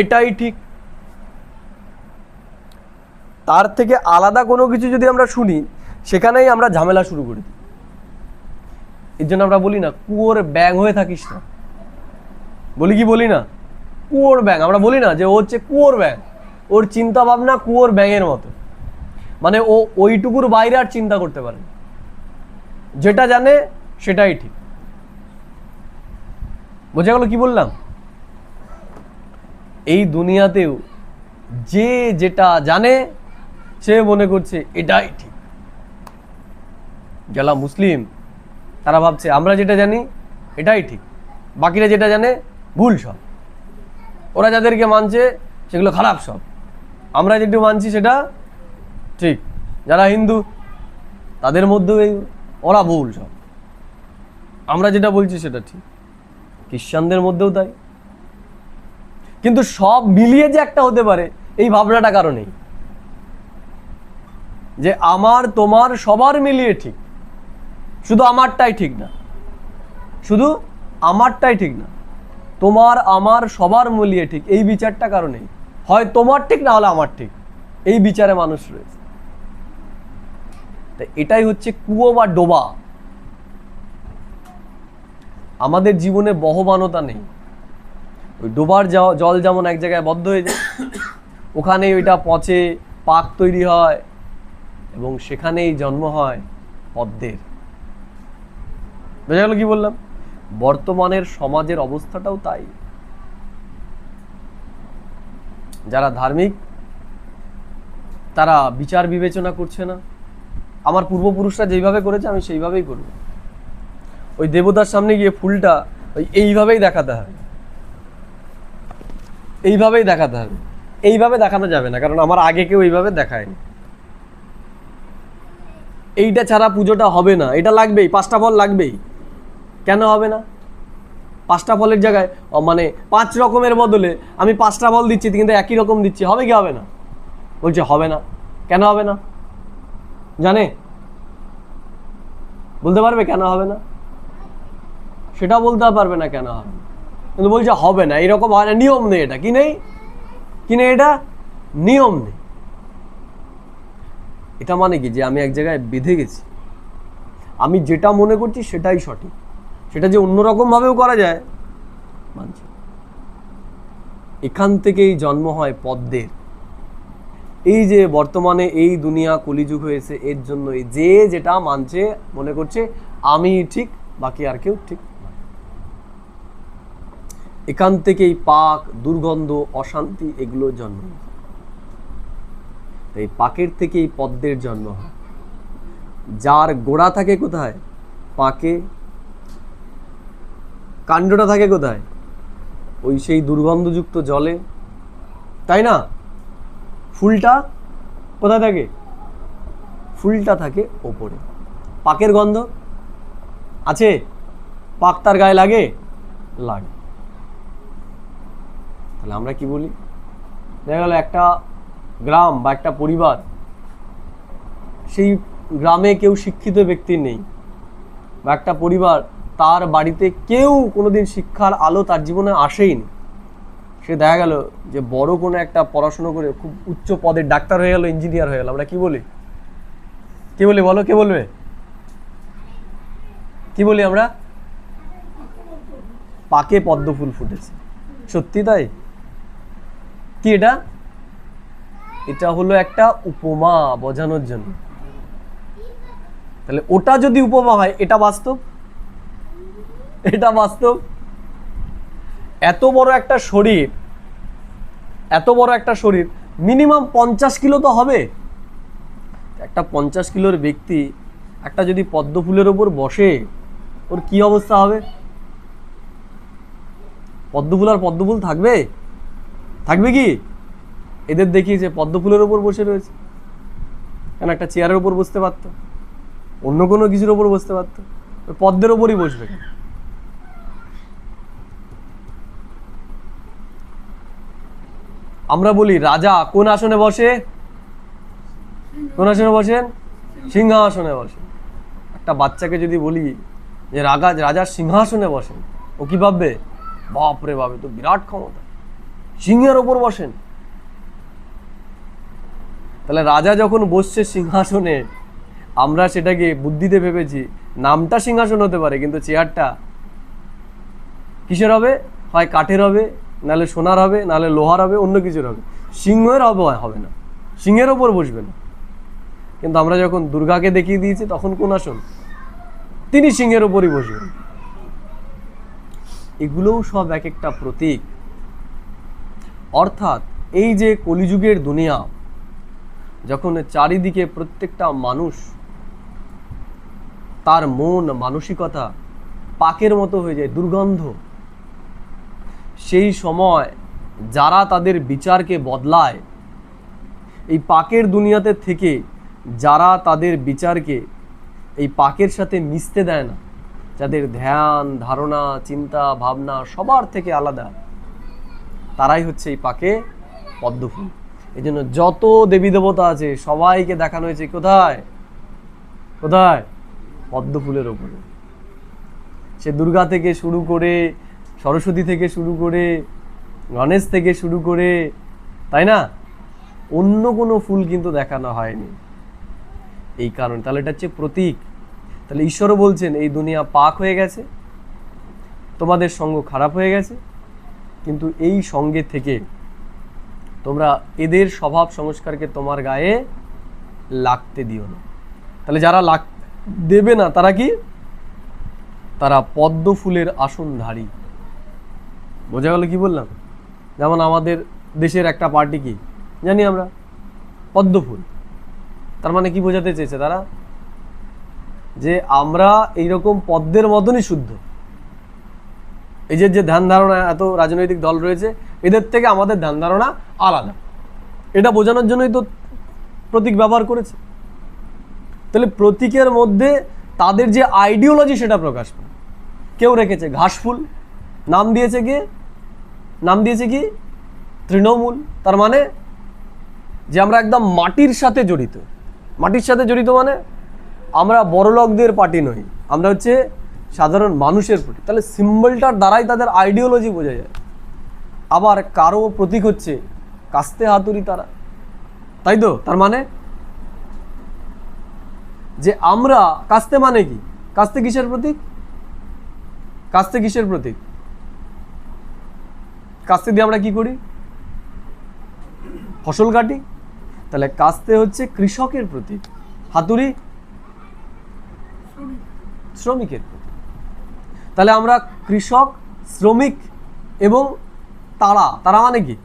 এটাই ঠিক। তার থেকে আলাদা কোনো কিছু যদি আমরা শুনি, সেখানেই আমরা ঝামেলা শুরু করি। এর জন্য আমরা বলি না কুয়োর ব্যাঙ হয়ে থাকিস না। বলি কি বলি না? কুয়োর ব্যাঙ। আমরা বলি না যে ও হচ্ছে কুয়োর ব্যাঙ, ওর চিন্তা ভাবনা কুয়োর ব্যাঙের মতো। মানে ও ওইটুকুর বাইরে আর চিন্তা করতে পারে না, যেটা জানে সেটাই ঠিক। বোঝা গেল কি বললাম? এই দুনিয়াতেও যে যেটা জানে সে মনে করছে এটাই ঠিক। যারা মুসলিম তারা ভাবছে আমরা যেটা জানি এটাই ঠিক, বাকিরা যেটা জানে ভুল সব। ওরা যাদেরকে মানছে সেগুলো খারাপ সব, আমরা যেটা মানছি সেটা ঠিক। যারা হিন্দু তাদের মধ্যেও এই ওরা ভুল সব, আমরা যেটা বলছি সেটা ঠিক। খ্রিস্টানদের মধ্যেও তাই। কিন্তু সব মিলিয়ে যে একটা হতে পারে এই ভাবনাটা কারণেই, যে আমার তোমার সবার মিলিয়ে ঠিক, শুধু আমারটাই ঠিক না, শুধু আমারটাই ঠিক না, তোমার আমার সবার মিলিয়ে ঠিক, এই বিচারটা কারণেই। হয় তোমার ঠিক না হলে আমার ঠিক, এই বিচারে মানুষ রয়েছে। এটাই হচ্ছে কুয়ো বা ডোবা। আমাদের জীবনে বহমানতা নেই। ওই ডোবার জল যেমন এক জায়গায় বদ্ধ হয়ে যায়, ওখানেই ওইটা পচে পাক তৈরি হয় এবং সেখানেই জন্ম হয় পদ্মের। বোঝা গেল কি বললাম? বর্তমানের সমাজের অবস্থাটাও তাই। যারা ধার্মিক তারা বিচার বিবেচনা করছে না, আমার পূর্বপুরুষরা যেইভাবে করেছে আমি সেইভাবেই করব। ওই দেবতার সামনে গিয়ে ফুলটা ওই এইভাবেই দেখাতে হবে, এইভাবেই দেখাতে হবে। এইভাবে দেখানো যাবে না, কারণ আমার আগে কেউ এইভাবে দেখায়নি। এইটা ছাড়া পুজোটা হবে না, এটা লাগবেই, 5টা ফল লাগবেই। কেন হবে না? 5টা ফলের জায়গায় মানে 5 রকমের বদলে আমি 5টা ফল দিচ্ছি কিন্তু একই রকম দিচ্ছি, হবে কি হবে না? বলছে হবে না। কেন হবে না জানে? বলতে পারবে কেন হবে না? সেটা বলতে পারবে না কেন হবে না, কিন্তু বলছে হবে না, এরকম হয় না, নিয়ম নেই। এটা কি নেই? কি নেই? এটা নিয়ম নেই। এটা মানে কি যে আমি এক জায়গায় বেঁধে গেছি, আমি যেটা মনে করছি সেটাই সঠিক, সেটা যে অন্যরকম ভাবেও করা যায় মানছি। এখান থেকেই জন্ম হয় পদ্মের। এই যে বর্তমানে এই দুনিয়া কলিযুগ হয়েছে এর জন্যই, যে যেটা মানছে মনে করছে আমি ঠিক, বাকি আর কেউ ঠিক। এখান থেকেই পাক, দুর্গন্ধ, অশান্তি এগুলো জন্ম। এই পাকের থেকেই পদ্মের জন্ম হয়। যার গোড়া থাকে কোথায়? পাকে। কাণ্ডটা থাকে কোথায়? ওই সেই দুর্গন্ধযুক্ত জলে, তাই না? ফুলটা কোথায় থাকে? ফুলটা থাকে ওপরে। পাকের গন্ধ আছে? পাক তার গায়ে লাগে? লাগে। তাহলে আমরা কি বলি? দেখা গেল একটা গ্রাম বা একটা পরিবার, সেই গ্রামে কেউ শিক্ষিত ব্যক্তি নেই, বা একটা পরিবার তার বাড়িতে কেউ কোনোদিন শিক্ষার আলো তার জীবনে আসেইনি। সে দেখা গেল যে বড় কোনো একটা পড়াশুনো করে খুব উচ্চ পদের ডাক্তার হয়ে গেল, ইঞ্জিনিয়ার হয়ে গেল। আমরা কি বলি? কি বলি বলো? কে বলবে? কি বলি আমরা? পাকে পদ্ম ফুল ফুটেছে। সত্যি তাই? কি এটা? এটা হলো একটা উপমা বোঝানোর জন্য। তাহলে ওটা যদি উপমা হয়, এটা বাস্তব। এটা বাস্তব। এত বড় একটা শরীর মিনিমাম 50 কিলো তো হবে। একটা 50 কিলোর ব্যক্তি একটা যদি পদ্ম ফুলের ওপর বসে, ওর কি অবস্থা হবে? পদ্ম ফুল আর পদ্ম ফুল থাকবে? থাকবে কি? এদের দেখিয়েছে পদ্ম ফুলের ওপর বসে রয়েছে, কেন একটা চেয়ারের ওপর বসতে পারতো, অন্য কোনো কিছুর ওপর বসতে পারতো, পদ্মের ওপরই বসবে। আমরা বলি রাজা কোন আসনে বসে? কোন আসনে বসেন? সিংহাসনে বসেন। একটা বাচ্চাকে যদি বলি যে রাজার সিংহাসনে বসেন, ও কি ভাববে? বাপরে বাপ, তো বিরাট ক্ষমতা, সিংহের ওপর বসেন। তাহলে রাজা যখন বসছে সিংহাসনে, আমরা সেটাকে বুদ্ধিতে ভেবেছি নামটা সিংহাসন হতে পারে, কিন্তু চেয়ারটা কিসের হবে? হয় কাঠের হবে, নাহলে সোনার হবে, নাহলে লোহার হবে, অন্য কিছুর হবে। সিংহের হবে না, সিংহের ওপর বসবে না। কিন্তু আমরা যখন দুর্গাকে দেখিয়ে দিয়েছি, তখন কোন আসন? তিনি সিংহের ওপরই বসবেন। এগুলোও সব এক একটা প্রতীক। অর্থাৎ এই যে কলিযুগের দুনিয়া, যখন চারিদিকে প্রত্যেকটা মানুষ তার মন মানসিকতা পাকের মতো হয়ে যায়, দুর্গন্ধ, সেই সময় যারা তাদের বিচারকে বদলায়, এই পাকের দুনিয়াতে থেকে যারা তাদের বিচারকে এই পাকের সাথে মিশতে দেয় না, যাদের ধ্যান ধারণা চিন্তা ভাবনা সবার থেকে আলাদা, তারাই হচ্ছে এই পাকে পদ্মফুল। এই জন্য যত দেবী দেবতা আছে সবাইকে দেখানো হয়েছে কোথায়? কোথায়? পদ্মফুলের ওপরে। সে দুর্গা থেকে শুরু করে, সরস্বতী থেকে শুরু করে, গণেশ থেকে শুরু করে, তাই না? অন্য কোনো ফুল কিন্তু দেখানো হয়নি। এই কারণে তাহলে এটা হচ্ছে প্রতীক। তাহলে ঈশ্বরও বলছেন এই দুনিয়া পাক হয়ে গেছে, তোমাদের সঙ্গ খারাপ হয়ে গেছে, কিন্তু এই সঙ্গে থেকে তোমরা এদের স্বভাব সংস্কারকে তোমার গায়ে লাগতে দিও না। তাহলে যারা দেবে না তারা কি? তারা পদ্ম ফুলের আসনধারী। বোঝা গেল কি বললাম? যেমন আমাদের দেশের একটা পার্টি কি জানি আমরা, পদ্ম ফুল। তার মানে কি বোঝাতে চেয়েছে তারা? যে আমরা এইরকম পদ্মের মতনই শুদ্ধ। এই যে ধ্যান ধারণা এত রাজনৈতিক দল রয়েছে, এদের থেকে আমাদের ধ্যান ধারণা আলাদা, এটা বোঝানোর জন্যই তো প্রতীক ব্যবহার করেছে। তাহলে প্রতীকের মধ্যে তাদের যে আইডিওলজি সেটা প্রকাশ পায়। কেউ রেখেছে ঘাস ফুল, নাম দিয়েছে কি? তৃণমূল। তার মানে যে আমরা একদম মাটির সাথে জড়িত। মাটির সাথে জড়িত মানে আমরা বড়লোকদের পার্টি নই, আমরা হচ্ছে সাধারণ মানুষের পার্টি। তাহলে সিম্বলটার দ্বারাই তাদের আইডিওলজি বোঝা যায়। আবার কারো প্রতীক হচ্ছে কাস্তে হাতুড়ি তারা, তাই তো? তার মানে যে আমরা কাস্তে মানে কি? কাস্তে কিসের প্রতীক? কাস্তে কিসের প্রতীক? কাস্তে দিয়ে আমরা কি করি? ফসল কাটি। তাহলে কাস্তে হচ্ছে কৃষকের প্রতীক, হাতুড়ি শ্রমিকের প্রতীক। তাহলে আমরা কৃষক, শ্রমিক এবং তারা মানে কি?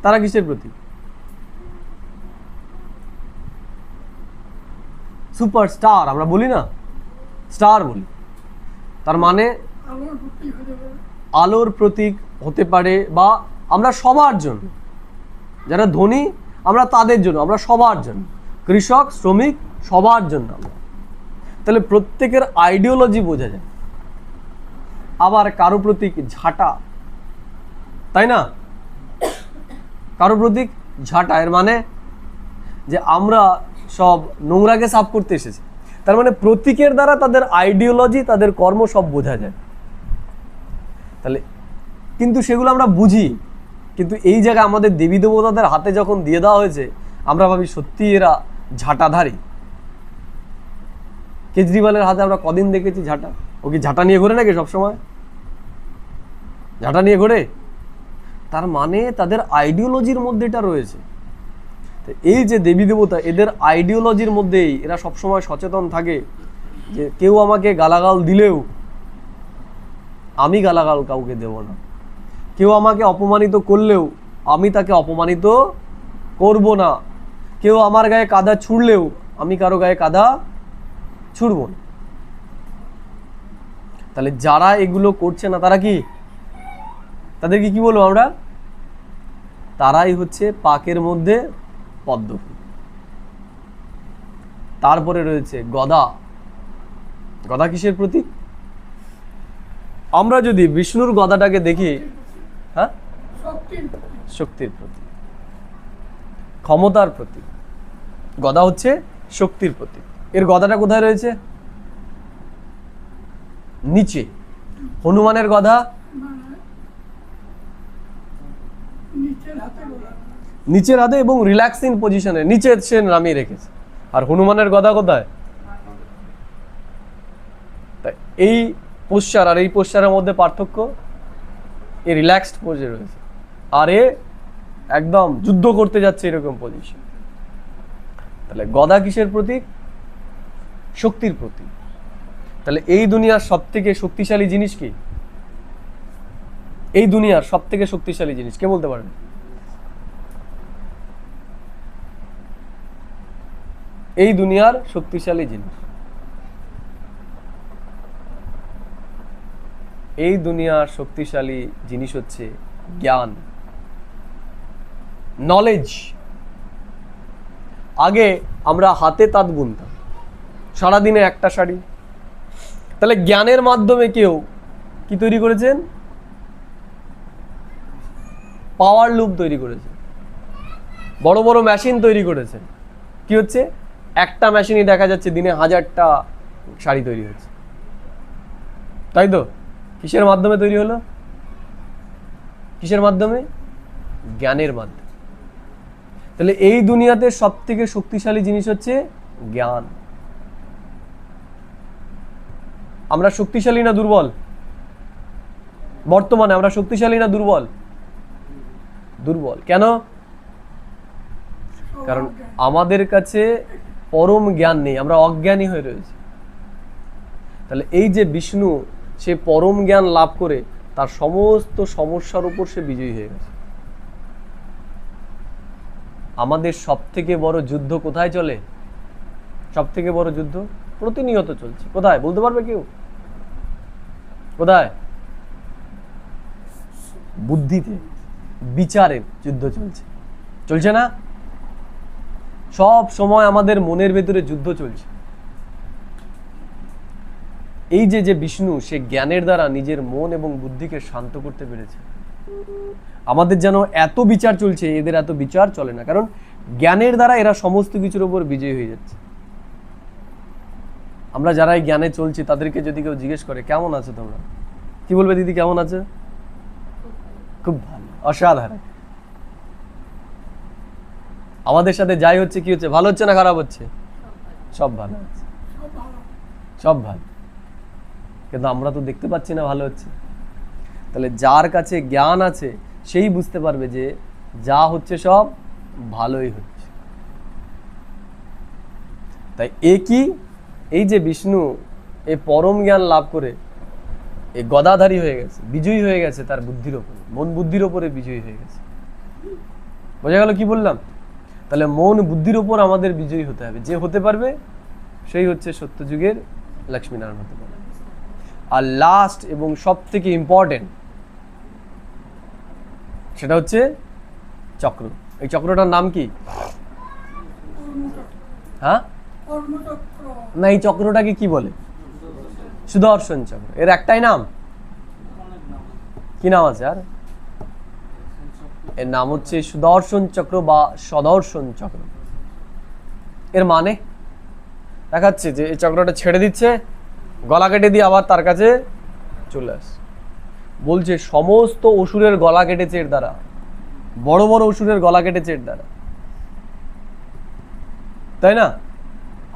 তারা কিসের প্রতীক? সুপারস্টার আমরা বলি না, স্টার বলি। তার মানে আলোর প্রতীক হতে পারে, বা আমরা সবার জন্য, যারা ধনী আমরা তাদের জন্য, আমরা সবার জন্য, কৃষক শ্রমিক সবার জন্য আমরা। তাহলে প্রত্যেকের আইডিওলজি বোঝা যায়। আবার কারো প্রতীক ঝাঁটা, তাই না? কারো প্রতীক ঝাঁটা, এর মানে যে আমরা সব নোংরাকে সাফ করতে এসেছি। তার মানে প্রতীকের দ্বারা তাদের আইডিওলজি, তাদের কর্ম সব বোঝা যায়। তাহলে কিন্তু সেগুলো আমরা বুঝি, কিন্তু এই জায়গায় আমাদের দেবী দেবতাদের হাতে যখন দিয়ে দেওয়া হয়েছে, আমরা ভাবি সত্যি এরা ঝাঁটাধারী। কেজরিওয়ালের হাতে আমরা কদিন দেখেছি ঝাঁটা? ও কি ঝাঁটা নিয়ে ঘোরে নাকি সবসময়? ঝাঁটা নিয়ে ঘোরে? তার মানে তাদের আইডিওলজির মধ্যে এটা রয়েছে। এই যে দেবী দেবতা, এদের আইডিওলজির মধ্যেই এরা সবসময় সচেতন থাকে যে কেউ আমাকে গালাগাল দিলেও আমি গালাগাল কাউকে দেব না। কেউ আমাকে অপমানিত করলেও আমি তাকে অপমানিত করব না। কেউ আমার গায়ে কাদা ছুঁড়লেও আমি কারো গায়ে কাদা ছুঁড়ব না। তাহলে যারা এগুলো করছে না তারা কি, তাদেরকে কি বলবো আমরা? তারাই হচ্ছে পাকের মধ্যে পদ্ম ফুল। তারপরে রয়েছে গদা। গদা কিসের প্রতীক? আমরা যদি বিষ্ণুর গদাটাকে দেখি, হ্যাঁ, শক্তির প্রতীক, ক্ষমতার প্রতীক। গদা হচ্ছে শক্তির প্রতীক। এর গদাটা কোথায় রয়েছে? নিচে। হনুমানের গদা নিচের হাতে এবং রিল্যাক্সিং পজিশনে নিচে সে নামিয়ে রেখেছে। আর হনুমানের গদা কোথায়? তাই এই পোশ্চার আর এই পোশ্চারের মধ্যে পার্থক্য, এ রিল্যাক্সড পোজে রয়েছে আর এ একদম যুদ্ধ করতে যাচ্ছে এরকম পজিশন। তাহলে গদা কিসের প্রতীক? শক্তির প্রতীক। তাহলে এই দুনিয়ার সব থেকে শক্তিশালী জিনিস কি? এই দুনিয়ার সব থেকে শক্তিশালী জিনিস কে বলতে পারেন? এই দুনিয়ার শক্তিশালী জিনিস, এই দুনিয়ার শক্তিশালী জিনিস হচ্ছে জ্ঞান, নলেজ। আগে আমরা হাতে তাঁত বুনতাম, সারাদিনে একটা শাড়ি। তাহলে জ্ঞানের মাধ্যমে কেউ কি তৈরি করেছেন? পাওয়ার লুপ তৈরি করেছে, বড় বড় মেশিন তৈরি করেছেন। কি হচ্ছে? একটা মেশিনই দেখা যাচ্ছে দিনে 1000টা শাড়ি তৈরি হচ্ছে, তাই তো? কিসের মাধ্যমে তৈরি হলো? কিসের মাধ্যমে? জ্ঞানের মাধ্যমে। তাহলে এই দুনিয়াতে সব থেকে শক্তিশালী জিনিস হচ্ছে জ্ঞান। আমরা শক্তিশালী না দুর্বল? বর্তমানে আমরা শক্তিশালী না দুর্বল? দুর্বল। কেন? কারণ আমাদের কাছে পরম জ্ঞান নেই, আমরা অজ্ঞানী হয়ে রয়েছি। তাহলে এই যে বিষ্ণু, সে পরম জ্ঞান লাভ করে তার সমস্ত সমস্যার উপর সে বিজয়ী হয়ে গেছে। আমাদের সব থেকে বড় যুদ্ধ কোথায় চলে? সব থেকে বড় যুদ্ধ প্রতিনিয়ত চলছে। কোথায় বলতে পারবে কেউ? কোথায়? বুদ্ধিতে, বিচারে যুদ্ধ চলছে, চলছে না? সব সময় আমাদের মনের ভেতরে যুদ্ধ চলছে। এই যে বিষ্ণু, সে জ্ঞানের দ্বারা নিজের মন এবং বুদ্ধিকে শান্ত করতে পেরেছে। আমাদের যেন এত বিচার চলছে, এদের এত বিচার চলে না, কারণ জ্ঞানের দ্বারা এরা সমস্ত কিছুর উপর বিজয়ী হয়ে যাচ্ছে। আমরা যারা এই জ্ঞানে চলছি তাদেরকে যদি কেউ জিজ্ঞেস করে কেমন আছো তোমরা, কি বলবে? দিদি কেমন আছে? খুব ভালো, অসাধারণ। আমাদের সাথে যাই হচ্ছে, কি হচ্ছে? ভালো হচ্ছে না খারাপ হচ্ছে? সব ভালো হচ্ছে, সব ভালো। কিন্তু আমরা তো দেখতে পাচ্ছি না ভালো হচ্ছে। তাহলে যার কাছে জ্ঞান আছে সেই বুঝতে পারবে যে যা হচ্ছে সব ভালোই হচ্ছে। তাই কি এই যে বিষ্ণু এই পরম জ্ঞান লাভ করে এই গদাধারী হয়ে গেছে, বিজয়ী হয়ে গেছে তার বুদ্ধির ওপরে, মন বুদ্ধির ওপরে বিজয়ী হয়ে গেছে। বোঝা গেল কি বললাম? তাহলে মন বুদ্ধির ওপর আমাদের বিজয়ী হতে হবে। যে হতে পারবে সেই হচ্ছে সত্যযুগের লক্ষ্মীনারায়ণ হতে পারে। আর লাস্ট এবং সব থেকে ইম্পর্টেন্ট সেটা হচ্ছে চক্র। এই চক্রটার নাম কি? হ্যাঁ না, এই চক্রটাকে কি বলে? সুদর্শন চক্র। এর একটাই নাম? কি নাম আছে আর? এর নাম হচ্ছে সুদর্শন চক্র বা সদর্শন চক্র। এর মানে দেখাচ্ছে যে এই চক্রটা ছেড়ে দিচ্ছে, গলা কেটে দিয়ে আবার তার কাছে চলে আসে। বলছে সমস্ত অসুরের গলা কেটেছে এর দ্বারা, বড় বড় অসুরের গলা কেটেছে এর দ্বারা, তাই না?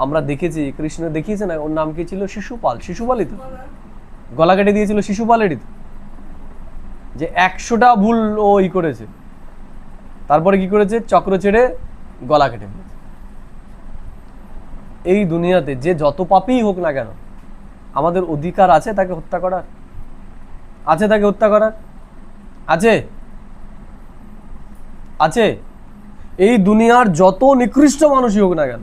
আমরা দেখেছি, কৃষ্ণ দেখিয়েছে না, ওর নাম কি ছিল? শিশুপাল। শিশুপালই তো গলা কেটে দিয়েছিল, শিশুপালেরই তো। যে 100টা ভুল ও করেছে, তারপরে কি করেছে? চক্র ছেড়ে গলা কেটে দিয়েছে। এই দুনিয়াতে যে যত পাপীই হোক না কেন, আমাদের অধিকার আছে তাকে হত্যা করার। আছে তাকে হত্যা করার? আছে? আছে? এই দুনিয়ার যত নিকৃষ্ট মানুষই হোক না কেন,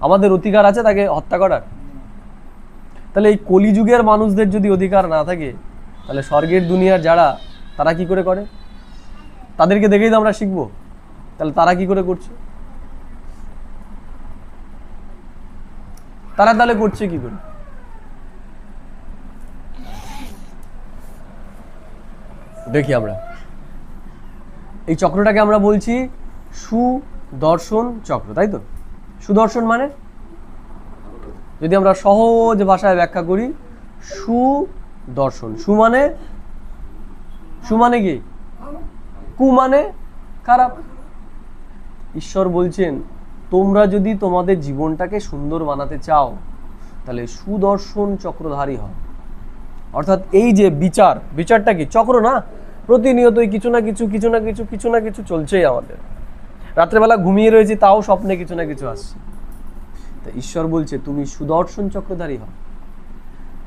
আমাদের অধিকার আছে তাকে হত্যা করার? তাহলে এই কলিযুগের মানুষদের যদি অধিকার না থাকে, তাহলে স্বর্গের দুনিয়ার যারা, তারা কি করে করে? তাদেরকে দেখেই তো আমরা শিখবো। তাহলে তারা কি করে করছে? তারা তাহলে করছে কি করে? দেখি আমরা এই চক্রটাকে আমরা বলছি সুদর্শন চক্র, তাই তো? সুদর্শন মানে, যদি আমরা সহজ ভাষায় ব্যাখ্যা করি, সুদর্শন, সু মানে কি? কু মানে খারাপ। ঈশ্বর বলছেন তোমরা যদি তোমাদের জীবনটাকে সুন্দর বানাতে চাও, তাহলে সুদর্শন চক্রধারী হও। অর্থাৎ এই যে বিচারটা কি? চক্র না? প্রতিনিয়তই কিছু না কিছু চলছেই আমাদের। রাত্রেবেলা ঘুমিয়ে রয়েছে, তাও স্বপ্নে কিছু না কিছু আসছে। তা ঈশ্বর বলছে তুমি সুদর্শন চক্রধারী হও।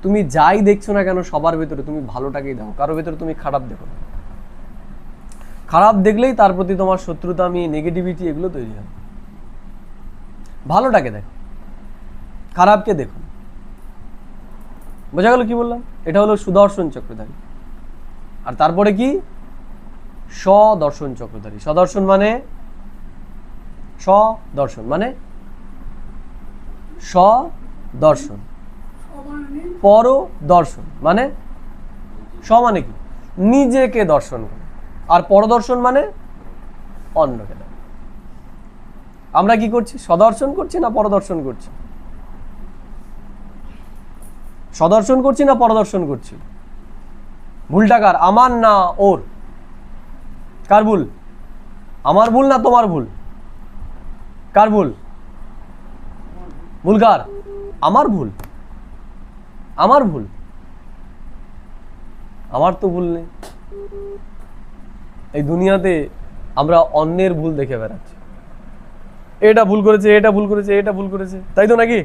তুমি যাই দেখছো না কেন সবার ভেতরে তুমি ভালোটাকেই দেখো, কারোর ভেতরে তুমি খারাপ দেখো না। খারাপ দেখলেই তার প্রতি তোমার শত্রুতা, নেগেটিভিটি এগুলো তৈরি হয়। ভালোটাকে দেখো, খারাপকে দেখো। বোঝা গেল কি বললাম? এটা হলো সুদর্শন চক্রধারী। আর তারপরে কি? সদর্শন চক্রধারী। সদর্শন মানে, সদর্শন মানে সদর্শন। পরদর্শন মানে, স মানে কি? নিজেকে দর্শন করে। আর পরদর্শন মানে অন্যকে দেখো। আমরা কি করছি? সদর্শন করছি না পরদর্শন করছি? সদর্শন করছি না পরদর্শন করছি? ভুলটা কার? আমার না ওর? কার ভুল? আমার ভুল না তোমার ভুল? কার ভুল? ভুল কার? আমার ভুল। আমার ভুল? আমার তো ভুল নেই। এই দুনিয়াতে আমরা অন্যের ভুল দেখে বেড়াচ্ছি। এটা ভুল করেছে, এটা ভুল করেছে, এটা ভুল করেছে, তাই তো নাকি?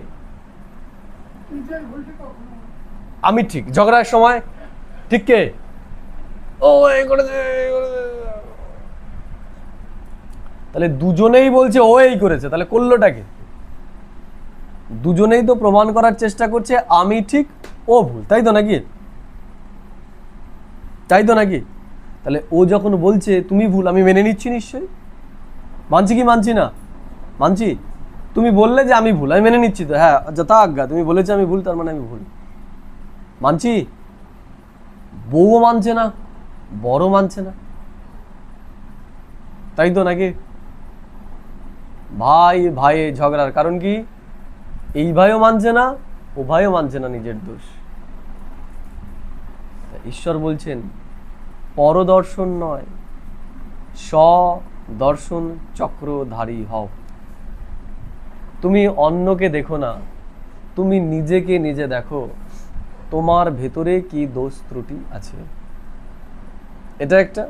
আমি ঠিক, ঝগড়ার সময় ঠিক কে? ও এই করেছে। তাহলে দুজনেই বলছে ও এই করেছে, তাহলে করলোটাকে? দুজনেই তো প্রমাণ করার চেষ্টা করছে আমি ঠিক ও ভুল, তাই তো নাকি? তাই তো নাকি? তাহলে ও যখন বলছে তুমি ভুল, আমি মেনে নিচ্ছি নিশ্চয়ই। মানছি কি মানছি না? মানছি। তুমি বললে যে আমি ভুল, আমি মেনে নিচ্ছি তো, হ্যাঁ যথা আজ্ঞা, তুমি বলেছো আমি ভুল, তার মানে আমি ভুল। মানছি। বউও মানছে না, বড় মানছে না, তাই তো নাকি? ভাই ভাইয়ে ঝগড়ার কারণ কি? এই ভাইও মানছে না, ও ভাইও মানছে না নিজের দোষ। ঈশ্বর বলছেন পরদর্শন নয়, সদর্শন চক্রধারী হও। তুমি অন্যকে দেখো না, তুমি নিজেকে নিজে দেখো, তোমার ভেতরে কি দোষ ত্রুটি আছে। এটা একটা।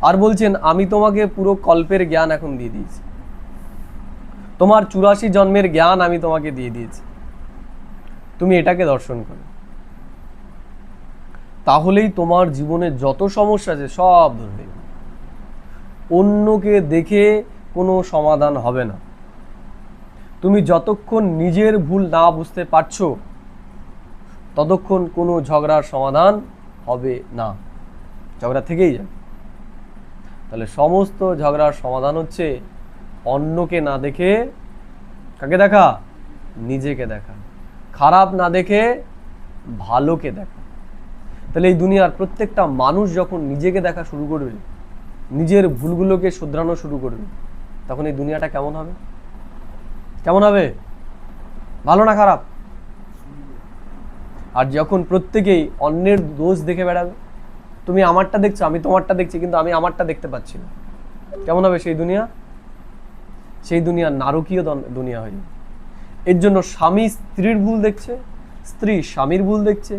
আর বলছেন আমি তোমাকে পুরো কল্পের জ্ঞান এখন দিয়ে দিয়েছি, তোমার 84 জন্মের জ্ঞান আমি তোমাকে দিয়ে দিয়েছি, তুমি এটাকে দর্শন করো। তাহলেই তোমার জীবনে যত সমস্যা আছে সব ধরবে। অন্যকে দেখে কোনো সমাধান হবে না। তুমি যতক্ষণ নিজের ভুল না বুঝতে পারছো, ততক্ষণ কোনো ঝগড়ার সমাধান হবে না, ঝগড়া থেকেই যাবে। তাহলে সমস্ত ঝগড়ার সমাধান হচ্ছে অন্যকে না দেখে কাকে দেখা? নিজেকে দেখা। খারাপ না দেখে ভালোকে দেখা। তাহলে এই দুনিয়ার প্রত্যেকটা মানুষ যখন নিজেকে দেখা শুরু করবে, নিজের ভুলগুলোকে শুধরানো শুরু করবে, তখন এই দুনিয়াটা কেমন হবে? কেমন হবে? ভালো না খারাপ? আর যখন প্রত্যেকেই অন্যের দোষ দেখে বেড়াবে, তুমি আমারটা দেখছো, আমি তোমারটা দেখছি, কিন্তু আমি আমারটা দেখতে পাচ্ছি না, কেমন হবে সেই দুনিয়া? সেই দুনিয়া নারকীয় দুনিয়া হয়ে যাবে। এর জন্য স্বামী স্ত্রীর ভুল দেখছে, স্ত্রী স্বামীর ভুল দেখছে,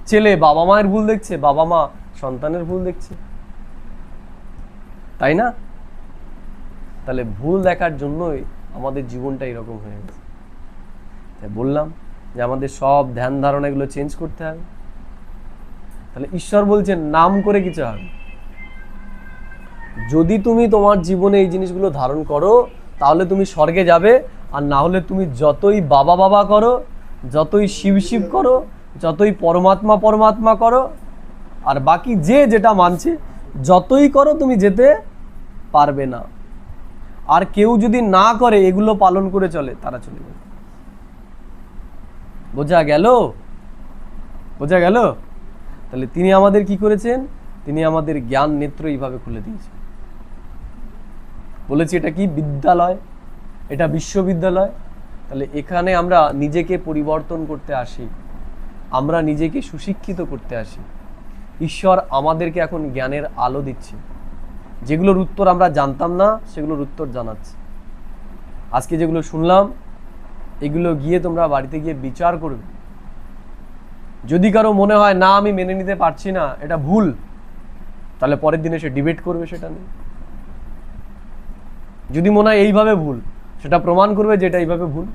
ছেলে বাবা মায়ের ভুল দেখছে, বাবা মা সন্তানের ভুল দেখছে, তাই না? তাহলে ভুল দেখার জন্যই আমাদের জীবনটা এরকম হয়ে গেছে। তাই বললাম যে আমাদের সব ধ্যান ধারণা এগুলো চেঞ্জ করতে হবে। তাহলে ঈশ্বর বলছেন নাম করে কিছু হবে। যদি তুমি তোমার জীবনে এই জিনিসগুলো ধারণ করো তাহলে তুমি স্বর্গে যাবে, আর না হলে তুমি যতই বাবা বাবা করো, যতই শিব শিব করো, যতই পরমাত্মা পরমাত্মা করো, আর বাকি যে যেটা মানছে যতই করো, তুমি যেতে পারবে না। আর কেউ যদি না করে এগুলো পালন করে চলে, তারা চলে যাবে। বোঝা গেল? বোঝা গেল? তাহলে তিনি আমাদের কি করেছেন? তিনি আমাদের জ্ঞান নেত্র এইভাবে খুলে দিয়েছেন। বলেছি এটা কি বিদ্যালয়, এটা বিশ্ববিদ্যালয়। তাহলে এখানে আমরা নিজেকে পরিবর্তন করতে আসি, আমরা নিজেকে সুশিক্ষিত করতে আসি। ঈশ্বর আমাদেরকে এখন জ্ঞানের আলো দিচ্ছে, যেগুলোর উত্তর আমরা জানতাম না সেগুলোর উত্তর জানাচ্ছে। আজকে যেগুলো শুনলাম এগুলো গিয়ে তোমরা বাড়িতে গিয়ে বিচার করবে। যদি কারো মনে হয় না আমি মেনে নিতে পারছি না, এটা ভুল, তাহলে পরের দিনে সে ডিবেট করবে সেটা নিয়ে। যদি মনে হয় এইভাবে ভুল, সেটা প্রমাণ করবে যে এটা এইভাবে ভুল,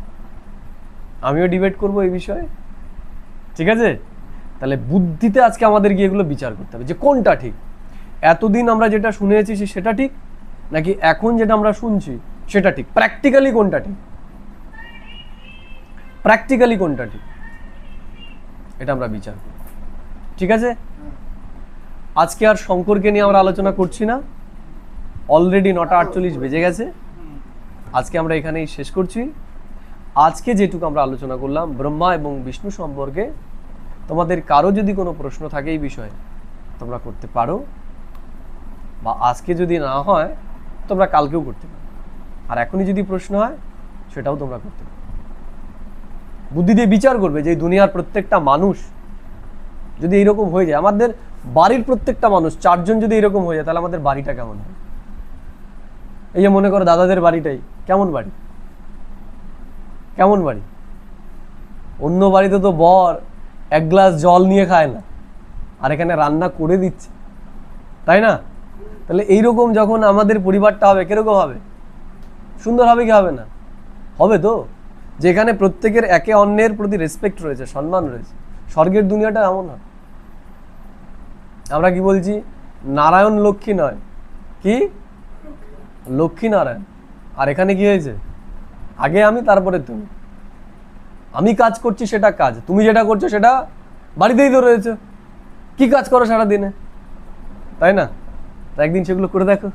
আমিও ডিবেট করব এই বিষয়ে। ঠিক আছে? তাহলে বুদ্ধিতে আজকে আমাদের গিয়ে এগুলো বিচার করতে হবে যে কোনটা ঠিক। এতদিন আমরা যেটা শুনে এসেছি সেটা ঠিক, নাকি এখন যেটা আমরা শুনছি সেটা ঠিক? প্র্যাকটিক্যালি কোনটা ঠিক? প্র্যাকটিক্যালি কোনটা ঠিক, এটা আমরা বিচার করি। ঠিক আছে? আজকে আর শঙ্করকে নিয়ে আমরা আলোচনা করছি না, অলরেডি 9:48 বেজে গেছে। আজকে আমরা এখানেই শেষ করছি। আজকে যেটুকু আমরা আলোচনা করলাম ব্রহ্মা এবং বিষ্ণু সম্পর্কে, তোমাদের কারো যদি কোনো প্রশ্ন থাকে এই বিষয়ে তোমরা করতে পারো, বা আজকে যদি না হয় তোমরা কালকেও করতে পারো, আর এখনই যদি প্রশ্ন হয় সেটাও তোমরা করতে পারো। বুদ্ধি দিয়ে বিচার করবে যে এই দুনিয়ার প্রত্যেকটা মানুষ যদি এইরকম হয়ে যায়, আমাদের বাড়ির প্রত্যেকটা মানুষ 4 জন যদি এরকম হয়ে যায়, তাহলে আমাদের বাড়িটা কেমন হয়? এই যে মনে করো দাদাদের বাড়িটাই কেমন বাড়ি, কেমন বাড়ি? অন্য বাড়িতে তো বর 1 গ্লাস জল নিয়ে খায় না, আর এখানে রান্না করে দিচ্ছে, তাই না? তাহলে এইরকম যখন আমাদের পরিবারটা হবে, কিরকম হবে? সুন্দর হবে কি হবে না? হবে তো, যেখানে প্রত্যেকের একে অন্যের প্রতি রেসপেক্ট রয়েছে, সম্মান রয়েছে। স্বর্গের দুনিয়াটা এমন হয়। আমরা কি বলছি? নারায়ণ লক্ষ্মী নয়, কি লক্ষ্মী নারায়ণ। আর এখানে কি হয়েছে? আগে আমি, তারপরে তুমি। আমি কাজ করছি সেটা কাজ, তুমি যেটা করছো সেটা বাড়িতেই তো রয়েছে। কি কাজ করো সারাদিনে, তাই না? তো একদিন সেগুলো করে দেখো,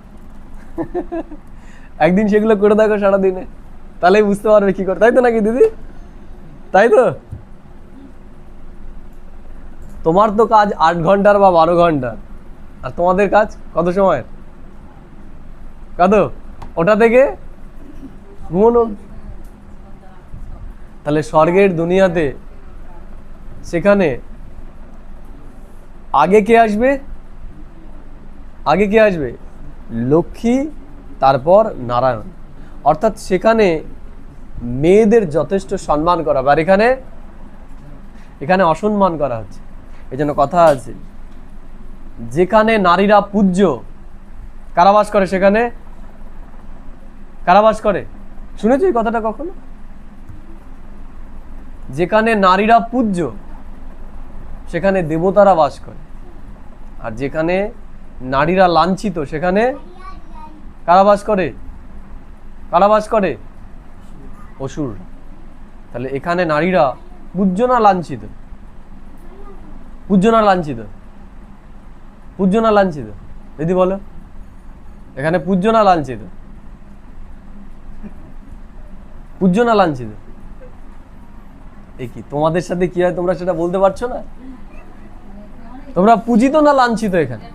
একদিন সেগুলো করে দেখো সারাদিনে, তাহলেই বুঝতে পারবে কি করে, তাই তো নাকি দিদি? তাই তো? তোমার তো কাজ 8 ঘন্টার বা 12 ঘন্টার, আর তোমাদের কাজ কত সময়ের? কত? ওটা থেকে ঘুমানো। তাহলে স্বর্গের দুনিয়াতে সেখানে আগে কে আসবে? আগে কে আসবে? লক্ষ্মী, তারপর নারায়ণ। অর্থাৎ সেখানে মেয়েদের যথেষ্ট সম্মান করা, আর এখানে অসম্মান করা হচ্ছে। এই জন্য কথা আছে, যেখানে নারীরা পূজ্য, কারাবাস করে, সেখানে কারাবাস করে। শুনেছো এই কথাটা কখনো? যেখানে নারীরা পূজ্য সেখানে দেবতারা বাস করে, আর যেখানে নারীরা লাঞ্ছিত সেখানে কারাবাস করে, কারাবাস করে অসুর। তাহলে এখানে নারীরা পূজ্য না লাঞ্ছিত? পূজ্য না লাঞ্ছিত? পূজ্য না লাঞ্ছিত? দিদি বলো, এখানে পূজ্য না লাঞ্ছিত? পূজ্য না লাঞ্ছিত? এই কি তোমাদের সাথে কি হয় তোমরা সেটা বলতে পারছো না? তোমরা পূজিত না লাঞ্ছিত? এখানে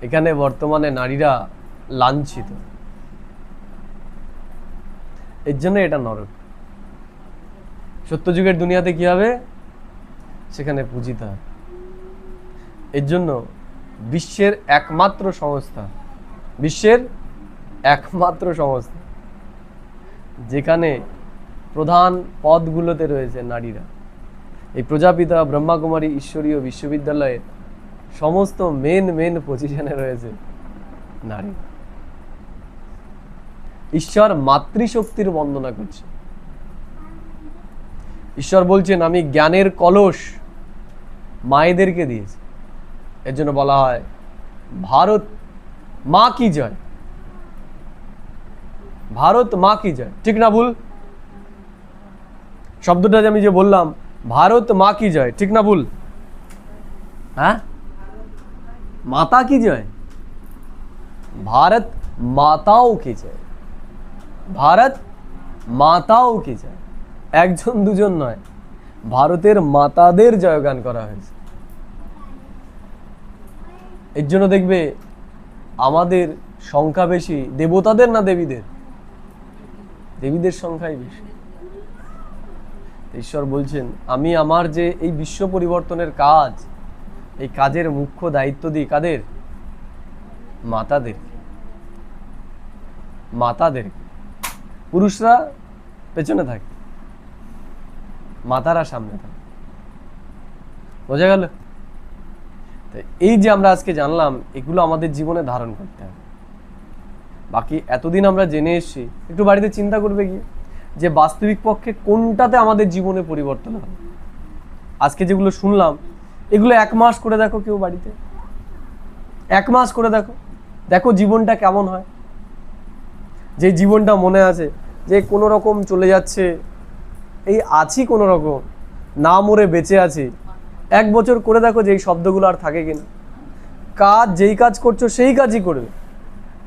এখানে বর্তমানে নারীরা লাঞ্ছিত, এর জন্য এটা নরক। সত্যযুগের দুনিয়াতে কি হবে? সেখানে পূজিত হয়। এর জন্য বিশ্বের একমাত্র সংস্থা, বিশ্বের একমাত্র সংস্থা যেখানে প্রধান পদগুলোতে রয়েছে নারীরা, এই প্রজাপিতা ব্রহ্মাকুমারী ঈশ্বরীয় বিশ্ববিদ্যালয়ে সমস্ত মেন পজিশনে রয়েছে নারী। ঈশ্বর মাতৃশক্তির বন্দনা করছে। ঈশ্বর বলছেন আমি জ্ঞানের কলস মায়েদেরকে দিয়েছি। এর জন্য বলা হয় ভারত মা কি জয়, ভারত মা কি জয়, ঠিক না ভুল? শব্দটা যে আমি যে বললাম ভারত মা কি জয়, ঠিক না ভুল? হ্যাঁ, মাতা কি জয়, ভারত মাতাও কি জয়, ভারত মাতাও কি জয়। একজন দুজন নয়, ভারতের মাতাদের জয়গান করা হয়েছে। এর জন্য দেখবে আমাদের সংখ্যা বেশি দেবতাদের না দেবীদের? দেবীদের সংখ্যাই বেশি। ঈশ্বর বলছেন আমি আমার যে এই বিশ্ব পরিবর্তনের কাজ, এই কাজের মুখ্য দায়িত্ব দিই কাদের? মাতাদের, মাতাদের। পুরুষরা পেছনে থাকে, মাতারা সামনে থাকে। বোঝা গেল? এই যে আমরা আজকে জানলাম, এগুলো আমাদের জীবনে ধারণ করতে হবে। বাকি এতদিন আমরা জেনে এসেছি, একটু বাড়িতে চিন্তা করবে গিয়ে যে বাস্তবিক পক্ষে কোনটাতে আমাদের জীবনে পরিবর্তন হবে। আজকে যেগুলো শুনলাম এগুলো 1 মাস করে দেখো, কেউ বাড়িতে 1 মাস করে দেখো, দেখো জীবনটা কেমন হয়। যে জীবনটা মনে আছে যে কোনো রকম চলে যাচ্ছে, এই আছি কোনো রকম, না মরে বেঁচে আছি, 1 বছর করে দেখো যে এই শব্দগুলো আর থাকে কিনা। কাজ যেই কাজ করছো সেই কাজই করবে,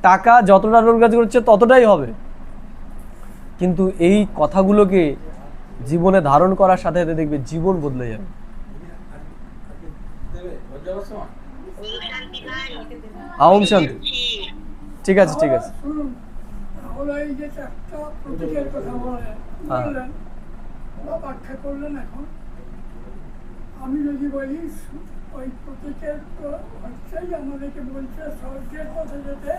টাকা যতটা রোজগার করছে ততটাই হবে, কিন্তু এই কথাগুলোকে জীবনে ধারণ করার সাথে সাথে দেখবে জীবন বদলে যাবে। ওম শান্তি। ঠিক আছে, ঠিক আছে। ব্যাখ্যা করলেন। এখন আমি যদি বলি ওই প্রতীকের হচ্ছেই আমাদেরকে বলছে স্বর্গের পথে যেতে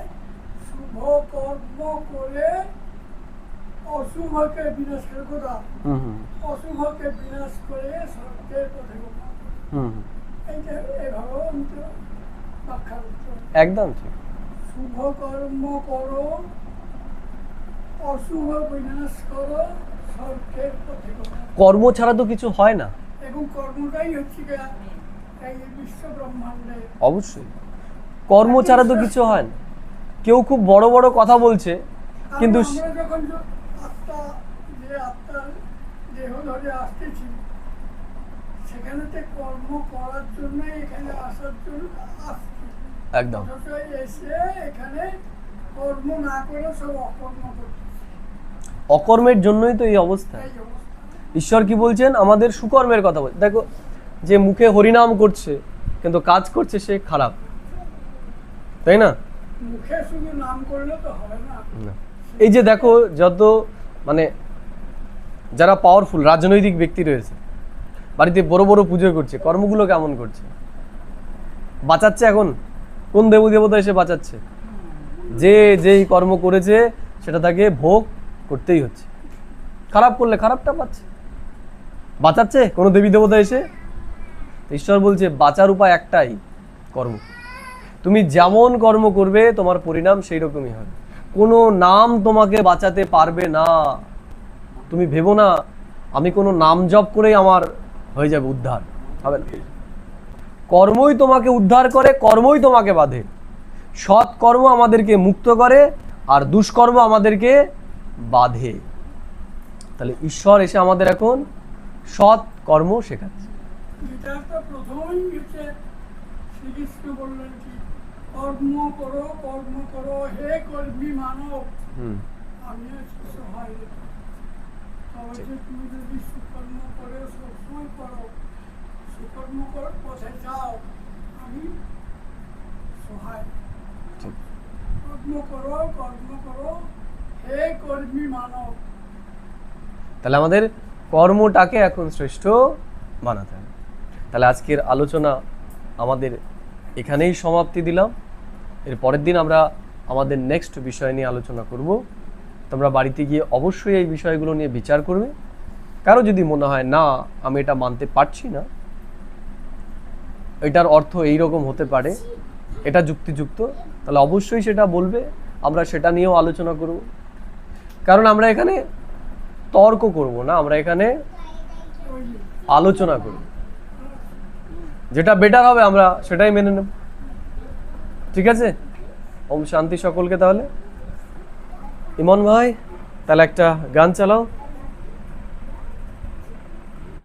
শুভ কর্ম করে অশুভকে বিনাশ করে, কথা অশুভকে বিনাশ করে স্বর্গের পথে এইটা এভাবে আমি তো ব্যাখ্যা করতে একদম ঠিক। শুভ কর্ম করো, অশুভ বিনাশ করো, স্বর্গের পথে। কর্ম ছাড়া তো কিছু হয় না, এবং কর্মটাই হচ্ছে এই বিশ্ব ব্রহ্মাণ্ডে। অবশ্যই কর্ম ছাড়া তো কিছু হয় না। কেউ খুব বড় বড় কথা বলছে, কিন্তু আমরা যখন আত্মার দেহ ধরে আসতেছি, সেখানেতে কর্ম করার জন্য এখানে আসার জন্য আসছি। একদম এসে এখানে কর্ম না করে সব অকর্ম করছে। অকর্মের জন্যই তো এই অবস্থা। ঈশ্বর কি বলছেন? আমাদের সুকর্মের কথা বলছে। দেখো, যে মুখে হরিনাম করছে কিন্তু কাজ করছে সে খারাপ, তাই না? মুখে শুধু নাম করলে তো হবে না। এই যে দেখো, যত মানে যারা পাওয়ারফুল রাজনৈতিক ব্যক্তি রয়েছে, বাড়িতে বড় বড় পুজো করছে, কর্মগুলো কেমন করছে? বাঁচাচ্ছে এখন কোন দেব দেবতা এসে বাঁচাচ্ছে? যে যেই কর্ম করেছে সেটা তাকে ভোগ করতেই হচ্ছে। খারাপ করলে খারাপটা পাচ্ছে। বাঁচাচ্ছে কোনো দেবী দেবতা এসে? ঈশ্বর বলছে বাঁচার উপায় একটাই, কর্ম। তুমি যেমন কর্ম করবে তোমার পরিণাম সেই রকমই হবে। কোনো নাম তোমাকে বাঁচাতে পারবে না। তুমি ভেবো না আমি কোনো নাম জপ করেই আমার হয়ে যাবে উদ্ধার, হবে না। কর্মই তোমাকে উদ্ধার করে, কর্মই তোমাকে বাঁধে। সৎ কর্ম আমাদেরকে মুক্ত করে আর দুষ্কর্ম আমাদেরকে বাঁধে। তাহলে ঈশ্বর এসে আমাদের এখন সৎ কর্ম শেখাচ্ছে। প্রথমেই হচ্ছে শ্রীকৃষ্ণ বললেন কি, কর্ম করো, কর্ম করো হে কর্মী মানব, আমি সহায়। তুমি যদি সুকর্ম করে সবসময় করো, সুকর্ম করার পথে যাও, আমি সহায়। কর্ম করো, কর্ম করো হে কর্মী মানব। তাহলে আমাদের কর্মটাকে এখন শ্রেষ্ঠ বানাতে হবে। তাহলে আজকের আলোচনা আমাদের এখানেই সমাপ্তি দিলাম। এর পরের দিন আমরা আমাদের নেক্সট বিষয় নিয়ে আলোচনা করব। তোমরা বাড়িতে গিয়ে অবশ্যই এই বিষয়গুলো নিয়ে বিচার করবে। কারো যদি মনে হয় না আমি এটা মানতে পারছি না, এটার অর্থ এই রকম হতে পারে, এটা যুক্তিযুক্ত, তাহলে অবশ্যই সেটা বলবে, আমরা সেটা নিয়েও আলোচনা করব। কারণ আমরা এখানে তর্ক করব না, আমরা এখানে করি। আলোচনা করি, যেটা বেটার হবে আমরা সেটাই মেনে নেব। ঠিক আছে, ওম শান্তি সকলকে। তাহলে ইমন ভাই, তাহলে একটা গান চালাও।